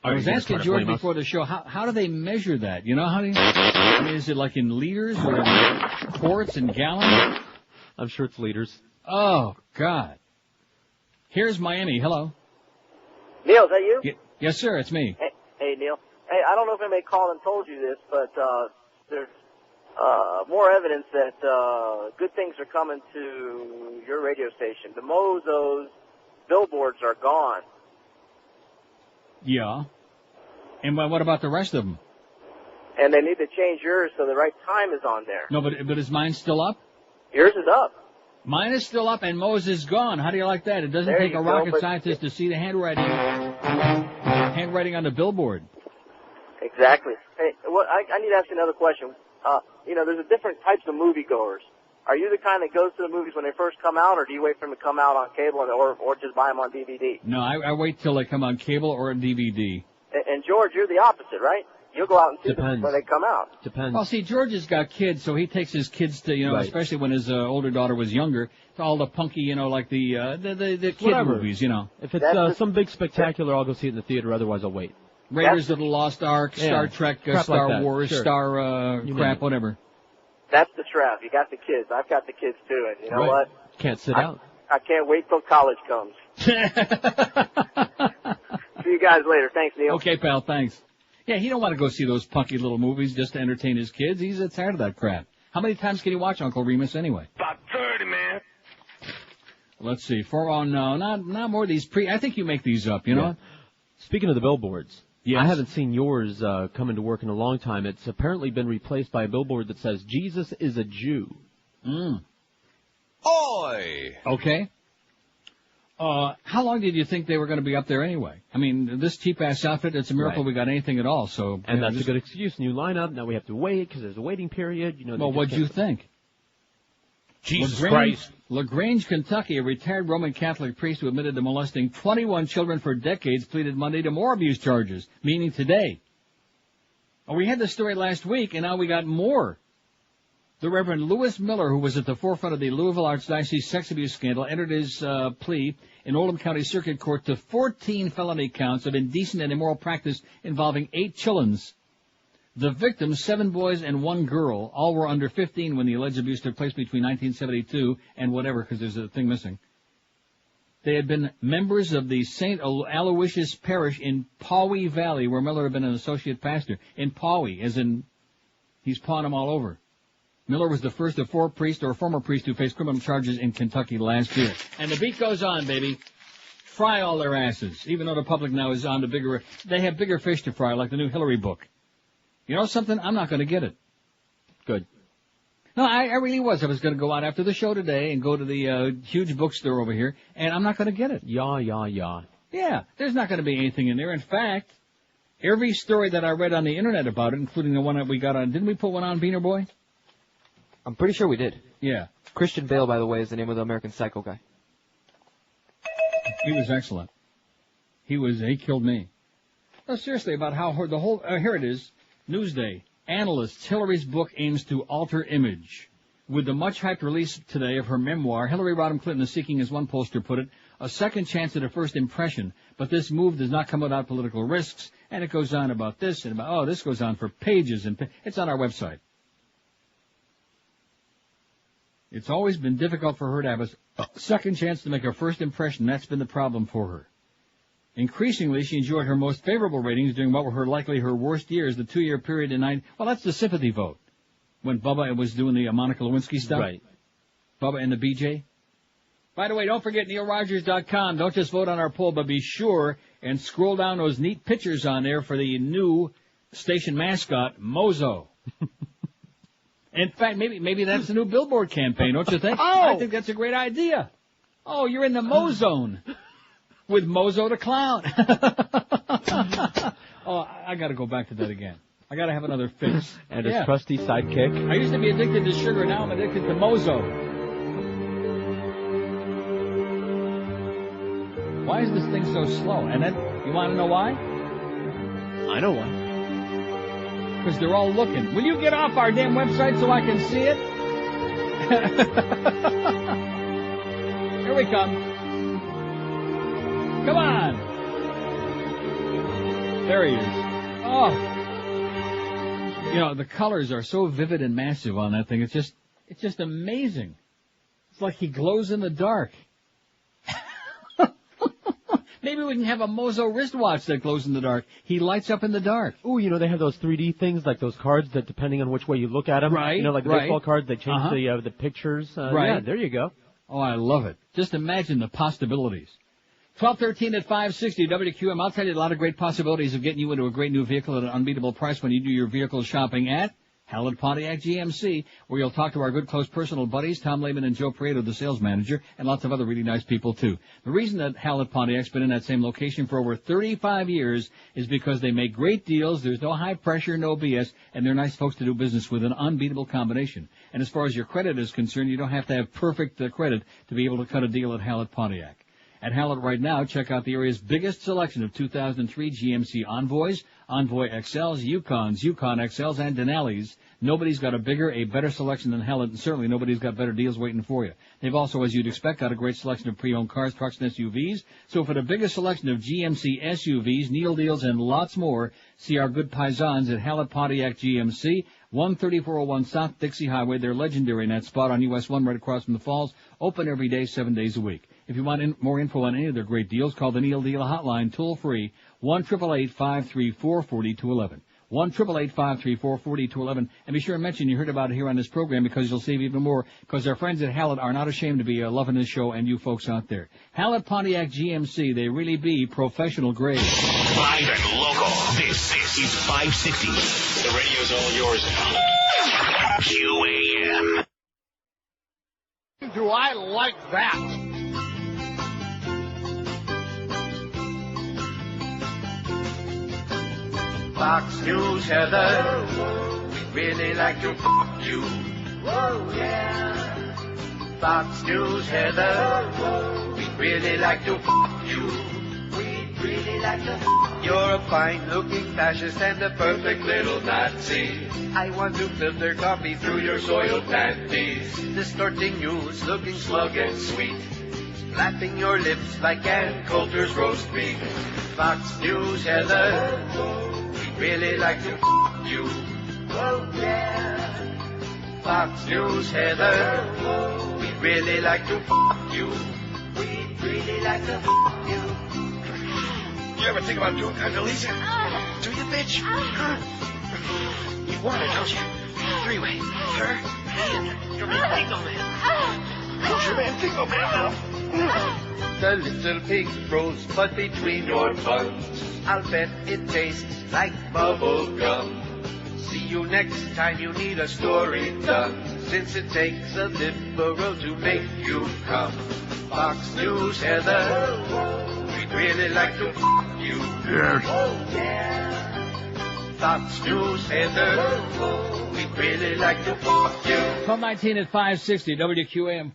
I was asking George before the show, how do they measure that? You know, is it like in liters or in quarts and gallons? I'm sure it's liters. Oh, God. Here's Miami. Hello. Neil, is that you? Yes, sir, it's me. Hey, Neil. Hey, I don't know if anybody called and told you this, but there's more evidence that good things are coming to your radio station. The Mozo's billboards are gone. Yeah. And what about the rest of them? And they need to change yours so the right time is on there. No, but is mine still up? Yours is up. Mine is still up and Mo's is gone. How do you like that? It doesn't take a rocket scientist to see the handwriting on the billboard. Exactly. Hey, I need to ask you another question. There's different types of moviegoers. Are you the kind that goes to the movies when they first come out, or do you wait for them to come out on cable or just buy them on DVD? No, I wait till they come on cable or on DVD. And George, you're the opposite, right? You'll go out and see them when they come out. Depends. Well, see, George has got kids, so he takes his kids to, Right. especially when his older daughter was younger, to all the punky, like the kid Whatever. movies, If it's some big spectacular, I'll go see it in the theater. Otherwise, I'll wait. Raiders of the Lost Ark, Star Trek, crap Star like that. Wars, Sure. Star You name crap, it. whatever. That's the trap. You got the kids. I've got the kids too, and you know what? Can't sit out. I can't wait till college comes. See you guys later. Thanks, Neil. Okay, pal, thanks. Yeah, he don't want to go see those punky little movies just to entertain his kids. He's tired of that crap. How many times can you watch Uncle Remus anyway? About 30, man. Let's see. Not more of these I think you make these up, you know? Speaking of the billboards, yes. I haven't seen yours come into work in a long time. It's apparently been replaced by a billboard that says, Jesus is a Jew. Oi! Okay. How long did you think they were going to be up there anyway? I mean, this cheap-ass outfit, it's a miracle we got anything at all. So, and that's a good excuse. New lineup. Now we have to wait because there's a waiting period. Well, what'd you think? Jesus Christ. LaGrange, Kentucky, a retired Roman Catholic priest who admitted to molesting 21 children for decades, pleaded Monday to more abuse charges, meaning today. We had this story last week, and now we got more. The Reverend Lewis Miller, who was at the forefront of the Louisville Archdiocese sex abuse scandal, entered his plea in Oldham County Circuit Court to 14 felony counts of indecent and immoral practice involving 8 children. The victims, 7 boys and 1 girl, all were under 15 when the alleged abuse took place between 1972 and whatever, because there's a thing missing. They had been members of the St. Aloysius Parish in Poway Valley, where Miller had been an associate pastor. In Poway, as in he's pawing them all over. Miller was the first of 4 priests or former priests who faced criminal charges in Kentucky last year. And the beat goes on, baby. Fry all their asses, even though the public now is on to they have bigger fish to fry, like the new Hillary book. You know something? I'm not going to get it. Good. No, I really was. I was going to go out after the show today and go to the huge bookstore over here, and I'm not going to get it. Yeah. Yeah, there's not going to be anything in there. In fact, every story that I read on the Internet about it, including the one that we got on, didn't we put one on, Beaner Boy? I'm pretty sure we did. Yeah. Christian Bale, by the way, is the name of the American Psycho guy. He was excellent. He killed me. No, seriously, about how the whole, here it is, Newsday. Analysts, Hillary's book aims to alter image. With the much-hyped release today of her memoir, Hillary Rodham Clinton is seeking, as one pollster put it, a second chance at a first impression. But this move does not come without political risks, and it goes on about this and about, this goes on for pages, and it's on our website. It's always been difficult for her to have a second chance to make a first impression. That's been the problem for her. Increasingly, she enjoyed her most favorable ratings during what were likely her worst years, the 2-year period in well, that's the sympathy vote. When Bubba was doing the Monica Lewinsky stuff. Right. Bubba and the BJ. By the way, don't forget NeilRogers.com. Don't just vote on our poll, but be sure and scroll down those neat pictures on there for the new station mascot, Mozo. In fact, maybe that's the new billboard campaign, don't you think? Oh! I think that's a great idea. Oh, you're in the Mo Zone with Mozo the Clown. Oh, I got to go back to that again. I got to have another fix. And his trusty sidekick. I used to be addicted to sugar, now I'm addicted to Mozo. Why is this thing so slow? And then, you want to know why? I know why. Because they're all looking. Will you get off our damn website so I can see it? Here we come. Come on. There he is. Oh. You know, the colors are so vivid and massive on that thing. It's just amazing. It's like he glows in the dark. Maybe we can have a Mozo wristwatch that glows in the dark. He lights up in the dark. Ooh, you know, they have those 3D things, like those cards that, depending on which way you look at them, right, you know, like the baseball cards, they change the pictures. Right. Yeah, there you go. Oh, I love it. Just imagine the possibilities. 1213 at 560 WQM. I'll tell you a lot of great possibilities of getting you into a great new vehicle at an unbeatable price when you do your vehicle shopping at Hallett Pontiac GMC, where you'll talk to our good close personal buddies, Tom Lehman and Joe Pareto, the sales manager, and lots of other really nice people, too. The reason that Hallett Pontiac's been in that same location for over 35 years is because they make great deals, there's no high pressure, no BS, and they're nice folks to do business with, an unbeatable combination. And as far as your credit is concerned, you don't have to have perfect credit to be able to cut a deal at Hallett Pontiac. At Hallett right now, check out the area's biggest selection of 2003 GMC Envoys, Envoy XLs, Yukons, Yukon XLs, and Denali's. Nobody's got a better selection than Hallett, and certainly nobody's got better deals waiting for you. They've also, as you'd expect, got a great selection of pre-owned cars, trucks, and SUVs. So for the biggest selection of GMC SUVs, Neil deals, and lots more, see our good paisans at Hallett Pontiac GMC, 13401 South Dixie Highway. They're legendary in that spot on US 1 right across from the falls, open every day, 7 days a week. If you want more info on any of their great deals, call the Neil Deal hotline toll-free, 1-888-534-4211. 1-888-534-4211. And be sure and mention you heard about it here on this program, because you'll save even more, because our friends at Hallett are not ashamed to be loving this show and you folks out there. Hallett Pontiac GMC, they really be professional grade. Live and local. This is 560. The radio's all yours now. QAM. Do I like that? Fox News, Heather, we'd really like to fuck you. Whoa, yeah. Fox News, Heather, we'd really like to fuck you. We'd really like to fuck you. You're a fine-looking fascist and a perfect little Nazi. I want to filter coffee through your soiled panties. Distorting news, looking smug and sweet. Flapping your lips like Ann Coulter's roast beef. Fox News, Heather, we'd really like to fuck you. Oh, yeah. Fox News, Heather, we'd really like to fuck you. We'd really like to fuck you. You ever think about doing Condoleezza? Do you, bitch? You want it, don't you? Three-way. Her, me, and your man Dingo Man. Who's your man Dingo Man now? The little pig froze bud between your buns. I'll bet it tastes like bubble gum. See you next time you need a story done, since it takes a liberal to make you come. Fox News, Heather, we'd really like to fuck you. Yes. Oh, yeah. Fox News, Heather, we'd really like to fuck you. 1219 at 560 WQAM.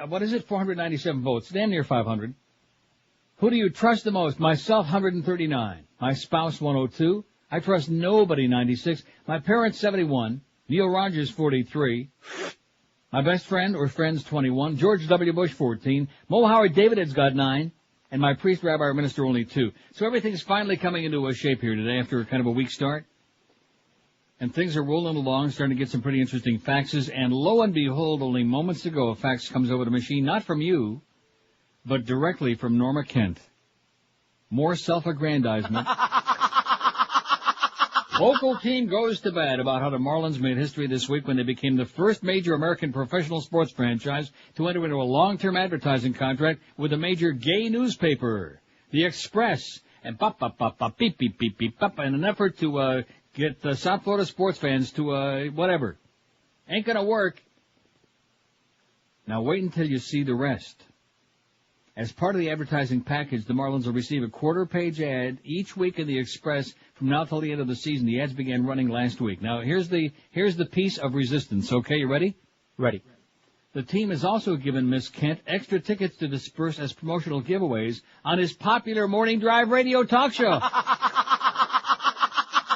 What is it? 497 votes. Damn near 500. Who do you trust the most? Myself, 139. My spouse, 102. I trust nobody, 96. My parents, 71. Neil Rogers, 43. My best friend or friends, 21. George W. Bush, 14. Mo Howard David has got 9. And my priest, rabbi, or minister, only 2. So everything's finally coming into a shape here today after kind of a weak start. And things are rolling along, starting to get some pretty interesting faxes. And lo and behold, only moments ago, a fax comes over the machine, not from you, but directly from Norma Kent. More self-aggrandizement. Local team goes to bed about how the Marlins made history this week when they became the first major American professional sports franchise to enter into a long-term advertising contract with a major gay newspaper, The Express, and beep, beep, beep, beep, beep, in an effort to get South Florida sports fans to whatever. Ain't gonna work. Now wait until you see the rest. As part of the advertising package, the Marlins will receive a quarter-page ad each week in the Express from now till the end of the season. The ads began running last week. Now, here's the piece of resistance. Okay, you ready? Ready. The team has also given Miss Kent extra tickets to disperse as promotional giveaways on his popular morning drive radio talk show.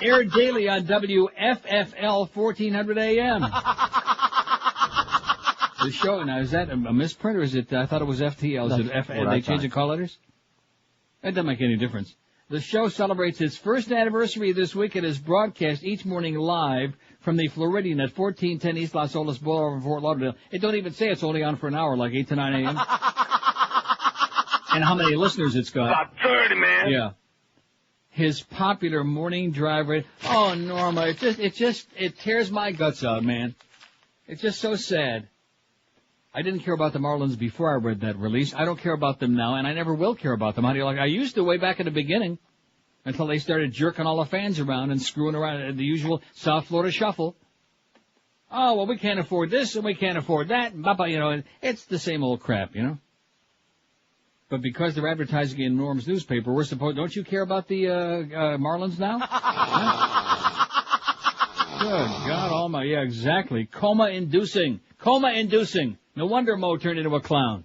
Aired daily on WFFL 1400 AM. The show, now, is that a misprint, or is it, I thought it was FTL, is it F, they changed the call letters? That doesn't make any difference. The show celebrates its first anniversary this week and is broadcast each morning live from the Floridian at 1410 East Las Olas Boulevard in Fort Lauderdale. It don't even say it's only on for an hour, like 8 to 9 a.m. And how many listeners it's got. About 30, man. Yeah. His popular morning drive radio. Oh, Norma, it tears my guts out, man. It's just so sad. I didn't care about the Marlins before I read that release. I don't care about them now, and I never will care about them. How do you like? I used to way back in the beginning, until they started jerking all the fans around and screwing around at the usual South Florida shuffle. Oh, well, we can't afford this and we can't afford that, and you know, it's the same old crap, you know. But because they're advertising in Norm's newspaper, we're supposed. Don't you care about the Marlins now? Good God Almighty! Yeah, exactly. Coma-inducing. No wonder Mo turned into a clown.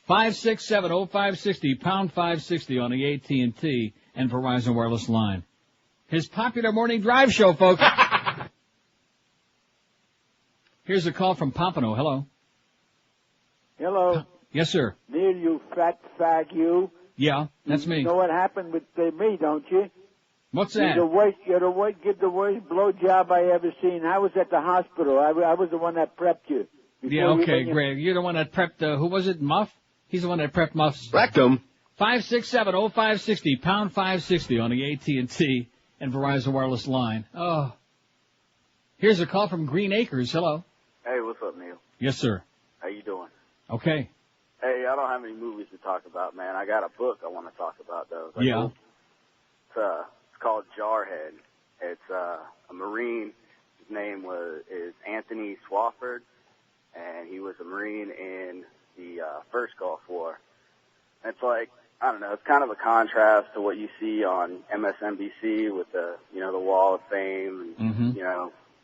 567-0560, pound 560 on the AT&T and Verizon wireless line. His popular morning drive show, folks. Here's a call from Pompano. Hello. Hello. Yes, sir. Neil, you fat fag, you. Yeah, that's me. You know what happened with me, don't you? What's that? You're the worst blowjob I ever seen. I was at the hospital. I was the one that prepped you. Yeah, okay, great. You're the one that prepped, who was it, Muff? He's the one that prepped Muff's. Rectum. 567-0560, pound 560 on the AT&T and Verizon wireless line. Oh. Here's a call from Green Acres. Hello. Hey, what's up, Neil? Yes, sir. How you doing? Okay. Hey, I don't have any movies to talk about, man. I got a book I want to talk about, though. Yeah. It's called Jarhead. It's a Marine. His name is Anthony Swafford, and he was a Marine in the first Gulf War. And it's like, I don't know, it's kind of a contrast to what you see on MSNBC with the Wall of Fame and,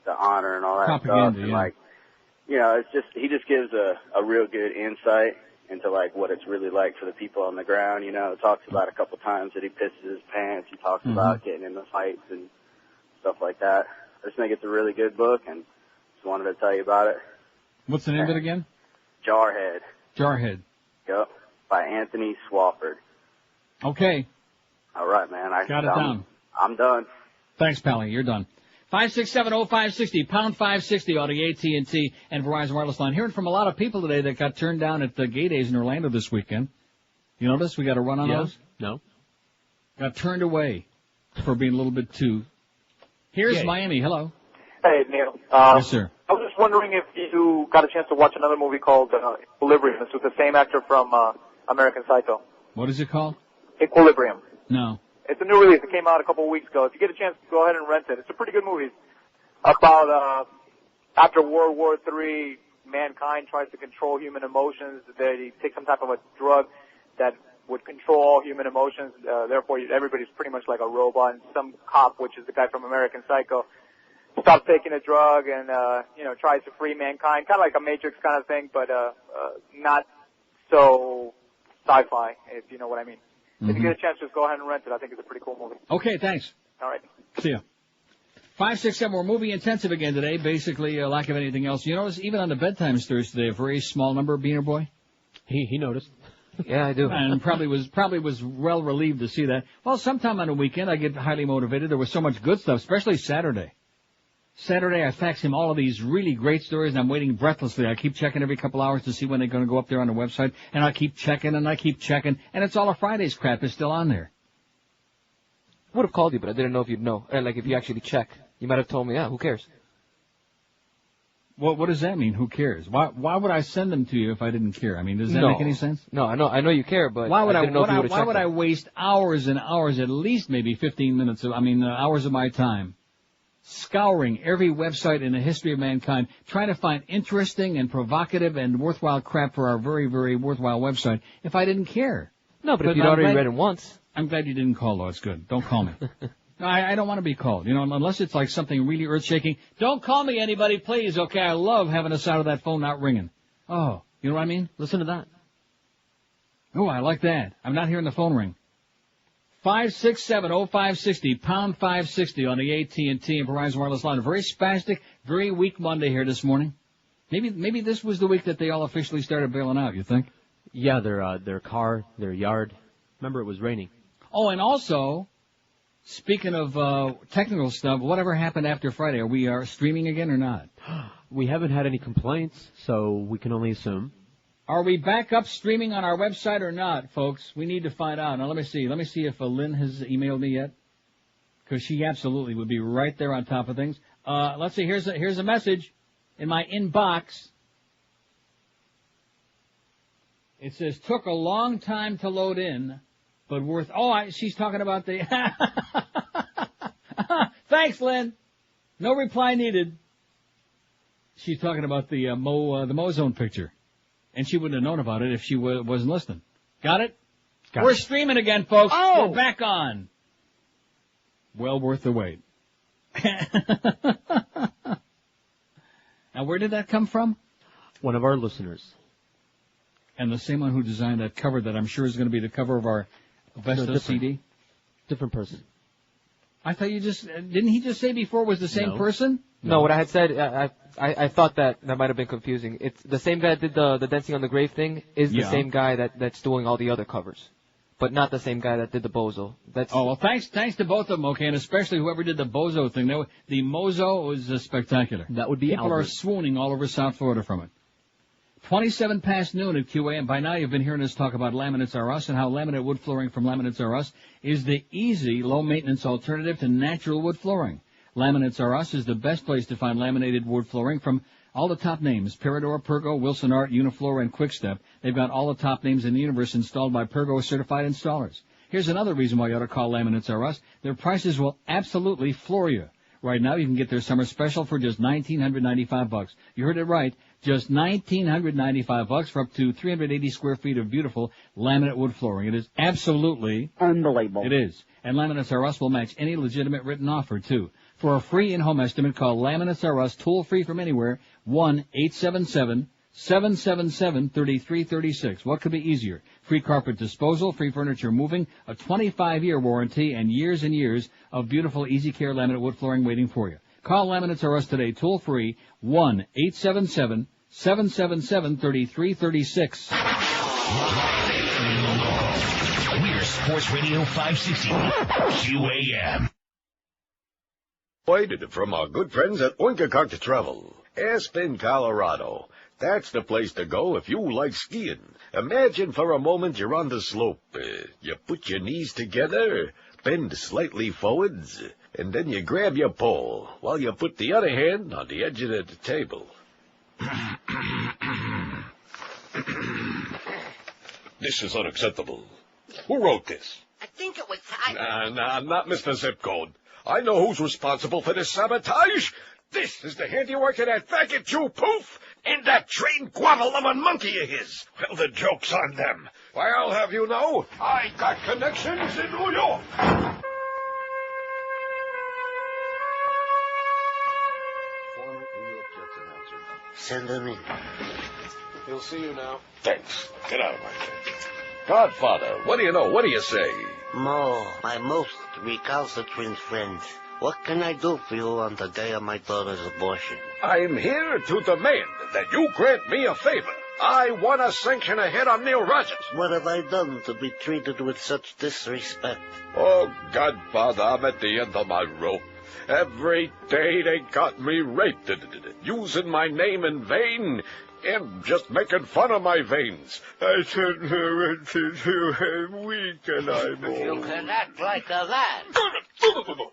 the honor and all that stuff. And, like, it's just, he just gives a real good insight into, like, what it's really like for the people on the ground. It talks about a couple times that he pisses his pants. He talks about getting into fights and stuff like that. I just think it's a really good book, and just wanted to tell you about it. What's the name of it again? Jarhead. Yep. By Anthony Swafford. Okay. All right, man. Got it down. I'm done. Thanks, Pally. You're done. 567-0560, pound 560 on the AT&T and Verizon wireless line. Hearing from a lot of people today that got turned down at the gay days in Orlando this weekend. You notice we got a run on those? No. Got turned away for being a little bit too. Here's Gay. Miami. Hello. Hey, Neil. Yes, sir. I was just wondering if you got a chance to watch another movie called Equilibrium. It's with the same actor from American Psycho. What is it called? Equilibrium. No. It's a new release. It came out a couple of weeks ago. If you get a chance, go ahead and rent it. It's a pretty good movie. About after World War III, mankind tries to control human emotions. They take some type of a drug that would control all human emotions. Therefore, everybody's pretty much like a robot. And some cop, which is the guy from American Psycho, stops taking a drug and tries to free mankind. Kind of like a Matrix kind of thing, but not so sci-fi, if you know what I mean. If you Mhm. get a chance, just go ahead and rent it. I think it's a pretty cool movie. Okay, thanks. All right. See ya. 567, we're movie intensive again today, basically lack of anything else. You notice even on the bedtime stories today, a very small number, Beaner Boy? He noticed. Yeah, I do. And probably was well relieved to see that. Well, sometime on the weekend I get highly motivated. There was so much good stuff, especially Saturday. Saturday I fax him all of these really great stories and I'm waiting breathlessly. I keep checking every couple hours to see when they're going to go up there on the website and I keep checking and it's all of Friday's crap is still on there. Would have called you, but I didn't know if you'd know. Like if you actually check, you might have told me. Yeah, who cares? What does that mean? Who cares? Why would I send them to you if I didn't care? I mean, does that make any sense? No, I know you care, but why would I didn't know if you would have checked why would I waste hours and hours, at least maybe 15 minutes hours of my time, scouring every website in the history of mankind, trying to find interesting and provocative and worthwhile crap for our very, very worthwhile website if I didn't care? No, but if you'd already read it once. I'm glad you didn't call, though. It's good. Don't call me. No, I don't want to be called. You know, unless it's like something really earth-shaking. Don't call me, anybody, please. Okay, I love having the sound of that phone not ringing. Oh, you know what I mean? Listen to that. Oh, I like that. I'm not hearing the phone ring. 567-0560, pound 560 on the AT&T and Verizon Wireless line. A very spastic, very weak Monday here this morning. Maybe this was the week that they all officially started bailing out, you think? Yeah, their car, their yard. Remember, it was raining. Oh, and also, speaking of technical stuff, whatever happened after Friday? Are we streaming again or not? We haven't had any complaints, so we can only assume. Are we back up streaming on our website or not, folks? We need to find out. Now, let me see. Let me see if Lynn has emailed me yet, because she absolutely would be right there on top of things. Let's see. Here's a message in my inbox. It says, took a long time to load in, but worth... she's talking about the... Thanks, Lynn. No reply needed. She's talking about the Mozone picture. And she wouldn't have known about it if she wasn't listening. Got it? We're streaming again, folks. Oh! We're back on. Well worth the wait. Now, where did that come from? One of our listeners. And the same one who designed that cover that I'm sure is going to be the cover of our Vesta CD? Different person. I thought didn't he just say before it was the same person? No, what I had said, I thought that might have been confusing. It's the same guy that did the Dancing on the Grave thing is the same guy that's doing all the other covers. But not the same guy that did the Bozo. Well, thanks to both of them, okay, and especially whoever did the Bozo thing. The Mozo was spectacular. That would be People Albert. are swooning all over South Florida from it. 27 past noon at QA, and by now you've been hearing us talk about Laminates R Us and how laminate wood flooring from Laminates R Us is the easy, low-maintenance alternative to natural wood flooring. Laminates R Us is the best place to find laminated wood flooring from all the top names, Peridor, Pergo, Wilson Art, Uniflora, and Quickstep. They've got all the top names in the universe installed by Pergo certified installers. Here's another reason why you ought to call Laminates R Us. Their prices will absolutely floor you. Right now you can get their summer special for just $1,995. You heard it right. Just $1,995 for up to 380 square feet of beautiful laminate wood flooring. It is absolutely unbelievable. It is. And Laminates R Us will match any legitimate written offer, too. For a free in-home estimate, call Laminates R Us, toll-free from anywhere, 1-877-777-3336. What could be easier? Free carpet disposal, free furniture moving, a 25-year warranty, and years of beautiful Easy Care laminate wood flooring waiting for you. Call Laminates R Us today, toll-free, 1-877-777-3336. We're Sports Radio 560, QAM. From our good friends at Monkeypox Travel. Aspen, Colorado. That's the place to go if you like skiing. Imagine for a moment you're on the slope. You put your knees together, bend slightly forwards, and then you grab your pole while you put the other hand on the edge of the table. This is unacceptable. Who wrote this? I think it was Nah, not Mr. Zip Code. I know who's responsible for this sabotage. This is the handiwork of that faggot Jew Poof and that trained guava-loving monkey of his. Well, the joke's on them. Why, I'll have you know, I got connections in New York. Send him in. He'll see you now. Thanks. Get out of my way. Godfather, what do you know? What do you say? Mo, my most recalcitrant friend, what can I do for you on the day of my daughter's abortion? I'm here to demand that you grant me a favor. I want to sanction a hit on Neil Rogers. What have I done to be treated with such disrespect? Oh, Godfather, I'm at the end of my rope. Every day they got me raped, using my name in vain, and just making fun of my veins. I said, I'm weak and I'm old. You can act like a lad.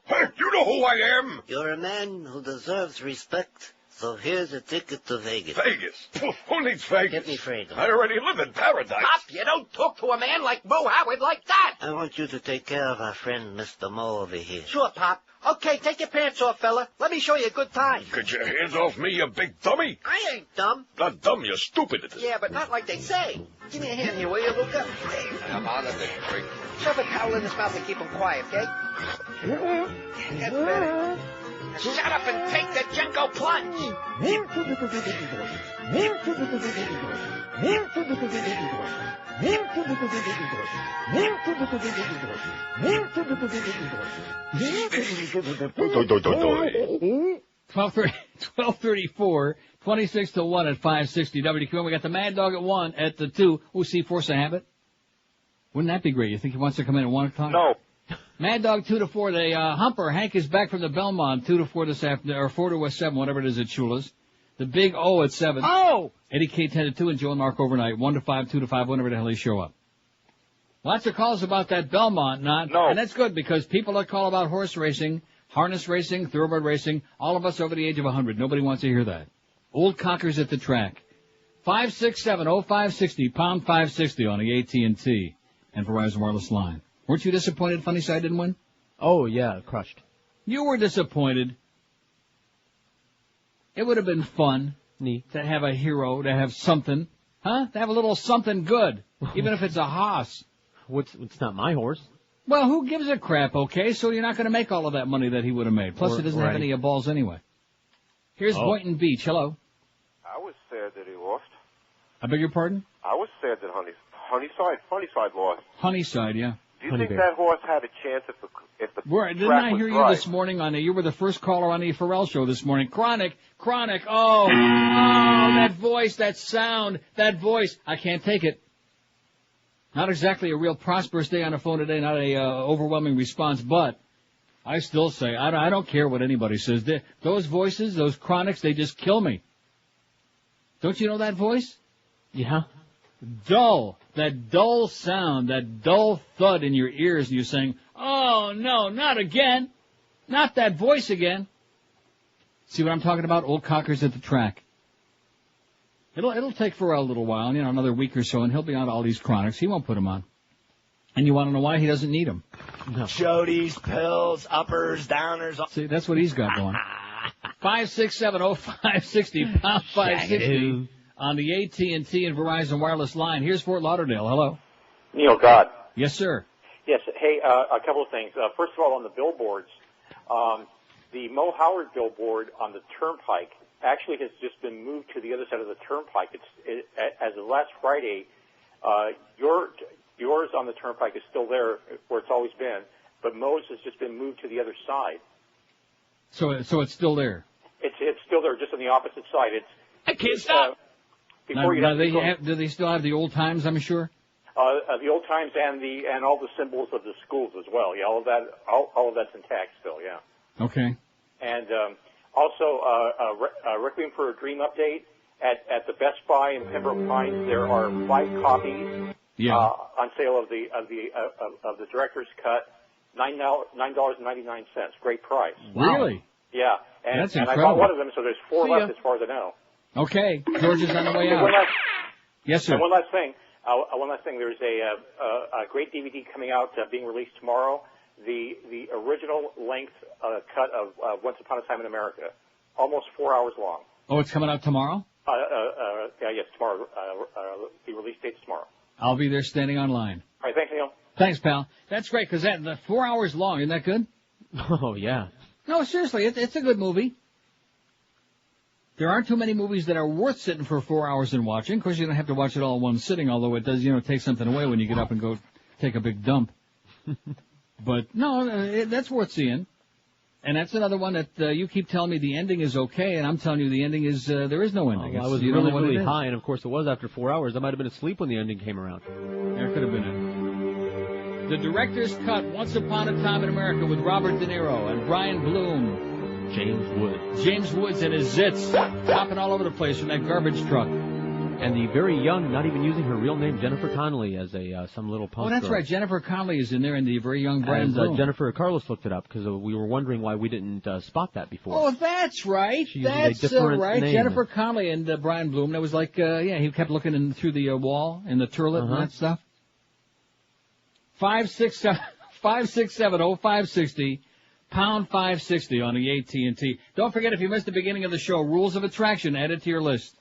Hey, you know who I am? You're a man who deserves respect. So here's a ticket to Vegas. Vegas? Who needs Vegas? Get me freedom. I already live in paradise. Pop, you don't talk to a man like Mo Howard like that. I want you to take care of our friend, Mr. Mo, over here. Sure, Pop. Okay, take your pants off, fella. Let me show you a good time. Get your hands off me, you big dummy. I ain't dumb. Not dumb, you're stupid. Yeah, but not like they say. Give me a hand here, will you, Luca? Hey, I'm out of this drink. shove a towel in his mouth and keep him quiet, okay? That's better. Now shut up and take the Jenko plunge. $12:34, 26 to 1 at 560 WQM. We got the Mad Dog at 1 at the 2. Ooh, see, force a habit. Wouldn't that be great? You think he wants to come in at 1 o'clock? No. Mad Dog 2 to 4. The Humper Hank is back from the Belmont 2 to 4 this afternoon, or 4 to 7, whatever it is at Shula's. The Big O at 7. Oh! Eddie K 10 to 2 and Joe and Mark overnight 1 to 5, 2 to 5, whenever the hell they show up. Lots of calls about that Belmont, and that's good because people that call about horse racing, harness racing, thoroughbred racing, all of us over the age of 100. Nobody wants to hear that. Old cockers at the track. 567-0560, pound 560 on the AT&T and Verizon Wireless line. Weren't you disappointed Funny Side didn't win? Oh, yeah, crushed. You were disappointed. It would have been fun to have a hero, to have something, huh? To have a little something good, even if it's a hoss. It's not my horse. Well, who gives a crap, okay? So you're not going to make all of that money that he would have made. Plus, he doesn't have any balls anyway. Here's Boynton Beach. Hello. I was sad that he lost. I beg your pardon? I was sad that Honeyside lost. Honeyside, yeah. Do you think that horse had a chance if the Didn't I hear you this morning on you were the first caller on the Ferrall show this morning. Chronic, oh, that voice, that sound, that voice. I can't take it. Not exactly a real prosperous day on the phone today, not a overwhelming response, but I still say, I don't care what anybody says. Those voices, those chronics, they just kill me. Don't you know that voice? Yeah. Dull. That dull sound, that dull thud in your ears, and you're saying, oh, no, not again. Not that voice again. See what I'm talking about? Old cockers at the track. It'll take Ferrall a little while, another week or so, and he'll be on all these chronics. He won't put them on. And you want to know why? He doesn't need them. No. Jodies, pills, uppers, downers. See, that's what he's got going. 567-0560, pound 560 on the AT&T and Verizon Wireless line. Here's Fort Lauderdale. Hello. Neil God. Yes, sir. Yes. Hey, a couple of things. First of all, on the billboards, the Mo Howard billboard on the Turnpike actually has just been moved to the other side of the Turnpike. As of last Friday, yours on the Turnpike is still there where it's always been, but Mo's has just been moved to the other side. So it's still there. It's still there, just on the opposite side. I can't stop. Before do they still have the old times? I'm sure. The old times and all the symbols of the schools as well. Yeah, all of that's intact still. Yeah. Okay. And also, Requiem for a Dream update at the Best Buy in Pembroke Pines. There are 5 copies on sale of the director's cut. $9.99. Great price. Really? Yeah. And, That's and I incredible. bought one of them, so there's 4 left as far as I know. Okay. George is on the way out. Yes, sir. And one last thing. There's a great DVD coming out being released tomorrow. The original length cut of Once Upon a Time in America, almost 4 hours long. Oh, it's coming out tomorrow? Yes, tomorrow. The release date's tomorrow. I'll be there standing on line. All right, thanks, Neil. Thanks, pal. That's great, because the 4 hours long, isn't that good? Oh, yeah. No, seriously, it's a good movie. There aren't too many movies that are worth sitting for 4 hours and watching. Of course, you don't have to watch it all in one sitting, although it does, take something away when you get up and go take a big dump. But, no, that's worth seeing. And that's another one that you keep telling me the ending is okay, and I'm telling you the ending is there is no ending. I was really high, and of course it was after 4 hours. I might have been asleep when the ending came around. There could have been it. The director's cut, Once Upon a Time in America, with Robert De Niro and Brian Bloom. James Woods and his zits, hopping all over the place from that garbage truck. And the very young, not even using her real name, Jennifer Connelly, as some little punk. Oh, that's girl. right. Jennifer Connelly is in there, and the very young Brian Bloom. Jennifer, Carlos looked it up because we were wondering why we didn't spot that before. Oh, that's right. That's right. Name. Jennifer Connelly and Brian Bloom. That was like, he kept looking through the wall in the turlet and that stuff. 5670560. Pound 560 on the AT&T. Don't forget, if you missed the beginning of the show, Rules of Attraction, add it to your list.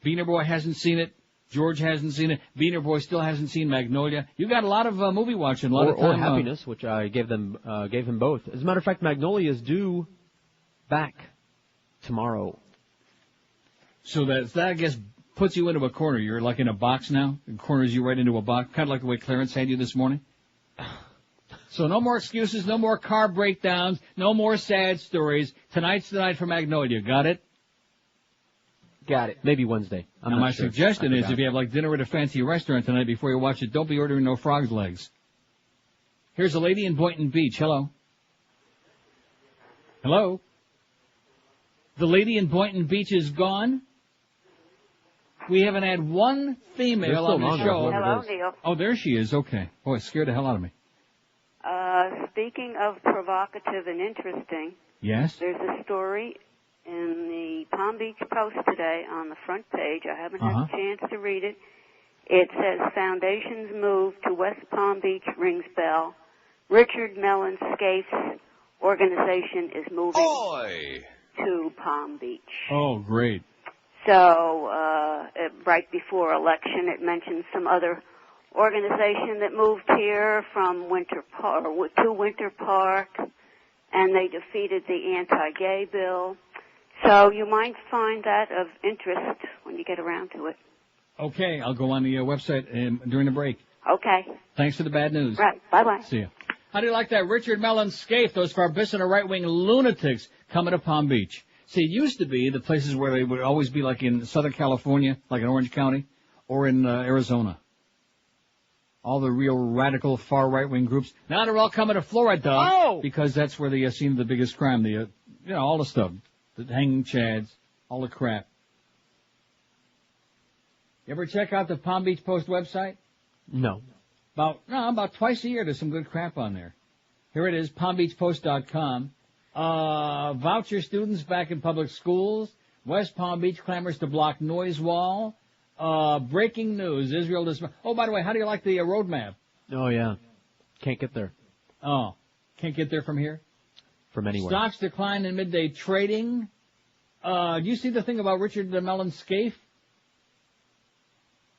Beaner Boy hasn't seen it. George hasn't seen it. Beaner Boy still hasn't seen Magnolia. You got a lot of movie watching, a lot of time. Or Happiness, which I gave him both. As a matter of fact, Magnolia is due back tomorrow. So that I guess puts you into a corner. You're like in a box now. It corners you right into a box, kind of like the way Clarence had you this morning. So no more excuses, no more car breakdowns, no more sad stories. Tonight's the night for Magnolia. Got it? Got it. Maybe Wednesday. Now my suggestion is if you have like dinner at a fancy restaurant tonight before you watch it, don't be ordering no frog's legs. Here's a lady in Boynton Beach. Hello. Hello. The lady in Boynton Beach is gone. We haven't had one female on the show. Hello, Neil. Oh, there she is. Okay. Boy, it scared the hell out of me. Speaking of provocative and interesting, yes, there's a story in the Palm Beach Post today on the front page. I haven't had a chance to read it. It says, Foundation's move to West Palm Beach rings bell. Richard Mellon Scaife's organization is moving to Palm Beach. Oh, great. So, right before election, it mentions some other organization that moved here from Winter Park to Winter Park, and they defeated the anti-gay bill. So you might find that of interest when you get around to it. Okay, I'll go on the website during the break. Okay. Thanks for the bad news. Right. Bye-bye. See ya. How do you like that? Richard Mellon Scaife, those Farbissina right-wing lunatics coming to Palm Beach. See, it used to be the places where they would always be like in Southern California, like in Orange County, or in Arizona. All the real radical far right-wing groups. Now they're all coming to Florida because that's where they seen the biggest crime. All the stuff, the hanging chads, all the crap. You ever check out the Palm Beach Post website? No. About twice a year there's some good crap on there. Here it is, palmbeachpost.com. Voucher students back in public schools. West Palm Beach clamors to block noise wall. Breaking news, Israel does... Oh, by the way, how do you like the road map? Oh, yeah. Can't get there. Oh, can't get there from here? From anywhere. Stocks decline in midday trading. Do you see the thing about Richard Mellon Scaife?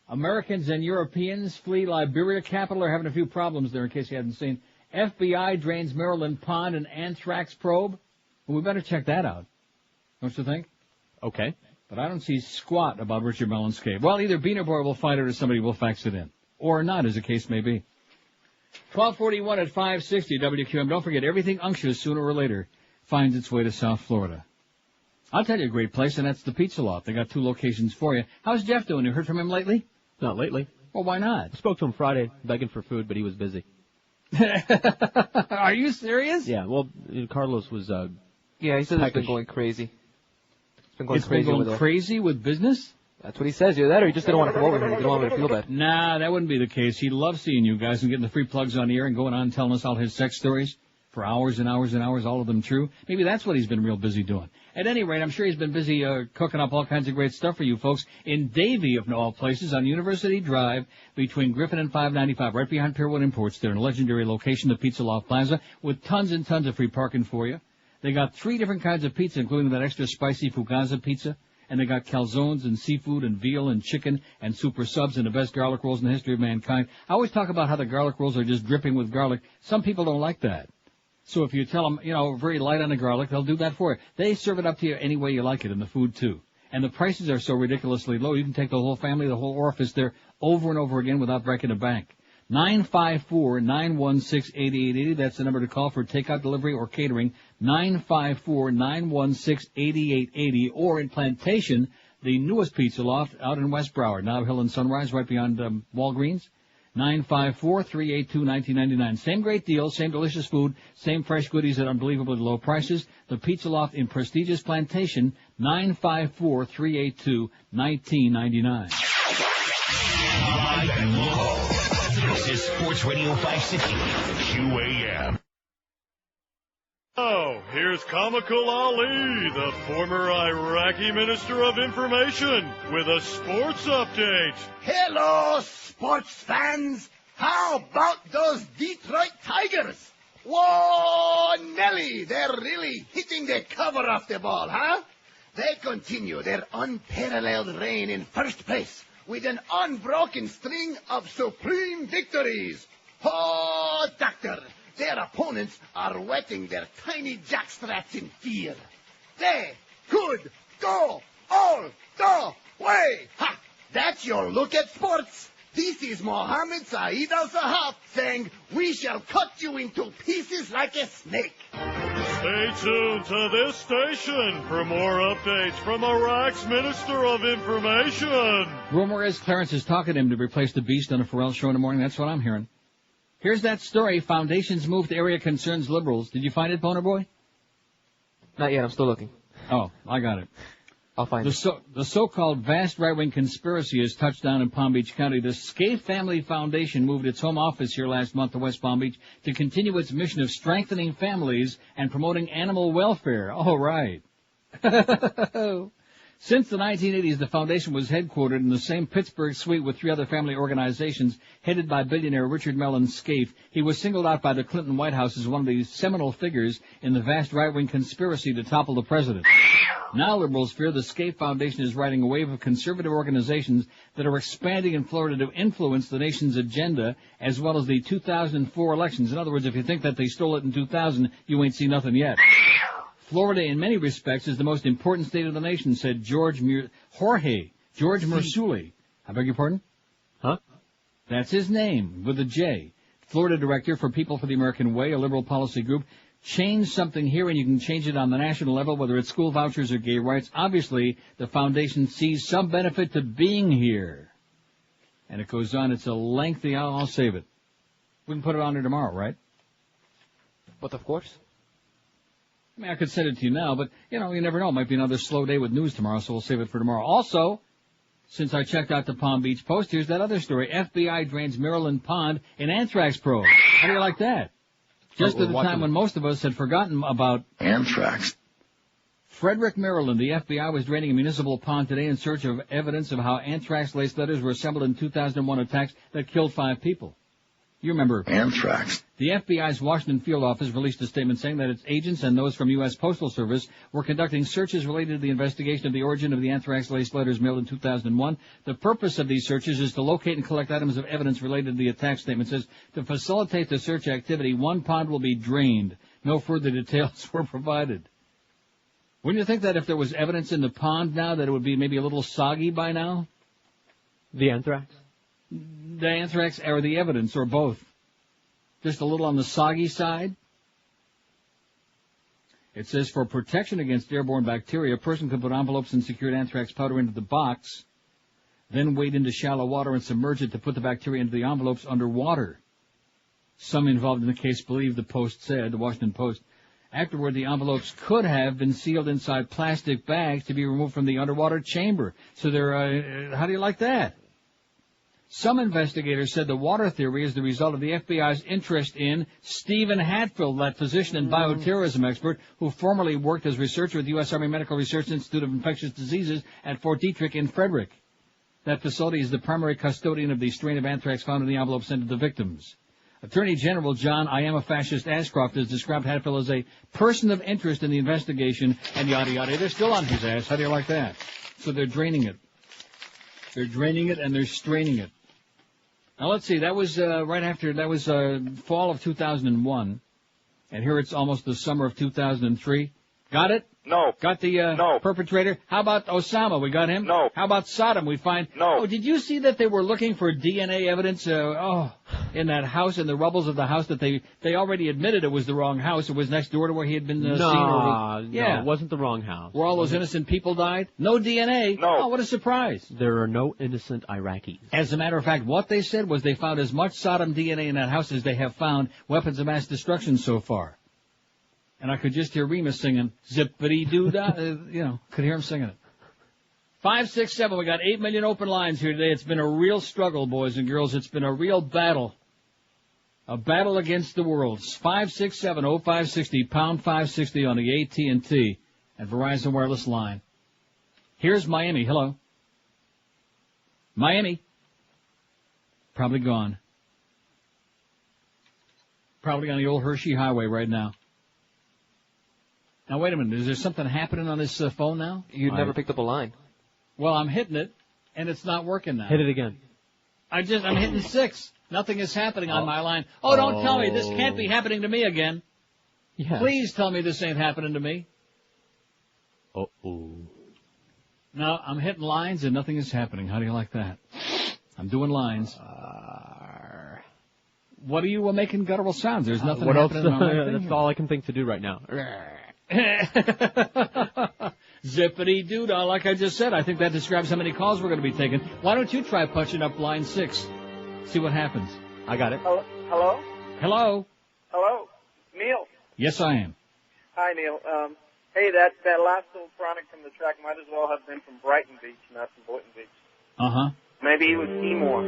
Americans and Europeans flee Liberia capital. Are having a few problems there in case you hadn't seen. FBI drains Maryland pond and anthrax probe. Well, we better check that out. Don't you think? Okay. But I don't see squat about Richard Mellon Scaife. Well, either Beaner Boy will find it or somebody will fax it in. Or not, as the case may be. 1241 at 560 WQM. Don't forget, everything unctuous sooner or later finds its way to South Florida. I'll tell you a great place, and that's the Pizza Loft. They got 2 locations for you. How's Jeff doing? You heard from him lately? Not lately. Well, why not? I spoke to him Friday, begging for food, but he was busy. Are you serious? Yeah, well, Carlos was, yeah, he says it's been going crazy. It's been going crazy with business? That's what he says. Either that or he just didn't want to come over here. He didn't want me to feel bad. Nah, that wouldn't be the case. He loves seeing you guys and getting the free plugs on the air and going on and telling us all his sex stories for hours and hours and hours, all of them true. Maybe that's what he's been real busy doing. At any rate, I'm sure he's been busy cooking up all kinds of great stuff for you folks in Davie, of all places, on University Drive between Griffin and 595, right behind Pierwood Imports there in a legendary location, the Pizza Loft Plaza, with tons and tons of free parking for you. They got 3 different kinds of pizza, including that extra spicy Fugaza pizza. And they got calzones and seafood and veal and chicken and super subs and the best garlic rolls in the history of mankind. I always talk about how the garlic rolls are just dripping with garlic. Some people don't like that. So if you tell them, very light on the garlic, they'll do that for you. They serve it up to you any way you like it in the food, too. And the prices are so ridiculously low, you can take the whole family, the whole orifice there over and over again without breaking a bank. 954-916-8880. That's the number to call for takeout, delivery, or catering. 954-916-8880. Or in Plantation, the newest pizza loft out in West Broward, Nob Hill and Sunrise, right beyond Walgreens. 954-382-1999. Same great deals, same delicious food, same fresh goodies at unbelievably low prices. The Pizza Loft in prestigious Plantation, 954-382-1999. Live and local. This is Sports Radio 560, QAM. Oh, here's Comical Ali, the former Iraqi Minister of Information, with a sports update. Hello, sports fans. How about those Detroit Tigers? Whoa, Nelly, they're really hitting the cover off the ball, huh? They continue their unparalleled reign in first place with an unbroken string of supreme victories. Oh, doctor, their opponents are wetting their tiny jackstraps in fear. They could go all the way. Ha! That's your look at sports. This is Mohammed Saeed al-Sahab saying, we shall cut you into pieces like a snake. Stay tuned to this station for more updates from Iraq's Minister of Information. Rumor is Clarence is talking to him to replace the Beast on a Ferrall show in the morning. That's what I'm hearing. Here's that story. Foundations move to area concerns liberals. Did you find it, Boner Boy? Not yet. I'm still looking. Oh, I got it. I'll find it. The so-called vast right-wing conspiracy has touched down in Palm Beach County. The Scaife Family Foundation moved its home office here last month to West Palm Beach to continue its mission of strengthening families and promoting animal welfare. All right. Since the 1980s, the foundation was headquartered in the same Pittsburgh suite with three other family organizations headed by billionaire Richard Mellon Scaife. He was singled out by the Clinton White House as one of the seminal figures in the vast right-wing conspiracy to topple the president. Now liberals fear the Scaife Foundation is riding a wave of conservative organizations that are expanding in Florida to influence the nation's agenda as well as the 2004 elections. In other words, if you think that they stole it in 2000, you ain't seen nothing yet. Florida, in many respects, is the most important state of the nation, said George Mersuli. I beg your pardon? Huh? That's his name, with a J. Florida Director for People for the American Way, a liberal policy group. Change something here and you can change it on the national level, whether it's school vouchers or gay rights. Obviously, the foundation sees some benefit to being here. And it goes on. It's a lengthy, I'll save it. We can put it on there tomorrow, right? But of course. I mean, I could send it to you now, but, you never know. It might be another slow day with news tomorrow, so we'll save it for tomorrow. Also, since I checked out the Palm Beach Post, here's that other story. FBI drains Maryland pond in anthrax probe. How do you like that? Just at the time when most of us had forgotten about anthrax. Frederick, Maryland, the FBI was draining a municipal pond today in search of evidence of how anthrax-laced letters were assembled in 2001 attacks that killed 5 people. You remember anthrax. The FBI's Washington field office released a statement saying that its agents and those from U.S. Postal Service were conducting searches related to the investigation of the origin of the anthrax-laced letters mailed in 2001. The purpose of these searches is to locate and collect items of evidence related to the attack. Statement says to facilitate the search activity, one pond will be drained. No further details were provided. Wouldn't you think that if there was evidence in the pond now that it would be maybe a little soggy by now? The anthrax? The anthrax or the evidence, or both. Just a little on the soggy side. It says for protection against airborne bacteria, a person could put envelopes and secured anthrax powder into the box, then wade into shallow water and submerge it to put the bacteria into the envelopes underwater. Some involved in the case believe, the Post said, the Washington Post. Afterward, the envelopes could have been sealed inside plastic bags to be removed from the underwater chamber. So they're, how do you like that? Some investigators said the water theory is the result of the FBI's interest in Stephen Hatfield, that physician and bioterrorism expert who formerly worked as researcher at the U.S. Army Medical Research Institute of Infectious Diseases at Fort Detrick in Frederick. That facility is the primary custodian of the strain of anthrax found in the envelope sent to the victims. Attorney General John I Am a Fascist Ashcroft has described Hatfield as a person of interest in the investigation, and yada yada. They're still on his ass. How do you like that? So they're draining it. They're draining it and they're straining it. Now let's see, that was fall of 2001. And here it's almost the summer of 2003. Got it? No. Got the perpetrator? How about Osama? We got him? No. How about Saddam? We find... No. Oh, did you see that they were looking for DNA evidence in that house, in the rubbles of the house, that they already admitted it was the wrong house? It was next door to where he had been seen? No, it wasn't the wrong house. Where all those innocent people died? No DNA? No. Oh, what a surprise. There are no innocent Iraqis. As a matter of fact, what they said was they found as much Saddam DNA in that house as they have found weapons of mass destruction so far. And I could just hear Remus singing, zippity-doo-dah, could hear him singing it. 567, we got 8 million open lines here today. It's been a real struggle, boys and girls. It's been a real battle. A battle against the world. 567-0560, pound 560 on the AT&T and Verizon Wireless line. Here's Miami. Hello. Miami. Probably gone. Probably on the old Hershey Highway right now. Now, wait a minute. Is there something happening on this phone now? You never picked up a line. Well, I'm hitting it, and it's not working now. Hit it again. I'm hitting 6. Nothing is happening on my line. Oh, don't tell me. This can't be happening to me again. Yeah. Please tell me this ain't happening to me. Uh-oh. No, I'm hitting lines, and nothing is happening. How do you like that? I'm doing lines. What are you making guttural sounds? There's nothing happening on my thing. That's all I can think to do right now. Zippity-doo-dah, like I just said. I think that describes how many calls we're going to be taking. Why don't you try punching up line 6? See what happens. I got it. Hello? Hello? Hello? Neil? Yes, I am. Hi, Neil. Hey, that last little chronic from the track might as well have been from Brighton Beach, not from Boynton Beach. Uh-huh. Maybe he was Seymour.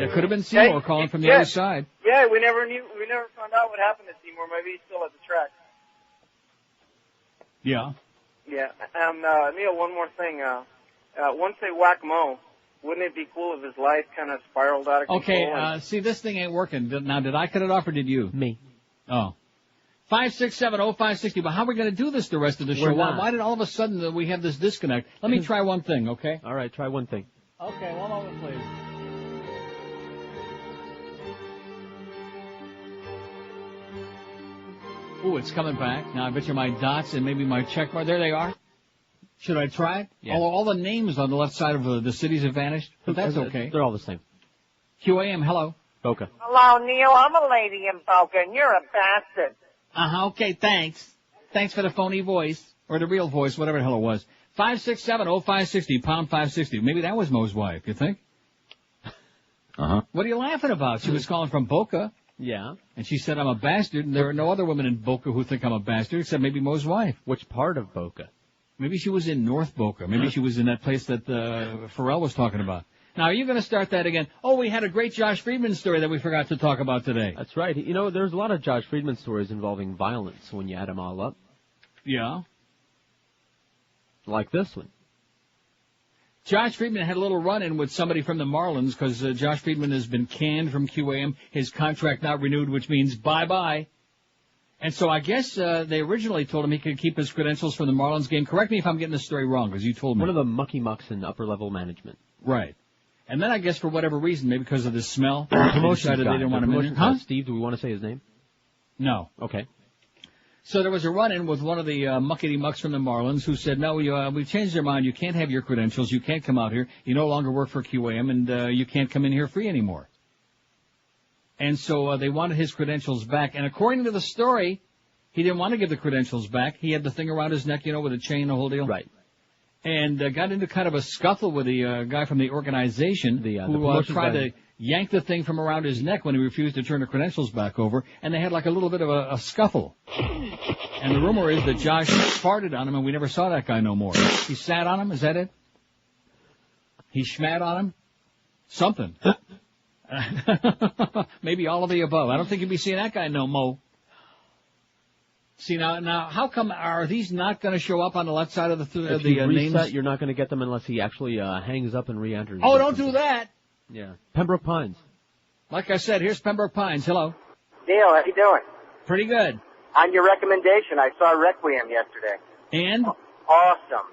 It could have been Seymour calling from the other side. Yeah, we never found out what happened to Seymour. Maybe he's still at the track. Yeah. Yeah. Neil, one more thing. Once they whack Mo, wouldn't it be cool if his life kind of spiraled out of control? Okay, see, this thing ain't working. Now, did I cut it off or did you? Me. Oh. 567-0560, but how are we going to do this the rest of the show? Why did all of a sudden we have this disconnect? Let me try one thing, okay? All right, try one thing. Okay, one moment, please. Ooh, it's coming back. Now, I bet you my dots and maybe my check mark. There they are. Should I try it? Yeah. All the names on the left side of the cities have vanished, but that's okay. They're all the same. QAM, hello. Boca. Hello, Neil. I'm a lady in Boca, and you're a bastard. Okay, thanks. Thanks for the phony voice, or the real voice, whatever the hell it was. 567-0560, pound 560. Maybe that was Mo's wife, you think? Uh-huh. What are you laughing about? She was calling from Boca. Yeah. And she said I'm a bastard, and there are no other women in Boca who think I'm a bastard, except maybe Mo's wife. Which part of Boca? Maybe she was in North Boca. Maybe she was in that place that Ferrall was talking about. Now, are you going to start that again? Oh, we had a great Josh Friedman story that we forgot to talk about today. That's right. You know, there's a lot of Josh Friedman stories involving violence when you add them all up. Yeah. Like this one. Josh Friedman had a little run-in with somebody from the Marlins because Josh Friedman has been canned from QAM. His contract not renewed, which means bye-bye. And so I guess they originally told him he could keep his credentials from the Marlins game. Correct me if I'm getting this story wrong, because you told me. One of the Monkeypox in upper-level management. Right. And then I guess for whatever reason, maybe because of the smell, they decided they didn't want him in. Huh? Steve, do we want to say his name? No. Okay. So there was a run-in with one of the muckety-mucks from the Marlins who said, no, we've changed our mind. You can't have your credentials. You can't come out here. You no longer work for QAM, and you can't come in here free anymore. And so they wanted his credentials back. And according to the story, he didn't want to give the credentials back. He had the thing around his neck, with a chain, the whole deal. Right. And got into kind of a scuffle with the guy from the organization who tried to yank the thing from around his neck when he refused to turn the credentials back over. And they had like a little bit of a scuffle. And the rumor is that Josh farted on him, and we never saw that guy no more. He sat on him, is that it? He schmat on him? Something. Maybe all of the above. I don't think you'll be seeing that guy no more. See, now, how come are these not going to show up on the left side of If you reset, names? you're not going to get them unless he actually hangs up and re-enters. Oh, don't do that. Yeah. Pembroke Pines. Like I said, here's Pembroke Pines. Hello. Neil, how you doing? Pretty good. On your recommendation, I saw Requiem yesterday. And? Awesome.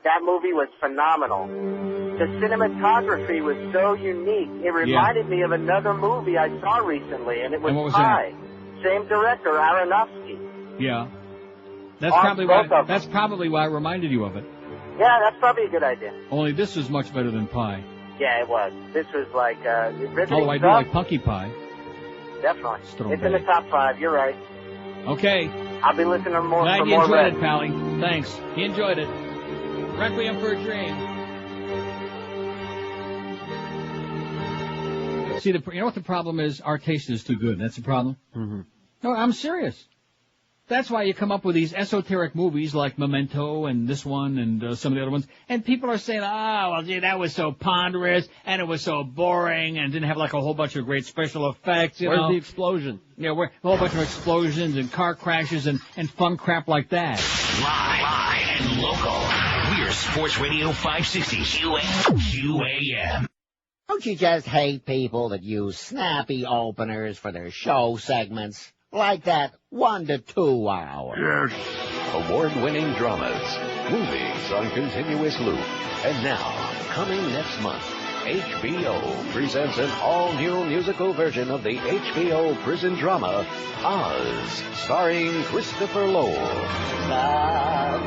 That movie was phenomenal. The cinematography was so unique. It reminded me of another movie I saw recently, and it was what was Pi. same director, Aronofsky. Yeah. That's On probably both why. of them. That's probably why I reminded you of it. Yeah, that's probably a good idea. Only this was much better than Pie. Yeah, it was. This was like, riveting Although I do stuff. like Punky Pie. Definitely. Strawberry. It's in the top 5, you're right. Okay. I'll be listening more Glad for you more enjoyed Red. it, Pally. Thanks. He enjoyed it. Requiem for a Dream. See, you know what the problem is? Our taste is too good. That's the problem. Mm-hmm. No, I'm serious. That's why you come up with these esoteric movies like Memento and this one and some of the other ones. And people are saying, oh, well, gee, that was so ponderous and it was so boring and didn't have like a whole bunch of great special effects. You Where's know? the explosion? Yeah, a whole bunch of explosions and car crashes and fun crap like that. Live and local. We're Sports Radio 560 QAM. Don't you just hate people that use snappy openers for their show segments? Like that 1 to 2 hour. Yes. Award-winning dramas, movies on continuous loop. And now, coming next month, HBO presents an all-new musical version of the HBO prison drama, Oz, starring Christopher Lowell.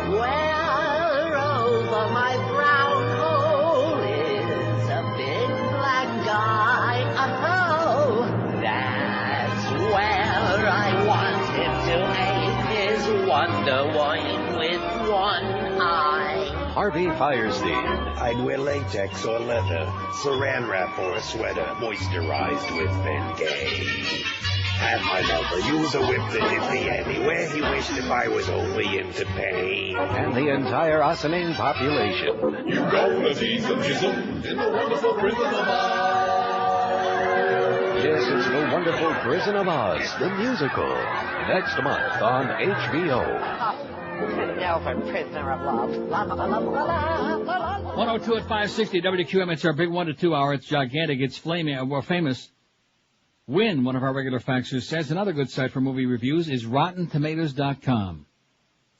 Somewhere over my brown hole is a big black guy. Oh, that's where I want him to aim his wonder wine with one eye. Harvey Firestein. I'd wear latex or leather, saran wrap or a sweater, moisturized with Bengay. Have my number, use a whip that hit the anywhere he wished if I was only into pain. And the entire Ossining population. You go the jizzle in the wonderful prison of Oz. Yes, it's the wonderful Prison of Oz, the musical. Next month on HBO. And now for Prisoner of Love. 102 at 560 WQM. It's our big 1 to 2 hour. It's gigantic. It's flaming. We're famous. Win, one of our regular faxers, says another good site for movie reviews is RottenTomatoes.com.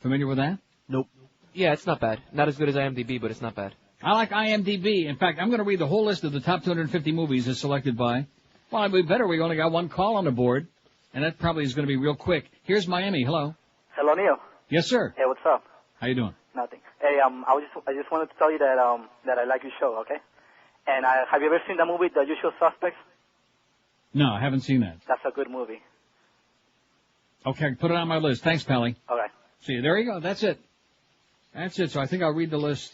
Familiar with that? Nope. Yeah, it's not bad. Not as good as IMDb, but it's not bad. I like IMDb. In fact, I'm going to read the whole list of the top 250 movies as selected by. Well, it'd be better. We only got one call on the board, and that probably is going to be real quick. Here's Miami. Hello. Hello, Neil. Yes, sir. Hey, what's up? How you doing? Nothing. Hey, I just wanted to tell you that that I like your show, okay? And have you ever seen the movie The Usual Suspects? No, I haven't seen that. That's a good movie. Okay, put it on my list. Thanks, Pally. All right. See, there you go. That's it. That's it. So I think I'll read the list,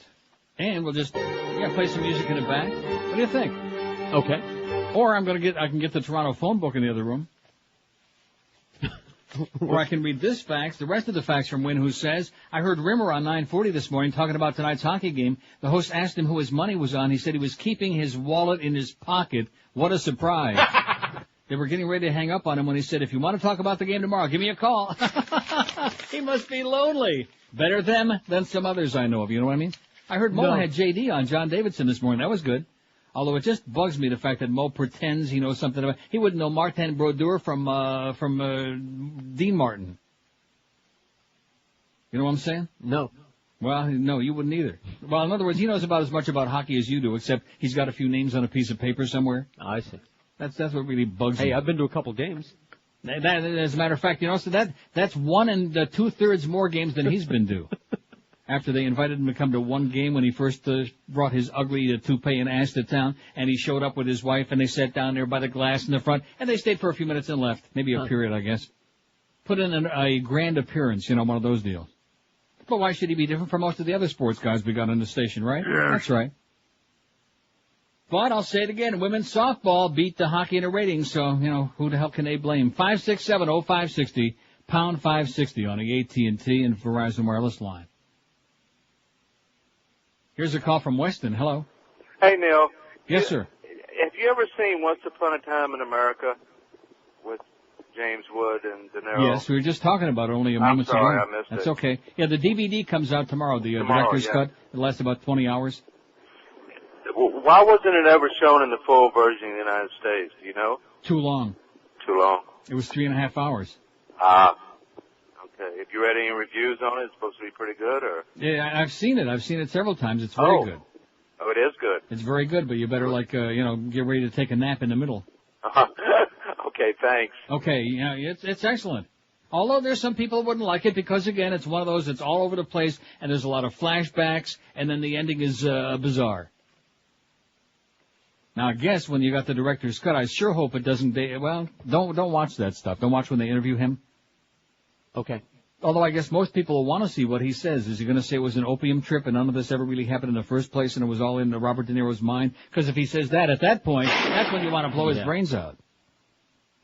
and we'll just play some music in the back. What do you think? Okay. Or I can get the Toronto phone book in the other room. Or I can read this fax, the rest of the fax from Win, who says, I heard Rimmer on 940 this morning talking about tonight's hockey game. The host asked him who his money was on. He said he was keeping his wallet in his pocket. What a surprise. They were getting ready to hang up on him when he said, if you want to talk about the game tomorrow, give me a call. He must be lonely. Better them than some others I know of. You know what I mean? I heard Mo had JD on John Davidson this morning. That was good. Although it just bugs me the fact that Mo pretends he knows something about. He wouldn't know Martin Brodeur from Dean Martin. You know what I'm saying? No. Well, no, you wouldn't either. Well, in other words, he knows about as much about hockey as you do, except he's got a few names on a piece of paper somewhere. I see. That's what really bugs me. Hey, I've been to a couple games. That, as a matter of fact, so that's 1 2/3 more games than he's been to. After they invited him to come to one game when he first brought his ugly toupee and ass to town, and he showed up with his wife, and they sat down there by the glass in the front, and they stayed for a few minutes and left. Maybe a period, I guess. Put in a grand appearance, one of those deals. But why should he be different from most of the other sports guys we got on the station, right? Yes. That's right. But I'll say it again, women's softball beat the hockey in a rating, so, who the hell can they blame? 567-0560, pound 560 on the AT&T and Verizon wireless line. Here's a call from Weston. Hello. Hey, Neil. Yes, sir. Have you ever seen Once Upon a Time in America with James Wood and De Niro? Yes, we were just talking about it only a moment ago. I'm sorry, I missed That's it. okay. Yeah, the DVD comes out tomorrow, the Tomorrow, director's yeah. cut. It lasts about 20 hours. Why wasn't it ever shown in the full version in the United States? Do you know? Too long. Too long. It was 3.5 hours. Okay. Have you read any reviews on it? It's supposed to be pretty good, or? Yeah, I've seen it. I've seen it several times. It's very good. Oh, it is good. It's very good, but you better, get ready to take a nap in the middle. Okay, Okay, thanks. Okay, yeah, it's excellent. Although there's some people who wouldn't like it because, again, it's one of those that's all over the place, and there's a lot of flashbacks, and then the ending is bizarre. Now, I guess when you got the director's cut, I sure hope it doesn't. Don't watch that stuff. Don't watch when they interview him. Okay. Although I guess most people will want to see what he says. Is he going to say it was an opium trip and none of this ever really happened in the first place, and it was all in Robert De Niro's mind? Because if he says that at that point, that's when you want to blow his brains out.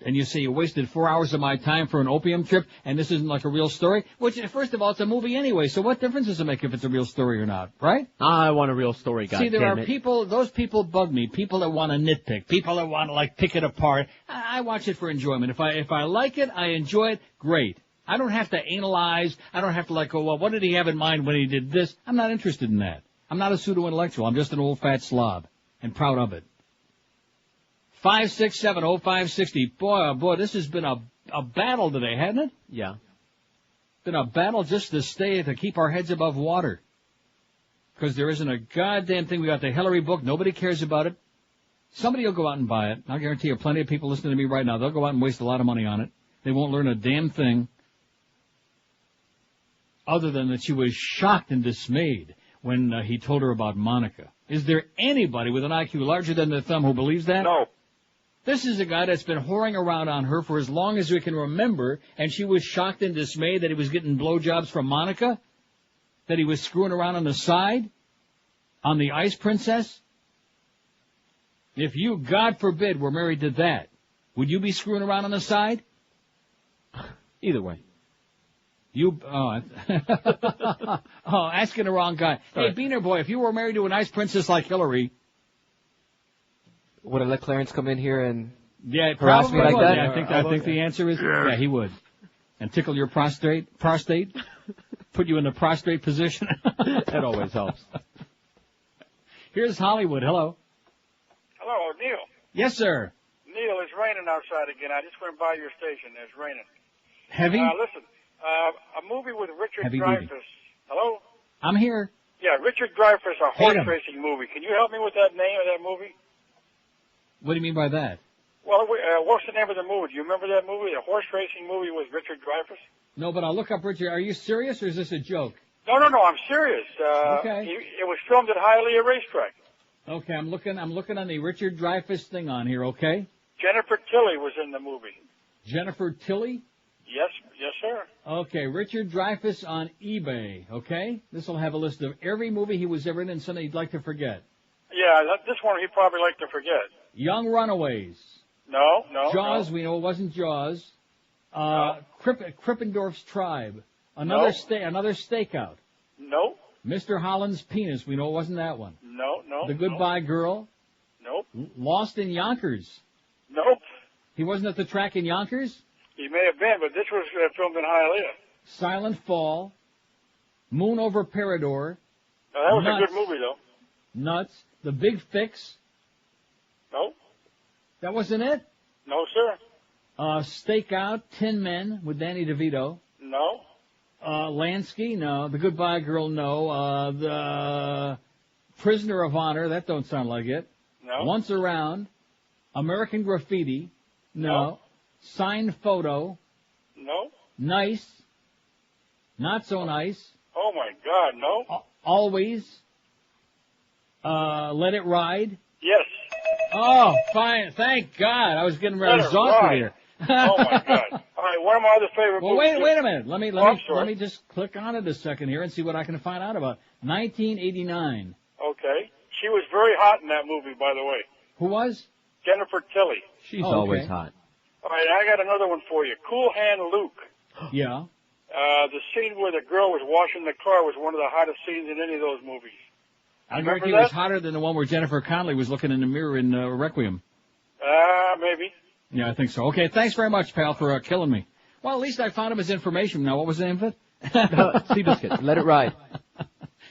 And you say you wasted 4 hours of my time for an opium trip, and this isn't like a real story? Which, first of all, it's a movie anyway, so what difference does it make if it's a real story or not, right? I want a real story, goddammit. See, there are people, those people bug me, people that want to nitpick, people that want to, pick it apart. I watch it for enjoyment. If I like it, I enjoy it, great. I don't have to analyze, I don't have to go, well, what did he have in mind when he did this? I'm not interested in that. I'm not a pseudo-intellectual, I'm just an old fat slob, and proud of it. 5670560. Boy, oh boy, this has been a battle today, hasn't it? Yeah. Been a battle just to keep our heads above water. Because there isn't a goddamn thing. We got the Hillary book. Nobody cares about it. Somebody will go out and buy it. I'll guarantee you plenty of people listening to me right now, they'll go out and waste a lot of money on it. They won't learn a damn thing. Other than that she was shocked and dismayed when he told her about Monica. Is there anybody with an IQ larger than their thumb who believes that? No. This is a guy that's been whoring around on her for as long as we can remember, and she was shocked and dismayed that he was getting blowjobs from Monica? That he was screwing around on the side? On the Ice Princess? If you, God forbid, were married to that, would you be screwing around on the side? Either way. Asking the wrong guy. Hey, Beaner Boy, if you were married to an Ice Princess like Hillary... Would I let Clarence come in here and harass me like that? Yeah, I think the answer is yeah, he would. And tickle your prostate, put you in the prostrate position. That always helps. Here's Hollywood. Hello. Hello, Neil. Yes, sir. Neil, it's raining outside again. I just went by your station. It's raining. Heavy? Listen, a movie with Richard Heavy Dreyfuss. duty. Hello? I'm here. Yeah, Richard Dreyfuss, a horse Hate him. racing movie. Can you help me with that name of that movie? What do you mean by that? Well, what's the name of the movie? Do you remember that movie, the horse racing movie with Richard Dreyfuss? No, but I'll look up Richard. Are you serious, or is this a joke? No, I'm serious. Okay. It was filmed at Hialeah Racetrack. Okay, I'm looking on the Richard Dreyfuss thing on here, okay? Jennifer Tilly was in the movie. Jennifer Tilly? Yes, sir. Okay, Richard Dreyfuss on eBay, okay? This will have a list of every movie he was ever in and something he'd like to forget. Yeah, this one he'd probably like to forget. Young Runaways. No. Jaws, no. we know it wasn't Jaws. Krippendorf's Tribe. Another Stakeout. No. Mr. Holland's Penis, we know it wasn't that one. No. The Goodbye Girl. Nope. Lost in Yonkers. Nope. He wasn't at the track in Yonkers? He may have been, but this was filmed in Hialeah. Silent Fall. Moon over Parador. That was Nuts. a good movie, though. Nuts. The Big Fix. No. That wasn't it? No, sir. Stakeout, Tin Men with Danny DeVito. No. Lansky, no. The Goodbye Girl, no. The Prisoner of Honor, that don't sound like it. No. Once Around. American Graffiti, no. Signed Photo. No. Nice. Not So Nice. Oh, my God, no. Always. Let It Ride. Yes. Oh, fine. Thank God. I was getting rather exhausted here. Oh, my God. All right, one of my other favorite well, movies. wait a minute. Let me just click on it a second here and see what I can find out about. 1989. Okay. She was very hot in that movie, by the way. Who was? Jennifer Tilly. She's always hot. All right, I got another one for you. Cool Hand Luke. Yeah. The scene where the girl was washing the car was one of the hottest scenes in any of those movies. I guarantee it was hotter than the one where Jennifer Connelly was looking in the mirror in Requiem. Maybe. Yeah, I think so. Okay, thanks very much, pal, for killing me. Well, at least I found him his information. Now, what was the name of it? Seabiscuit. Let It Ride.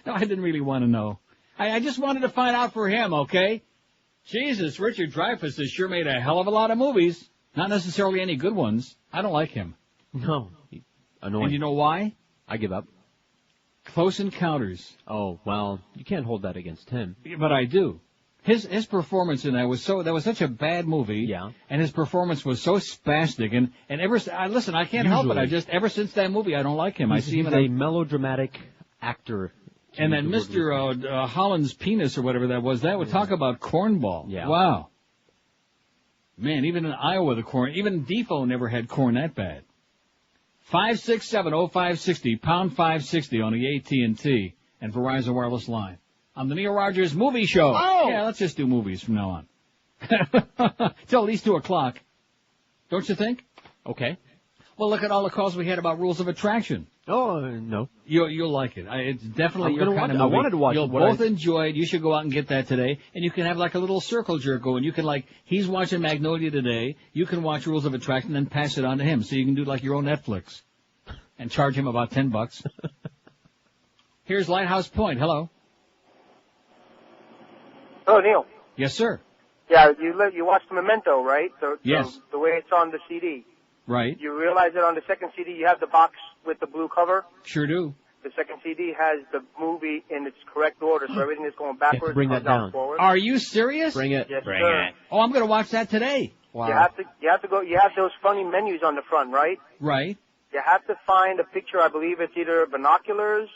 No, I didn't really want to know. I just wanted to find out for him, okay? Jesus, Richard Dreyfuss has sure made a hell of a lot of movies. Not necessarily any good ones. I don't like him. No. Annoying. And you know why? I give up. Close Encounters. Oh, well, you can't hold that against him. But I do. His performance in that was such a bad movie. Yeah. And his performance was so spastic, and listen, I can't help it. Ever since that movie, I don't like him. I see him he's a melodramatic actor. And then Mr. Holland's penis or whatever that would talk about cornball. Yeah. Wow. Man, even in Iowa, even Defoe never had corn that bad. 5670560, pound 560 on the AT&T and Verizon Wireless line. On the Neil Rogers Movie Show. Oh! Yeah, let's just do movies from now on. Till at least 2 o'clock. Don't you think? Okay. Well, look at all the calls we had about Rules of Attraction. Oh, no. You'll like it. It's definitely your kind of movie. I wanted to watch it. You'll both enjoy it. You should go out and get that today. And you can have like a little circle jerk going. You can he's watching Magnolia today. You can watch Rules of Attraction and pass it on to him. So you can do like your own Netflix. And charge him about $10. Here's Lighthouse Point. Hello. Oh, Neil. Yes, sir. Yeah, you watched Memento, right? Yes. The way it's on the CD. Right. You realize that on the second CD you have the box with the blue cover? Sure do. The second CD has the movie in its correct order, so everything is going backwards. Bring that down. Forward. Are you serious? Bring it. Yes, Bring sir. it. Oh, I'm going to watch that today. Wow. You have to go. You have those funny menus on the front, right? Right. You have to find a picture. I believe it's either binoculars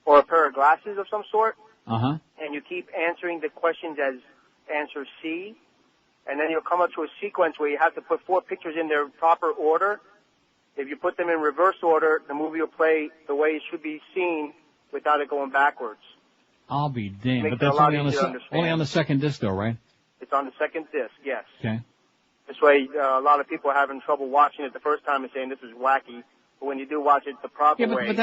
or a pair of glasses of some sort. Uh-huh. And you keep answering the questions as answer C, and then you'll come up to a sequence where you have to put 4 pictures in their proper order. If you put them in reverse order, the movie will play the way it should be seen without it going backwards. I'll be damned. Makes But that's it a lot only easier to on the second disc, though, right? It's on the second disc, yes. Okay. This way, a lot of people are having trouble watching it the first time and saying this is wacky. But when you do watch it the proper way, but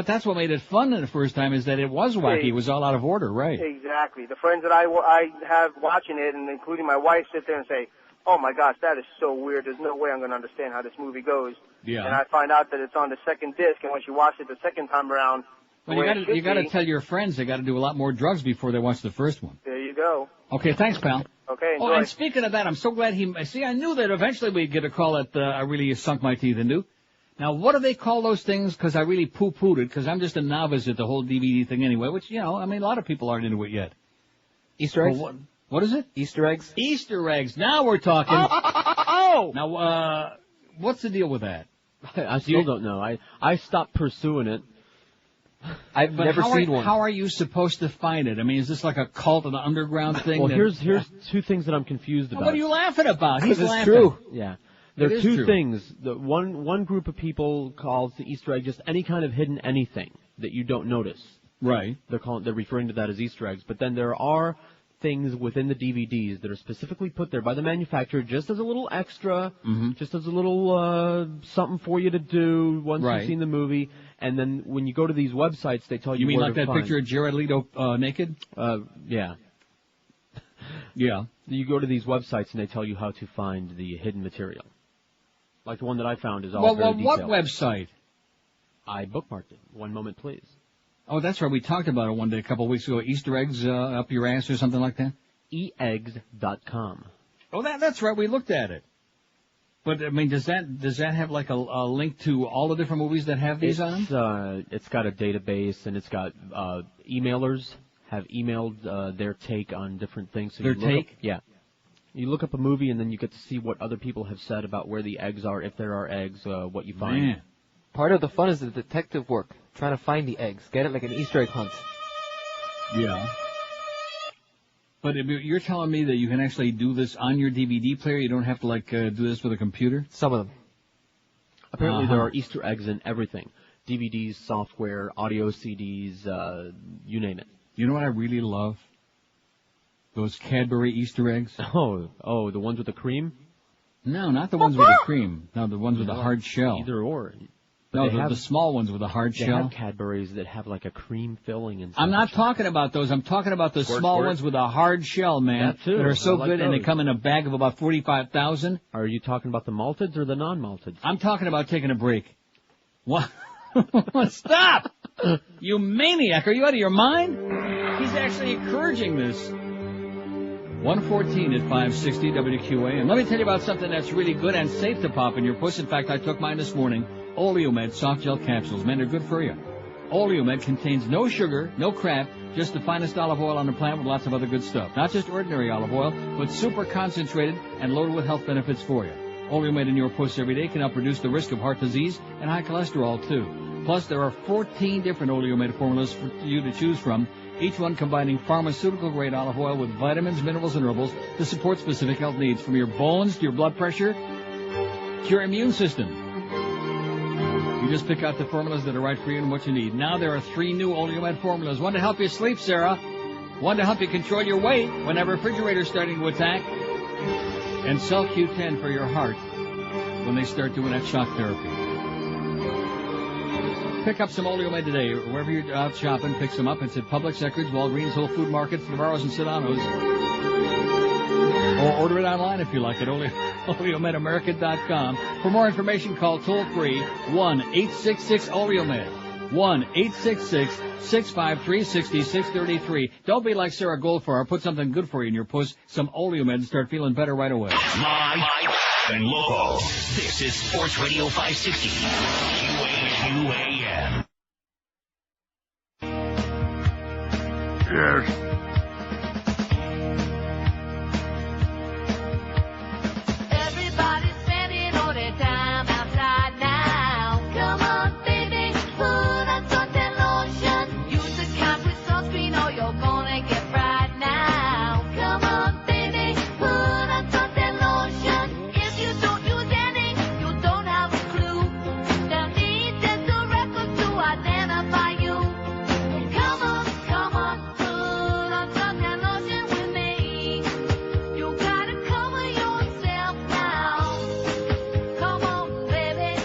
that's what made it fun the first time is that it was wacky. It was all out of order, right? Exactly. The friends that I have watching it, and including my wife, sit there and say, "Oh my gosh, that is so weird. There's no way I'm going to understand how this movie goes." Yeah. And I find out that it's on the second disc, and once you watch it the second time around, well, you got to tell your friends they got to do a lot more drugs before they watch the first one. There you go. Okay, thanks, pal. Okay. Enjoy. Oh, and speaking of that, I'm so glad I knew that eventually we'd get a call that I really sunk my teeth into. Now, what do they call those things? Because I really poo-pooed it, because I'm just a novice at the whole DVD thing anyway, which, a lot of people aren't into it yet. Easter eggs? Well, what is it? Easter eggs? Easter eggs. Now we're talking. Oh! Now, what's the deal with that? I still don't know. I stopped pursuing it. I've never seen one. How are you supposed to find it? I mean, is this like a cult, an underground thing? Well, here's 2 things that I'm confused about. What are you laughing about? He's it's laughing. True. Yeah. There are 2 things. One group of people calls the Easter egg just any kind of hidden anything that you don't notice. Right. They're referring to that as Easter eggs. But then there are things within the DVDs that are specifically put there by the manufacturer just as a little extra, just as a little something for you to do once you've seen the movie. And then when you go to these websites, they tell you mean where like to that find. picture of Jared Leto naked? Yeah. Yeah. You go to these websites and they tell you how to find the hidden material. Like the one that I found is all very detailed. What website? I bookmarked it. One moment, please. Oh, that's right. We talked about it one day a couple of weeks ago. Easter eggs up your ass or something like that? eeggs.com. Oh, that's right. We looked at it. But, I mean, does that have like a link to all the different movies that have these on them? It's got a database, and it's got emailers have emailed their take on different things. So their take? Yeah. You look up a movie, and then you get to see what other people have said about where the eggs are, if there are eggs, what you find. Man. Part of the fun is the detective work, trying to find the eggs. Get it like an Easter egg hunt. Yeah. But you're telling me that you can actually do this on your DVD player? You don't have to, do this with a computer? Some of them. Apparently there are Easter eggs in everything. DVDs, software, audio CDs, you name it. You know what I really love? Those Cadbury Easter eggs. Oh, the ones with the cream? No, not the ones with the cream. No, the ones with the hard shell. Either or. No, the small ones with the hard shell. They have Cadbury's that have like a cream filling inside. I'm not talking about those. I'm talking about the small ones with a hard shell, man. That too. That are so good, and they come in a bag of about 45,000. Are you talking about the malteds or the non-malteds? I'm talking about taking a break. What? Stop! You maniac! Are you out of your mind? He's actually encouraging this. 114 at 560 WQAM. Let me tell you about something that's really good and safe to pop in your puss. In fact, I took mine this morning. Oleomed soft gel capsules. Men, they're good for you. Oleomed contains no sugar, no crap, Just the finest olive oil on the planet with lots of other good stuff. Not just ordinary olive oil, but super concentrated and loaded with health benefits for you. Oleomate in your puss every day can help reduce the risk of heart disease and high cholesterol, too. Plus, there are 14 different Oleomate formulas for you to choose from, each one combining pharmaceutical-grade olive oil with vitamins, minerals, and herbals to support specific health needs, from your bones to your blood pressure to your immune system. You just pick out the formulas that are right for you and what you need. Now there are 3 new Oleomate formulas. One to help you sleep, Sarah. One to help you control your weight when that refrigerator's starting to attack. And Cell Q10 for your heart when they start doing that shock therapy. Pick up some Oleomate today. Wherever you're out shopping, pick some up. It's at Publix, Eckerd's, Walgreens, Whole Food Markets, Navarro's, and Sedano's. Or order it online if you like at oleomateamerica.com. For more information, call toll-free 1-866-OLEOMATE. 1-866-653-6633. Don't be like Sarah Goldfarb. Put something good for you in your puss, some Oleomate, and start feeling better right away. Live and local. This is Sports Radio 560. QAM. Yes. Everybody's spending all their time outside now. Come on, baby, put on something lotion. Use the cap with sunscreen or you're gonna get fried now. Come on, baby, put on something lotion. If you don't use any, you don't have a clue. They'll need dental records to identify you. Come on, put on something lotion with me. You gotta cover yourself now. Come on, baby.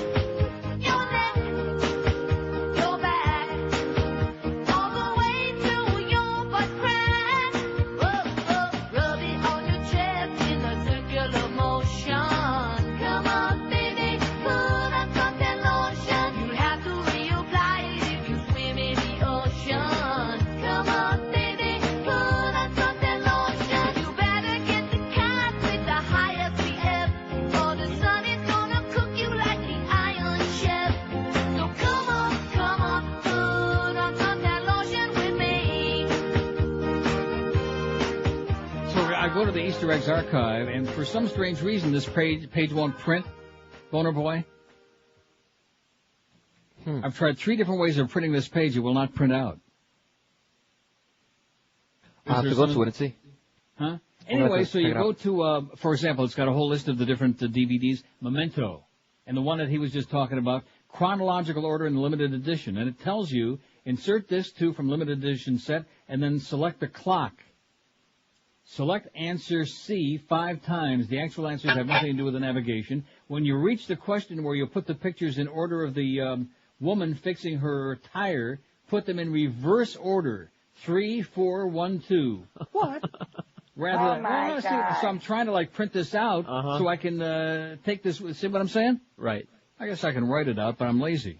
Your neck, your back, all the way to your butt crack. Rub it on your chest in a circular motion. Come on, baby, put on something lotion. You have to reapply it if you swim in the ocean. Come on, baby, put on something lotion. You better get the kind with the highest pH, or the sun is gonna cook you like the Iron Chef. So come on, put on something lotion with me. So I go to the Easter eggs archive, and for some strange reason, this page won't print. Boner Boy. I've tried 3 different ways of printing this page. It will not print out. I'll have to go to it and see. Huh? We'll Anyway, have to so check you it go out. to, for example, it's got a whole list of the different DVDs. Memento. And the one that he was just talking about, chronological order in limited edition. And it tells you, insert this 2 from limited edition set, and then select the clock. Select answer C 5 times. The actual answers have nothing to do with the navigation. When you reach the question where you put the pictures in order of the woman fixing her tire, put them in reverse order. 3, 4, 1, 2. What? Rather, Oh, my well, see, God. so I'm trying to like print this out so I can take this. See what I'm saying? Right. I guess I can write it out, but I'm lazy.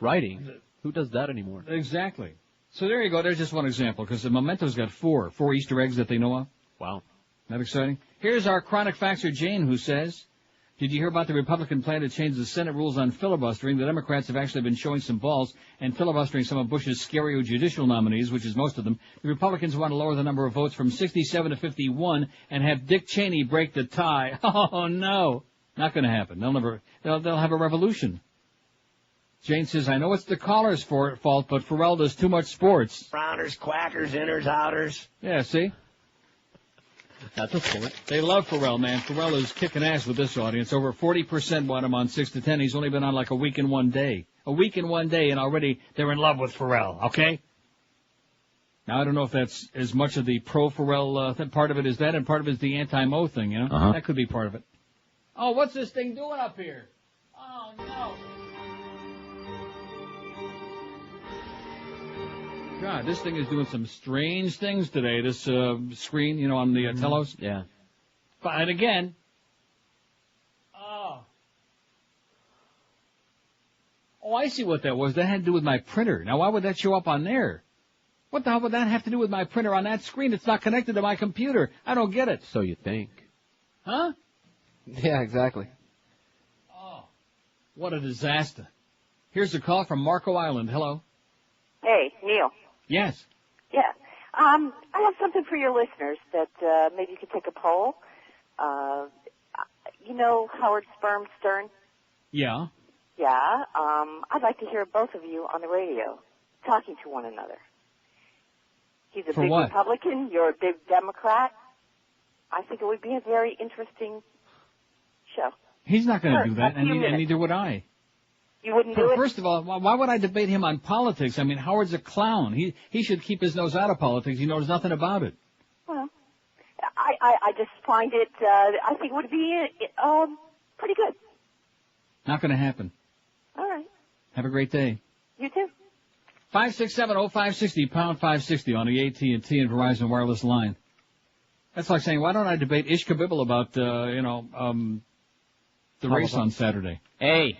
Writing? Who does that anymore? Exactly. So there you go. There's just one example, because the Memento's got 4 Easter eggs that they know of. Wow. Isn't that exciting? Here's our chronic faxer Jane, who says, did you hear about the Republican plan to change the Senate rules on filibustering? The Democrats have actually been showing some balls and filibustering some of Bush's scary judicial nominees, which is most of them. The Republicans want to lower the number of votes from 67 to 51 and have Dick Cheney break the tie. Oh, no. Not going to happen. They'll have a revolution. Jane says, I know it's the caller's fault, but Ferrall does too much sports. Rounders, quackers, inners, outers. Yeah, see? That's a sport. They love Ferrall, man. Ferrall is kicking ass with this audience. Over 40% want him on 6 to 10. He's only been on like a week and 1 day. A week and 1 day, and already they're in love with Ferrall, okay? Now, I don't know if that's as much of the pro-Ferrall part of it as that, and part of it is the anti-Mo thing, you know? Uh-huh. That could be part of it. Oh, what's this thing doing up here? Oh, no. God, this thing is doing some strange things today, this screen, you know, on the telos. Yeah. And again, oh, I see what that was. That had to do with my printer. Now, why would that show up on there? What the hell would that have to do with my printer on that screen? It's not connected to my computer. I don't get it. So you think. Huh? Yeah, exactly. Oh, what a disaster. Here's a call from Marco Island. Hello. Hey, Neil. Yes. I have something for your listeners that maybe you could take a poll. You know Howard Stern? Yeah. Yeah. I'd like to hear both of you on the radio talking to one another. He's a For big what? Republican. You're a big Democrat. I think it would be a very interesting show. He's not going to do that, a few and minutes. neither would I. You wouldn't do it? First of all, why would I debate him on politics? I mean, Howard's a clown. He should keep his nose out of politics. He knows nothing about it. Well, I just find it, I think it would be pretty good. Not going to happen. All right. Have a great day. You too. 567-0560, pound 560 on the AT&T and Verizon wireless line. That's like saying, why don't I debate Ish Kabibble about, the race on Saturday? Hey.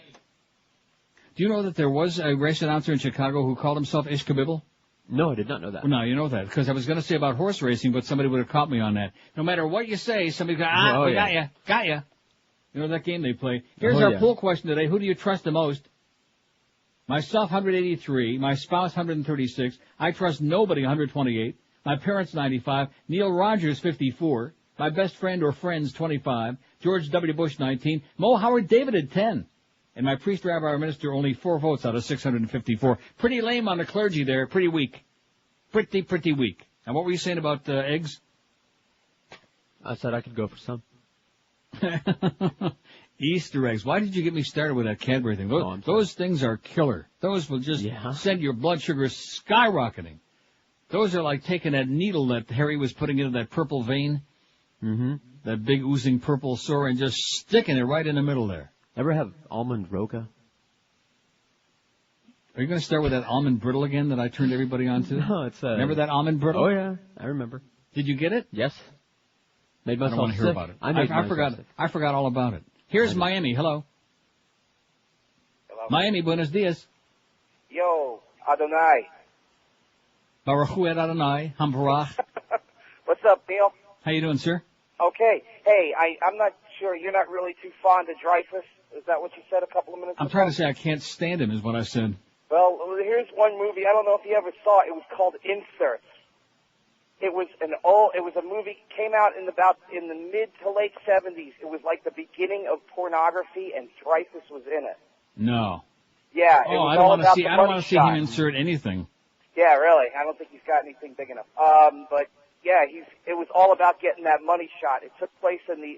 Do you know that there was a race announcer in Chicago who called himself Ish Kabibble? No, I did not know that. Well, no, you know that, because I was going to say about horse racing, but somebody would have caught me on that. No matter what you say, somebody goes, got ya. You know that game they play? Here's our poll question today. Who do you trust the most? Myself, 183. My spouse, 136. I trust nobody, 128. My parents, 95. Neil Rogers, 54. My best friend or friends, 25. George W. Bush, 19. Mo Howard David at 10. And my priest, rabbi, or minister, only 4 votes out of 654. Pretty lame on the clergy there. Pretty weak. Pretty weak. And what were you saying about eggs? I said I could go for some. Easter eggs. Why did you get me started with that Cadbury thing? Those things are killer. Those will just send your blood sugar skyrocketing. Those are like taking that needle that Harry was putting into that purple vein, that big oozing purple sore, and just sticking it right in the middle there. Ever have almond roca? Are you going to start with that almond brittle again that I turned everybody on to? No, it's Remember that almond brittle? Oh, yeah, I remember. Did you get it? Yes. Made I myself don't want to hear sick. about it. I forgot. sick. I forgot all about it. Here's Miami. Hello. Miami, buenos dias. Yo, Adonai. Baruch Hu Adonai, Hamvarach. What's up, Neil? How you doing, sir? Okay. Hey, I'm not sure. You're not really too fond of Dreyfus. Is that what you said a couple of minutes ago? I'm trying to say I can't stand him is what I said. Well, here's one movie. I don't know if you ever saw it. It was called Inserts. It was a movie, came out in the mid to late 70s. It was like the beginning of pornography, and Dreyfus was in it. No. Yeah. Oh, I don't want to see him insert anything. Yeah, really. I don't think he's got anything big enough. But yeah, it was all about getting that money shot. It took place in the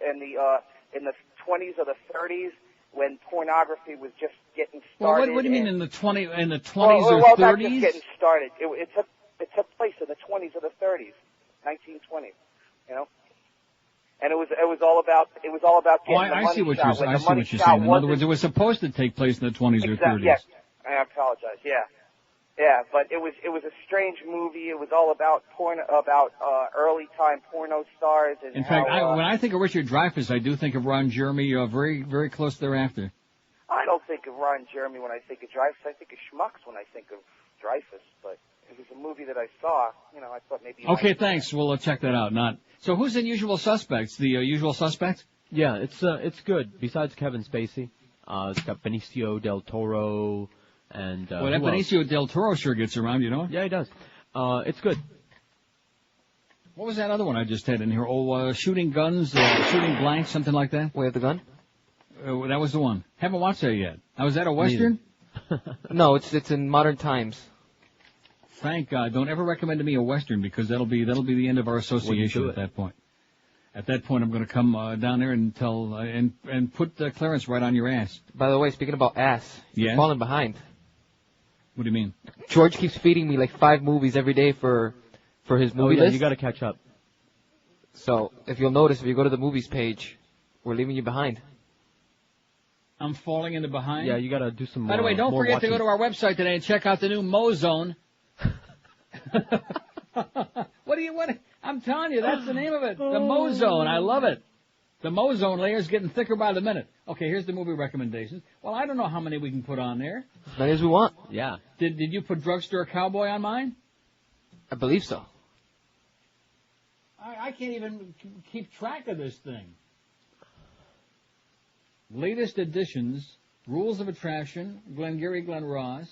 20s or the 30s when pornography was just getting started. Well, what do you mean in the 20s or 30s? Not just getting started. It took place in the 20s or the 30s, 1920s, you know. And it was all about getting the money I see what shot. you're saying. In other words, it was supposed to take place in the 20s or 30s. Yes, I apologize. Yeah, but it was a strange movie. It was all about early time porno stars. And in fact, when I think of Richard Dreyfuss, I do think of Ron Jeremy very, very close thereafter. I don't think of Ron Jeremy when I think of Dreyfuss. I think of Schmucks when I think of Dreyfuss. But it was a movie that I saw. You know, I thought maybe. Okay, thanks. We'll check that out. So who's in Usual Suspects? The Usual Suspects? Yeah, it's good. Besides Kevin Spacey, it's got Benicio del Toro. And that Benicio del Toro sure gets around, you know? Yeah, he does. It's good. What was that other one I just had in here? Shooting Guns, Shooting Blanks, something like that? Way of the Gun? That was the one. Haven't watched that yet. Now, is that a Western? No, it's in modern times. Thank God. Don't ever recommend to me a Western because that'll be the end of our association at that point. At that point, I'm going to come down there and tell and put Clarence right on your ass. By the way, speaking about ass, you're falling behind. What do you mean? George keeps feeding me like 5 movies every day for his movie list. You got to catch up. So if you'll notice, if you go to the movies page, we're leaving you behind. I'm falling into behind. Yeah, you got to do some. By the way, don't forget to go to our website today and check out the new Mozone. What? I'm telling you, that's the name of it. The Mozone. I love it. The Mozone layer's getting thicker by the minute. Okay, here's the movie recommendations. Well, I don't know how many we can put on there. As many as we want. Yeah. Did you put Drugstore Cowboy on mine? I believe so. I can't even keep track of this thing. Latest editions, Rules of Attraction, Glengarry Glen Ross,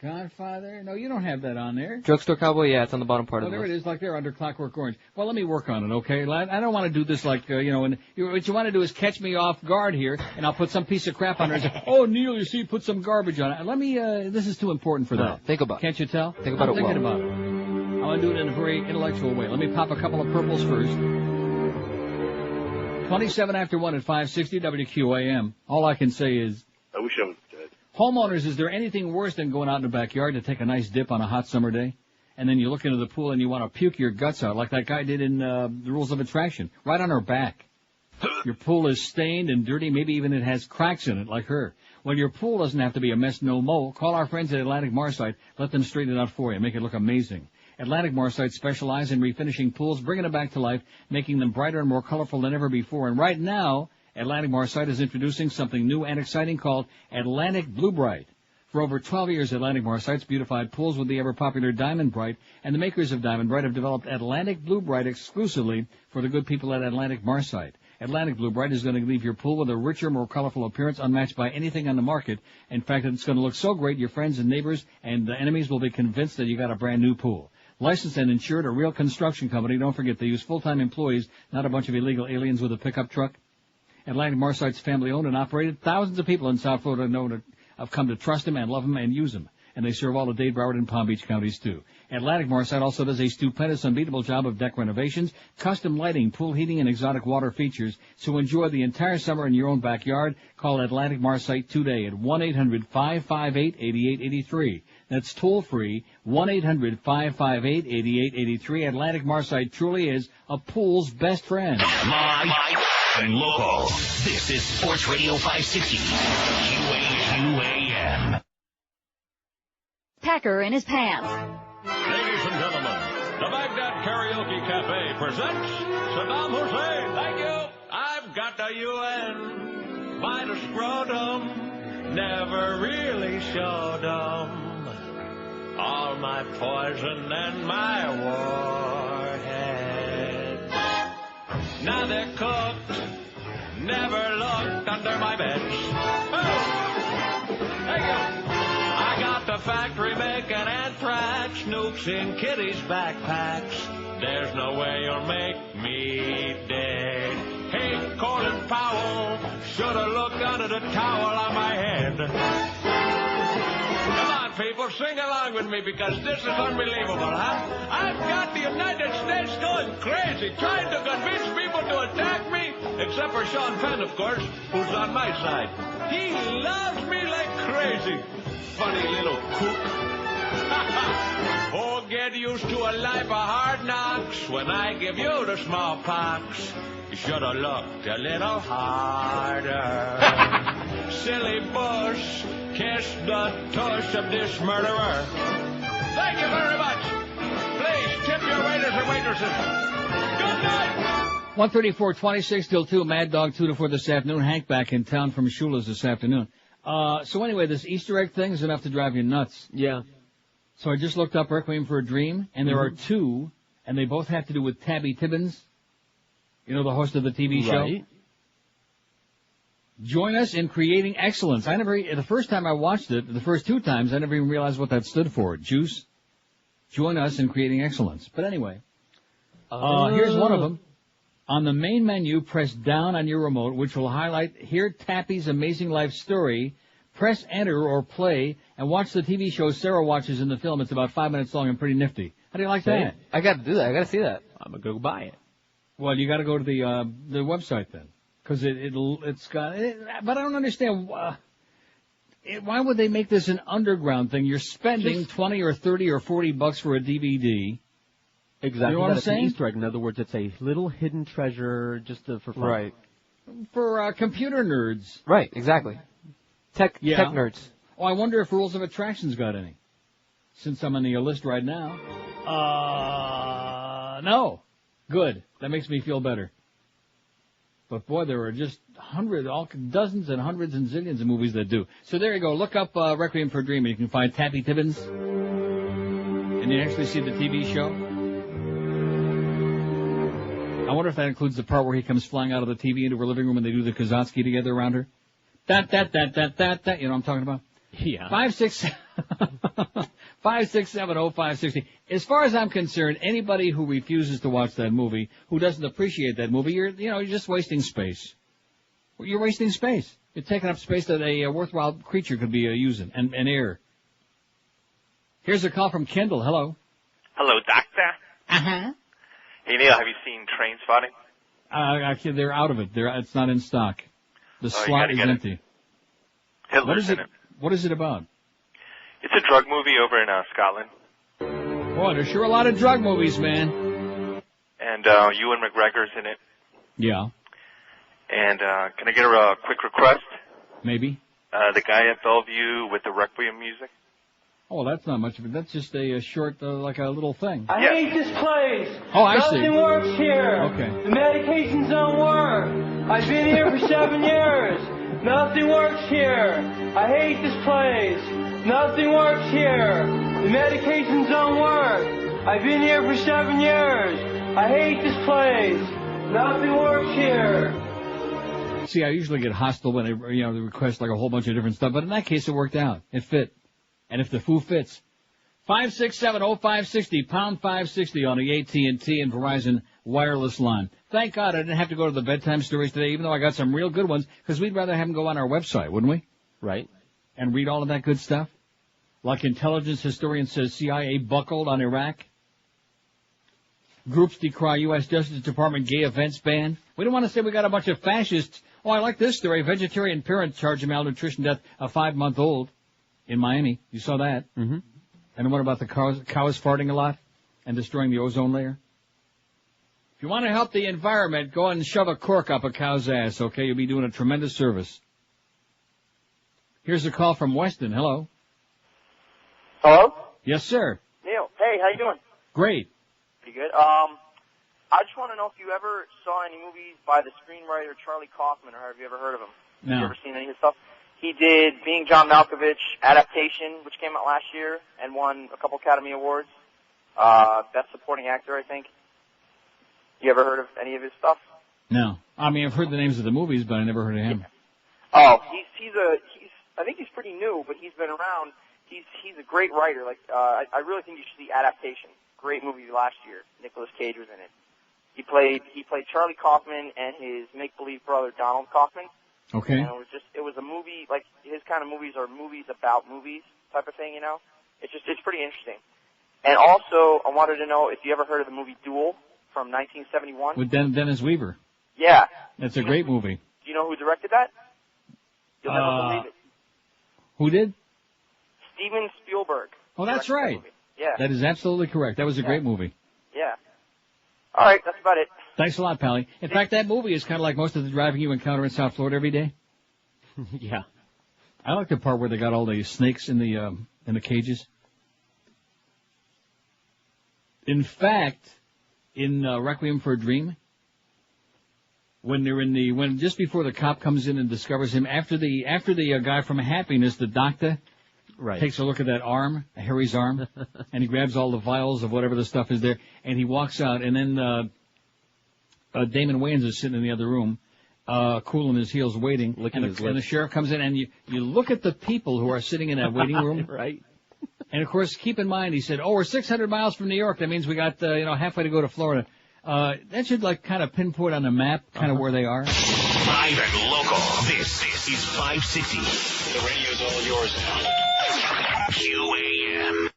Godfather? No, you don't have that on there. Drugstore Cowboy, yeah, it's on the bottom part Oh, of the there list. it is, like there under Clockwork Orange. Well, let me work on it, okay? I don't want to do this like, and what you want to do is catch me off guard here, and I'll put some piece of crap on there and say, oh, Neil, you see, put some garbage on it. Let me, this is too important for that. Think about it. Can't you tell? Think about I'm it well. thinking about it. I want to do it in a very intellectual way. Let me pop a couple of purples first. 27 after 1 at 560 WQAM. All I can say is, I wish I was dead. homeowners, is there anything worse than going out in the backyard to take a nice dip on a hot summer day? And then you look into the pool and you want to puke your guts out like that guy did in the Rules of Attraction, right on her back. Your pool is stained and dirty, maybe even it has cracks in it like her. Well, your pool doesn't have to be a mess no mo. Call our friends at Atlantic Marcite. Let them straighten it out for you. Make it look amazing. Atlantic Marcite specialize in refinishing pools, bringing them back to life, making them brighter and more colorful than ever before. And right now, Atlantic Marcite is introducing something new and exciting called Atlantic Blue Bright. For over 12 years, Atlantic Marcite's beautified pools with the ever-popular Diamond Bright, and the makers of Diamond Bright have developed Atlantic Blue Bright exclusively for the good people at Atlantic Marcite. Atlantic Blue Bright is going to leave your pool with a richer, more colorful appearance unmatched by anything on the market. In fact, it's going to look so great, your friends and neighbors and enemies will be convinced that you got a brand new pool. Licensed and insured, a real construction company. Don't forget, they use full-time employees, not a bunch of illegal aliens with a pickup truck. Atlantic Marcite's family-owned and operated. Thousands of people in South Florida have come to trust them and love them and use them. And they serve all of Dade, Broward, and Palm Beach counties, too. Atlantic Marcite also does a stupendous, unbeatable job of deck renovations, custom lighting, pool heating, and exotic water features. So enjoy the entire summer in your own backyard. Call Atlantic Marcite today at 1-800-558-8883. That's toll-free, 1-800-558-8883. Atlantic Marcite truly is a pool's best friend. Live and local. This is Sports Radio 560. QAM. Packer in his pants. Ladies and gentlemen, the Baghdad Karaoke Cafe presents Saddam Hussein. Thank you. I've got the UN by the scrotum. Never really showed 'em. All my poison and my warhead. Now they're cooked. Never looked under my beds. Oh, thank you. I got the factory making anthrax nukes in kiddies' backpacks. There's no way you'll make me dead. Hey, Colin Powell, shoulda looked under the towel on my head. Come on, people, sing along with me because this is unbelievable, huh? I've got the United States going crazy, trying to convince people to attack me, except for Sean Penn, of course, who's on my side. He loves me like crazy. Funny little kook. Oh, get used to a life of hard knocks when I give you the smallpox. You should have looked a little harder. Silly Bush, kiss the tush of this murderer. Thank you very much. Please tip your waiters and waitresses. Good night. 134-26 till 2. Mad Dog 2 to 4 this afternoon. Hank back in town from Shula's this afternoon. So anyway, this Easter egg thing is enough to drive you nuts. Yeah. So I just looked up Requiem for a Dream, and there are two, and they both have to do with Tabby Tibbins. You know, the host of the TV show? Right. Join us in creating excellence. The first time I watched it, the first two times, I never even realized what that stood for. Juice. Join us in creating excellence. But anyway, here's one of them. On the main menu, press down on your remote, which will highlight Hear Tappy's Amazing Life Story. Press enter or play and watch the TV show Sarah watches in the film. It's about 5 minutes long and pretty nifty. How do you like that? I got to do that. I got to see that. I'm going to go buy it. Well, you got to go to the website then. Because it's got, but I don't understand, why would they make this an underground thing? You're spending 20 or 30 or 40 bucks for a DVD. Exactly. You know what I'm saying? An Easter egg. In other words, it's a little hidden treasure just for fun. Right. For computer nerds. Right, exactly. Tech nerds. Oh, I wonder if Rules of Attraction's got any. Since I'm on the list right now. No. Good. That makes me feel better. But boy, there are just dozens and hundreds and zillions of movies that do. So there you go. Look up Requiem for a Dream and you can find Tappy Tibbins. And you actually see the TV show. I wonder if that includes the part where he comes flying out of the TV into her living room and they do the Kazatsky together around her. That. You know what I'm talking about? Yeah. 5, 6. 5670560. As far as I'm concerned, anybody who refuses to watch that movie, who doesn't appreciate that movie, you're just wasting space. You're wasting space. You're taking up space that a worthwhile creature could be using, and air. Here's a call from Kendall. Hello. Hello, Doctor. Uh-huh. Hey, Neil, have you seen Train Spotting? Actually, they're out of it. It's not in stock. The slot is empty. Hitler's in it. What is it about? It's a drug movie over in Scotland. Boy, there's sure a lot of drug movies, man. And Ewan McGregor's in it. Yeah. And can I get a quick request? Maybe. The guy at Bellevue with the Requiem music. Oh, that's not much of it. That's just a short, like a little thing. I hate this place. Oh, I see. Nothing works here. Okay. The medications don't work. I've been here for 7 years. Nothing works here. I hate this place. Nothing works here. The medications don't work. I've been here for 7 years. I hate this place. Nothing works here. See, I usually get hostile when they request like a whole bunch of different stuff, but in that case it worked out. It fit. And if the foo fits. 5670560, pound 560 on the AT&T and Verizon wireless line. Thank God I didn't have to go to the bedtime stories today, even though I got some real good ones, because we'd rather have them go on our website, wouldn't we? Right. And read all of that good stuff. Like intelligence historian says CIA buckled on Iraq. Groups decry U.S. Justice Department gay events ban. We don't want to say we got a bunch of fascists. Oh, I like this story. Vegetarian parent charged in malnutrition death of 5-month-old in Miami. You saw that? Mm-hmm. And what about the cows farting a lot and destroying the ozone layer? If you want to help the environment, go and shove a cork up a cow's ass, okay? You'll be doing a tremendous service. Here's a call from Weston. Hello. Hello? Yes, sir. Neil, hey, how you doing? Great. Pretty good. I just want to know if you ever saw any movies by the screenwriter Charlie Kaufman, or have you ever heard of him? No. Have you ever seen any of his stuff? He did Being John Malkovich, Adaptation, which came out last year and won a couple Academy Awards. Best Supporting Actor, I think. You ever heard of any of his stuff? No. I mean, I've heard the names of the movies, but I never heard of him. Oh, I think he's pretty new, but he's been around. He's a great writer. Like, I really think you should see Adaptation. Great movie last year. Nicolas Cage was in it. He played Charlie Kaufman and his make-believe brother Donald Kaufman. Okay. And it was a movie, like his kind of movies are movies about movies type of thing, you know? It's pretty interesting. And also, I wanted to know if you ever heard of the movie Duel from 1971. With Dennis Weaver. Yeah. That's a great movie. Do you know who directed that? You'll never believe it. Who did? Steven Spielberg. Oh, that's right. Yeah. That is absolutely correct. That was a great movie. Yeah. All right, that's about it. Thanks a lot, Pally. In fact, that movie is kind of like most of the driving you encounter in South Florida every day. Yeah. I like the part where they got all the snakes in the cages. In fact, in Requiem for a Dream, when just before the cop comes in and discovers him, after the guy from Happiness, the doctor, right, takes a look at that arm, Harry's arm, and he grabs all the vials of whatever the stuff is there, and he walks out, and then Damon Wayans is sitting in the other room, cooling his heels, waiting, and the sheriff comes in, and you look at the people who are sitting in that waiting room, right? And of course, keep in mind, he said, "Oh, we're 600 miles from New York. That means we got halfway to go to Florida." That should kind of pinpoint on the map kind of where they are. Live and local. This is 560. The radio's all yours now. QAM.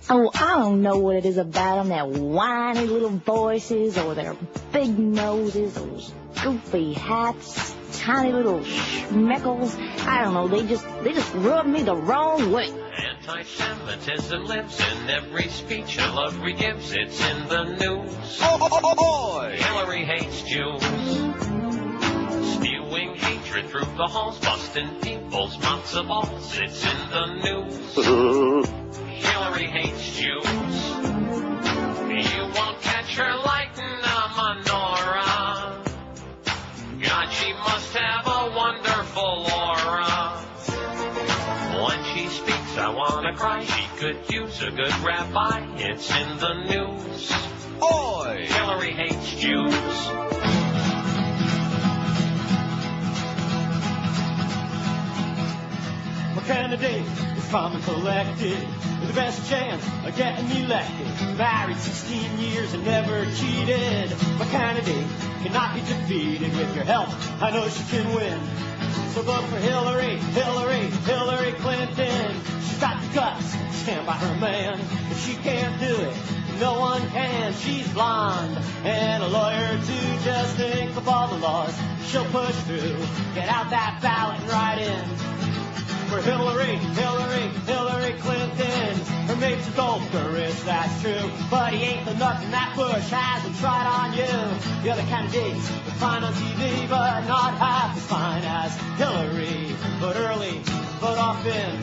Oh, I don't know what it is about them, their whiny little voices, or their big noses, those goofy hats, tiny little schmeckles. I don't know, they just rub me the wrong way. Anti-Semitism lives in every speech Hillary gives. It's in the news. Oh, Hillary hates Jews. Spewing hatred through the halls, busting people's matzo balls. It's in the news. Hillary hates Jews. You won't catch her lighting a menorah. God, she must have a wonderful aura. When she speaks, I wanna cry. She could use a good rabbi. It's in the news. Oi! Hillary hates Jews. candidate is calm and collected, with the best chance of getting elected. Married 16 years and never cheated. My candidate cannot be defeated. With your help, I know she can win. So vote for Hillary, Hillary, Hillary Clinton. She's got the guts to stand by her man. If she can't do it, no one can. She's blonde and a lawyer too. Just think of all the laws she'll push through. Get out that ballot and write in for Hillary, Hillary, Hillary Clinton. Her mate's a Goldberg, that's true, but he ain't the nuts and that Bush hasn't tried on you. The other candidates are fine on TV, but not half as fine as Hillary. Vote early, vote often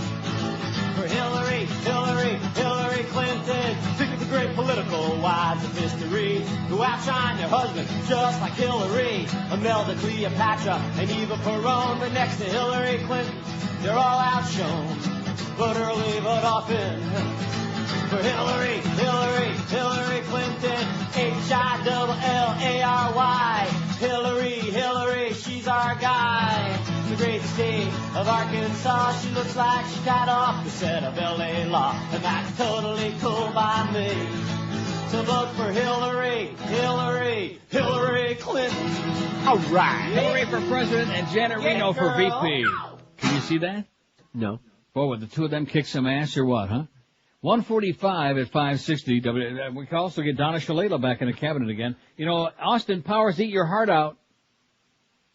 for Hillary, Hillary, Hillary Clinton. Think of the great political wives of history who outshine their husbands just like Hillary. Imelda, Cleopatra, and Eva Peron. But next to Hillary Clinton, they're all outshone. Vote early, vote often for Hillary, Hillary, Hillary Clinton. H-I-L-L-A-R-Y. Hillary, Hillary, she's our guy. In the great state of Arkansas, she looks like she got off the set of L.A. Law, and that's totally cool by me. So vote for Hillary, Hillary, Hillary Clinton. All right. Hillary for president and Janet Reno for VP. Can you see that? No. Boy, would the two of them kick some ass or what, huh? 145 at 560. We can also get Donna Shalala back in the cabinet again. You know, Austin Powers, eat your heart out.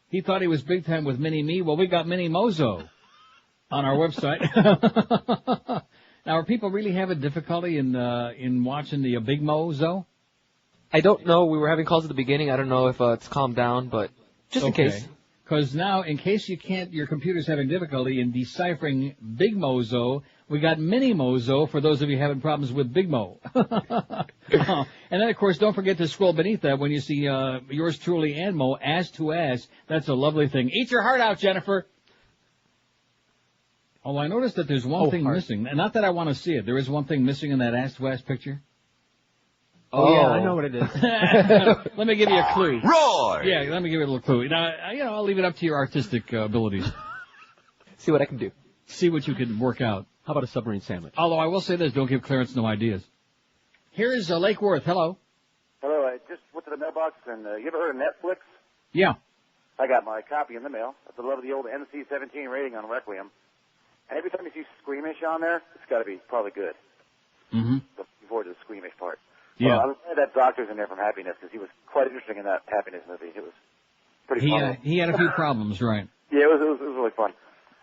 He thought he was big time with Mini-Me. Well, we got Mini-Mozo on our website. Now, are people really having difficulty in watching the Big Mozo? I don't know. We were having calls at the beginning. I don't know if it's calmed down, but just in case. Because now, in case your computer's having difficulty in deciphering Big Mozo, we got Mini Mozo for those of you having problems with Big Mo. And then, of course, don't forget to scroll beneath that when you see yours truly and Mo, ass to ass. That's a lovely thing. Eat your heart out, Jennifer. Oh, I noticed that there's one thing missing. And not that I want to see it. There is one thing missing in that ass to ass picture. Oh, yeah, I know what it is. Let me give you a clue. Roar! Yeah, let me give you a little clue. Now, I'll leave it up to your artistic abilities. See what I can do. See what you can work out. How about a submarine sandwich? Although I will say this, don't give Clarence no ideas. Here is Lake Worth. Hello. Hello, I just went to the mailbox, and you ever heard of Netflix? Yeah. I got my copy in the mail. I love the old NC-17 rating on Requiem. And every time you see squeamish on there, it's got to be probably good. Mm-hmm. Looking forward to the squeamish part. Yeah. I'm glad that doctor's in there from Happiness, because he was quite interesting in that Happiness movie. It was pretty fun. He had a few problems, right? Yeah, it was really fun.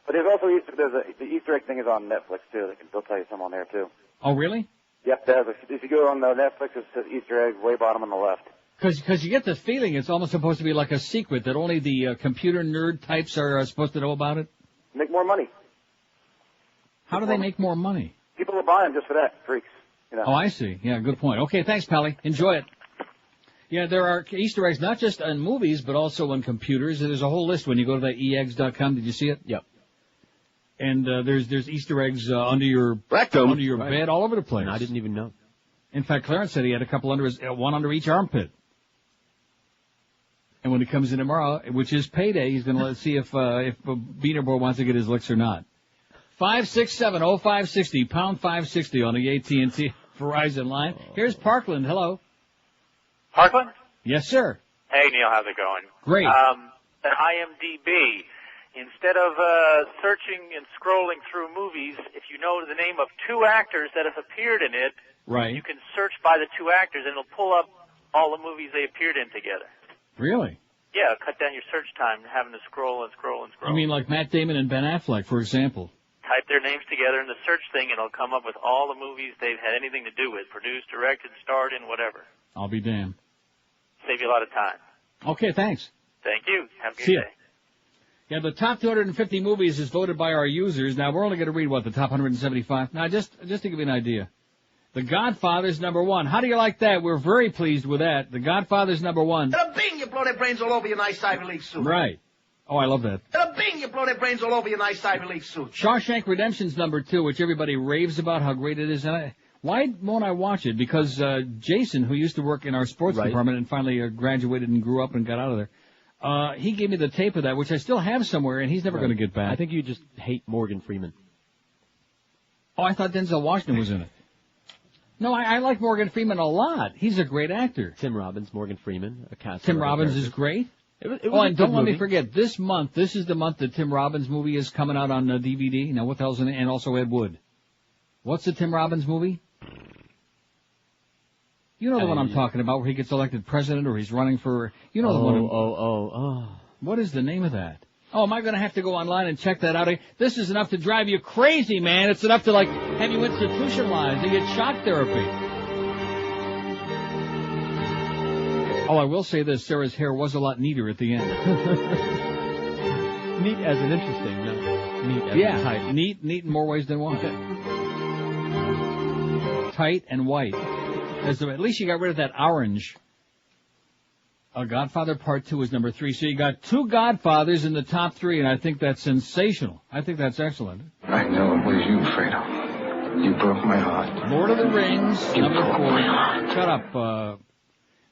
But there's also the Easter egg thing is on Netflix too. They'll tell you some on there too. Oh, really? Yep. If you go on the Netflix, it says Easter egg way bottom on the left. Because you get the feeling it's almost supposed to be like a secret that only the computer nerd types are supposed to know about it. Make more money. How do they make more money? People will buy them just for that, freaks. You know. Oh, I see. Yeah, good point. Okay, thanks, Pally. Enjoy it. Yeah, there are Easter eggs not just on movies, but also on computers. There's a whole list when you go to that eeggs.com. Did you see it? Yep. And there's Easter eggs under your bed, all over the place. And I didn't even know. In fact, Clarence said he had a couple under one under each armpit. And when he comes in tomorrow, which is payday, he's going to see if Beaner Boy wants to get his licks or not. 567-0560, pound 560 on the AT&T Verizon line. Here's Parkland. Hello. Parkland? Yes, sir. Hey, Neil, how's it going? Great. At IMDb, instead of searching and scrolling through movies, if you know the name of two actors that have appeared in it, right, you can search by the two actors, and it'll pull up all the movies they appeared in together. Really? Yeah, cut down your search time, having to scroll and scroll and scroll. You mean like Matt Damon and Ben Affleck, for example? Type their names together in the search thing, and it'll come up with all the movies they've had anything to do with, produced, directed, starred in, whatever. I'll be damned. Save you a lot of time. Okay, thanks. Thank you. Have a good See ya. day. Yeah, the top 250 movies is voted by our users. Now, we're only going to read, the top 175? Now, just to give you an idea. The Godfather's number one. How do you like that? We're very pleased with that. The Godfather's number one. Bing, you blow their brains all over your nice Ivy League suit. Right. Oh, I love that. Bing, you blow their brains all over your nice Ivy League suit. Shawshank Redemption's number two, which everybody raves about how great it is. And why won't I watch it? Because Jason, who used to work in our sports department and finally graduated and grew up and got out of there, he gave me the tape of that, which I still have somewhere, and he's never going to get back. I think you just hate Morgan Freeman. Oh, I thought Denzel Washington was in it. No, I like Morgan Freeman a lot. He's a great actor. Tim Robbins, Morgan Freeman, a cast. Tim Robbins is great. It was And don't let me forget, this is the month that Tim Robbins movie is coming out on DVD. Now, what the hell's in it? And also Ed Wood. What's the Tim Robbins movie? You know the one I'm talking about, where he gets elected president or he's running for... You know the one... Oh. What is the name of that? Oh, am I going to have to go online and check that out? This is enough to drive you crazy, man. It's enough to, have you institutionalized and get shock therapy. Oh, I will say this. Sarah's hair was a lot neater at the end. Neat as in interesting, no. Neat as in tight. Neat in more ways than one. Tight and white. At least you got rid of that orange. Godfather Part 2 is number 3. So you got 2 Godfathers in the top 3, and I think that's sensational. I think that's excellent. I know it was you, Fredo. You broke my heart. Lord of the Rings, number 4. My heart. Shut up.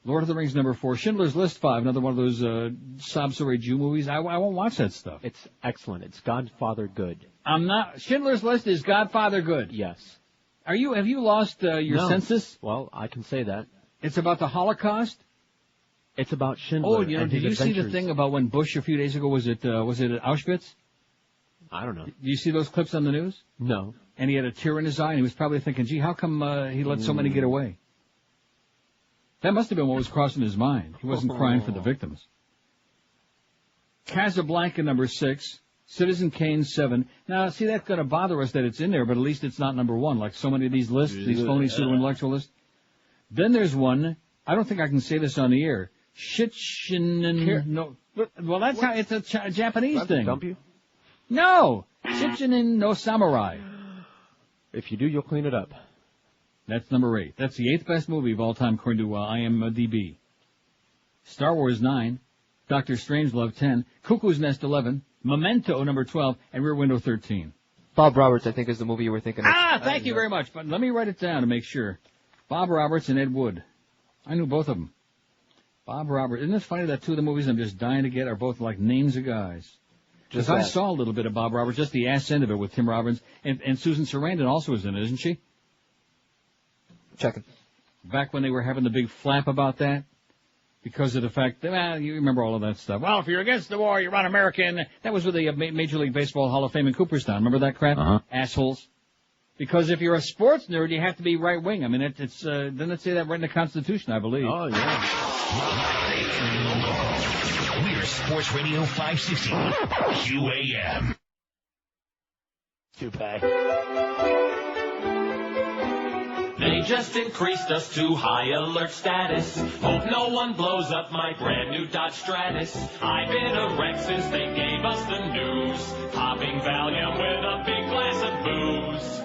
Lord of the Rings, number 4. Schindler's List 5, another one of those sob story Jew movies. I won't watch that stuff. It's excellent. It's Godfather good. I'm not. Schindler's List is Godfather good. Yes. Have you lost your senses? Well, I can say that. It's about the Holocaust? It's about Schindler. Oh, did you see the thing about when Bush a few days ago was it at Auschwitz? I don't know. Do you see those clips on the news? No. And he had a tear in his eye, and he was probably thinking, gee, how come he let so many get away? That must have been what was crossing his mind. He wasn't crying for the victims. Casablanca, number 6. Citizen Kane, 7. Now, see, that's going to bother us that it's in there, but at least it's not number 1, like so many of these lists, these phony pseudo-intellectual lists. Then there's one, I don't think I can say this on the air, Shichinin, no, well, that's how, it's a Japanese thing. Dump you? No! Shichinin no Samurai. If you do, you'll clean it up. That's number 8. That's the 8th best movie of all time, according to IMDb. Star Wars, 9. Doctor Strangelove, 10. Cuckoo's Nest, 11. Memento, number 12. And Rear Window, 13. Bob Roberts, I think, is the movie you were thinking of. Thank you very much. But let me write it down to make sure. Bob Roberts and Ed Wood. I knew both of them. Bob Roberts. Isn't it funny that 2 of the movies I'm just dying to get are both like names of guys? Because I saw a little bit of Bob Roberts, just the ass end of it with Tim Robbins. And Susan Sarandon also is in it, isn't she? Checking. Back when they were having the big flap about that. Because of the fact that, you remember all of that stuff. Well, if you're against the war, you're un-American. That was with the Major League Baseball Hall of Fame in Cooperstown. Remember that crap? Assholes. Because if you're a sports nerd, you have to be right-wing. I mean, doesn't it say that right in the Constitution, I believe? Oh, yeah. We're Sports Radio 560, QAM. They just increased us to high alert status. Hope no one blows up my brand new Dodge Stratus. I've been a wreck since they gave us the news. Popping Valium with a big glass of booze.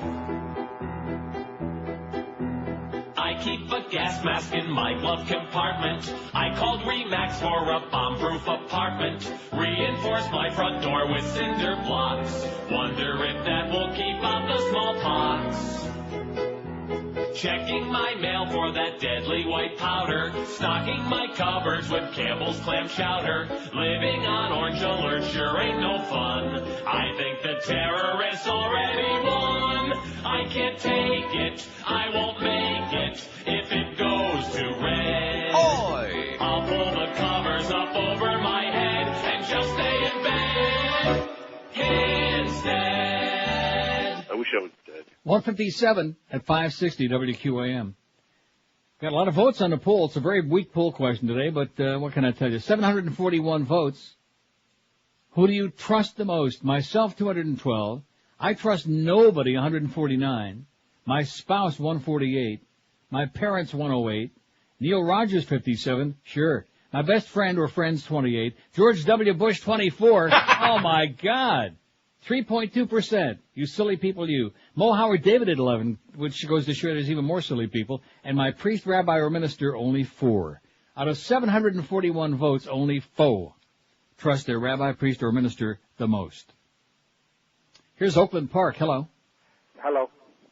I keep a gas mask in my glove compartment. I called Remax for a bomb-proof apartment. Reinforced my front door with cinder blocks. Wonder if that will keep out the smallpox. Checking my mail for that deadly white powder. Stocking my cupboards with Campbell's clam chowder. Living on orange alert sure ain't no fun. I think the terrorists already won. I can't take it, I won't make it. If it goes to red, Oy! I'll pull the covers up over my head and just stay in bed instead. I wish I was dead. 157 at 560 WQAM. Got a lot of votes on the poll. It's a very weak poll question today, but what can I tell you? 741 votes. Who do you trust the most? Myself, 212. I trust nobody, 149. My spouse, 148. My parents, 108. Neil Rogers, 57. Sure. My best friend or friends, 28. George W. Bush, 24. Oh, my God. 3.2%. You silly people, you. Mo Howard David at 11, which goes to show there's even more silly people. And my priest, rabbi, or minister, only 4. Out of 741 votes, only 4 trust their rabbi, priest, or minister the most. Here's Oakland Park. Hello. Hello.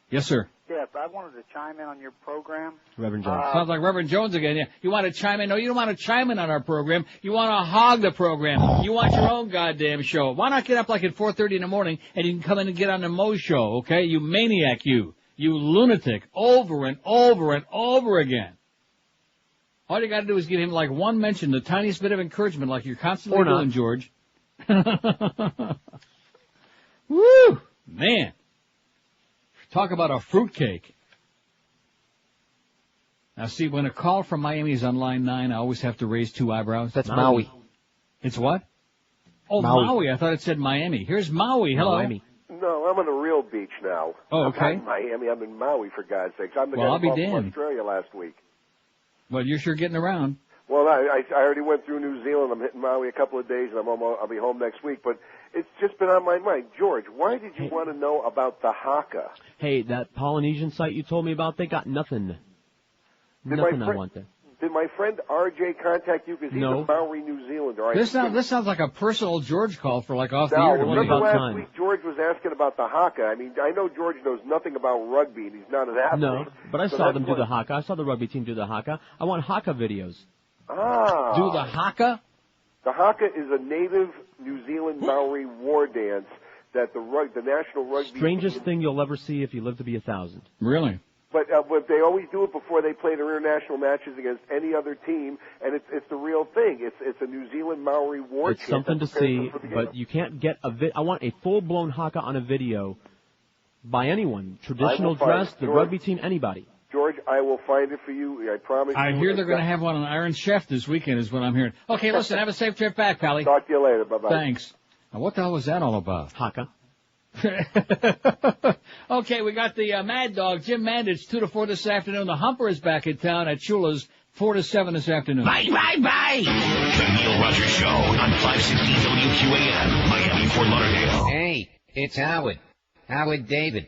Yes, sir. Yes, I wanted to chime in on your program. Reverend Jones. Sounds like Reverend Jones again. Yeah. You want to chime in? No, you don't want to chime in on our program. You want to hog the program. You want your own goddamn show. Why not get up like at 4:30 in the morning and you can come in and get on the Mo show, okay? You maniac, you lunatic, over and over and over again. All you got to do is give him like one mention, the tiniest bit of encouragement, like you're constantly doing, George. Woo, man. Talk about a fruitcake. Now, see, when a call from Miami is on line 9, I always have to raise 2 eyebrows. That's Maui. It's what? Oh, Maui. I thought it said Miami. Here's Maui. Hello. Miami. No, I'm on the real beach now. Oh, okay. I'm not in Miami. I'm in Maui, for God's sakes. I'm the Well, guy I'll be who called from damned. Australia last week. Well, you're sure getting around. Well, I already went through New Zealand. I'm hitting Maui a couple of days, and I'll be home next week. But it's just been on my mind. George, why did you want to know about the haka? Hey, that Polynesian site you told me about, they got nothing. Nothing I want there. Did my friend RJ contact you? Because he's No. a Maori New Zealander. This sounds like a personal George call for like off the No, air. remember last week George was asking about the haka. I mean, I know George knows nothing about rugby, and he's not an athlete. No, but I So saw that's them do what- the haka. I saw the rugby team do the haka. I want haka videos. Ah. Do the haka? The haka is a native New Zealand Maori war dance that the national rugby Strangest thing you'll ever see if you live to be 1,000. Really? But they always do it before they play their international matches against any other team, and it's the real thing. It's a New Zealand Maori war It's chant something to that prepares see, them for the game. but you can't get I want a full-blown haka on a video by anyone. Traditional find dress, it, the George. rugby team, anybody. George, I will find it for you. I promise I you. hear they're going to have one on Iron Chef this weekend is what I'm hearing. Okay, listen, have a safe trip back, Pally. Talk to you later. Bye-bye. Thanks. Now, what the hell was that all about? Haka. Okay, we got the Mad Dog, Jim Mandich, 2 to 4 this afternoon. The Humper is back in town at Chula's, 4 to 7 this afternoon. Bye. The Neil Rogers Show on 560 WQAM, Miami, Fort Lauderdale. Hey, it's Howard. Howard David.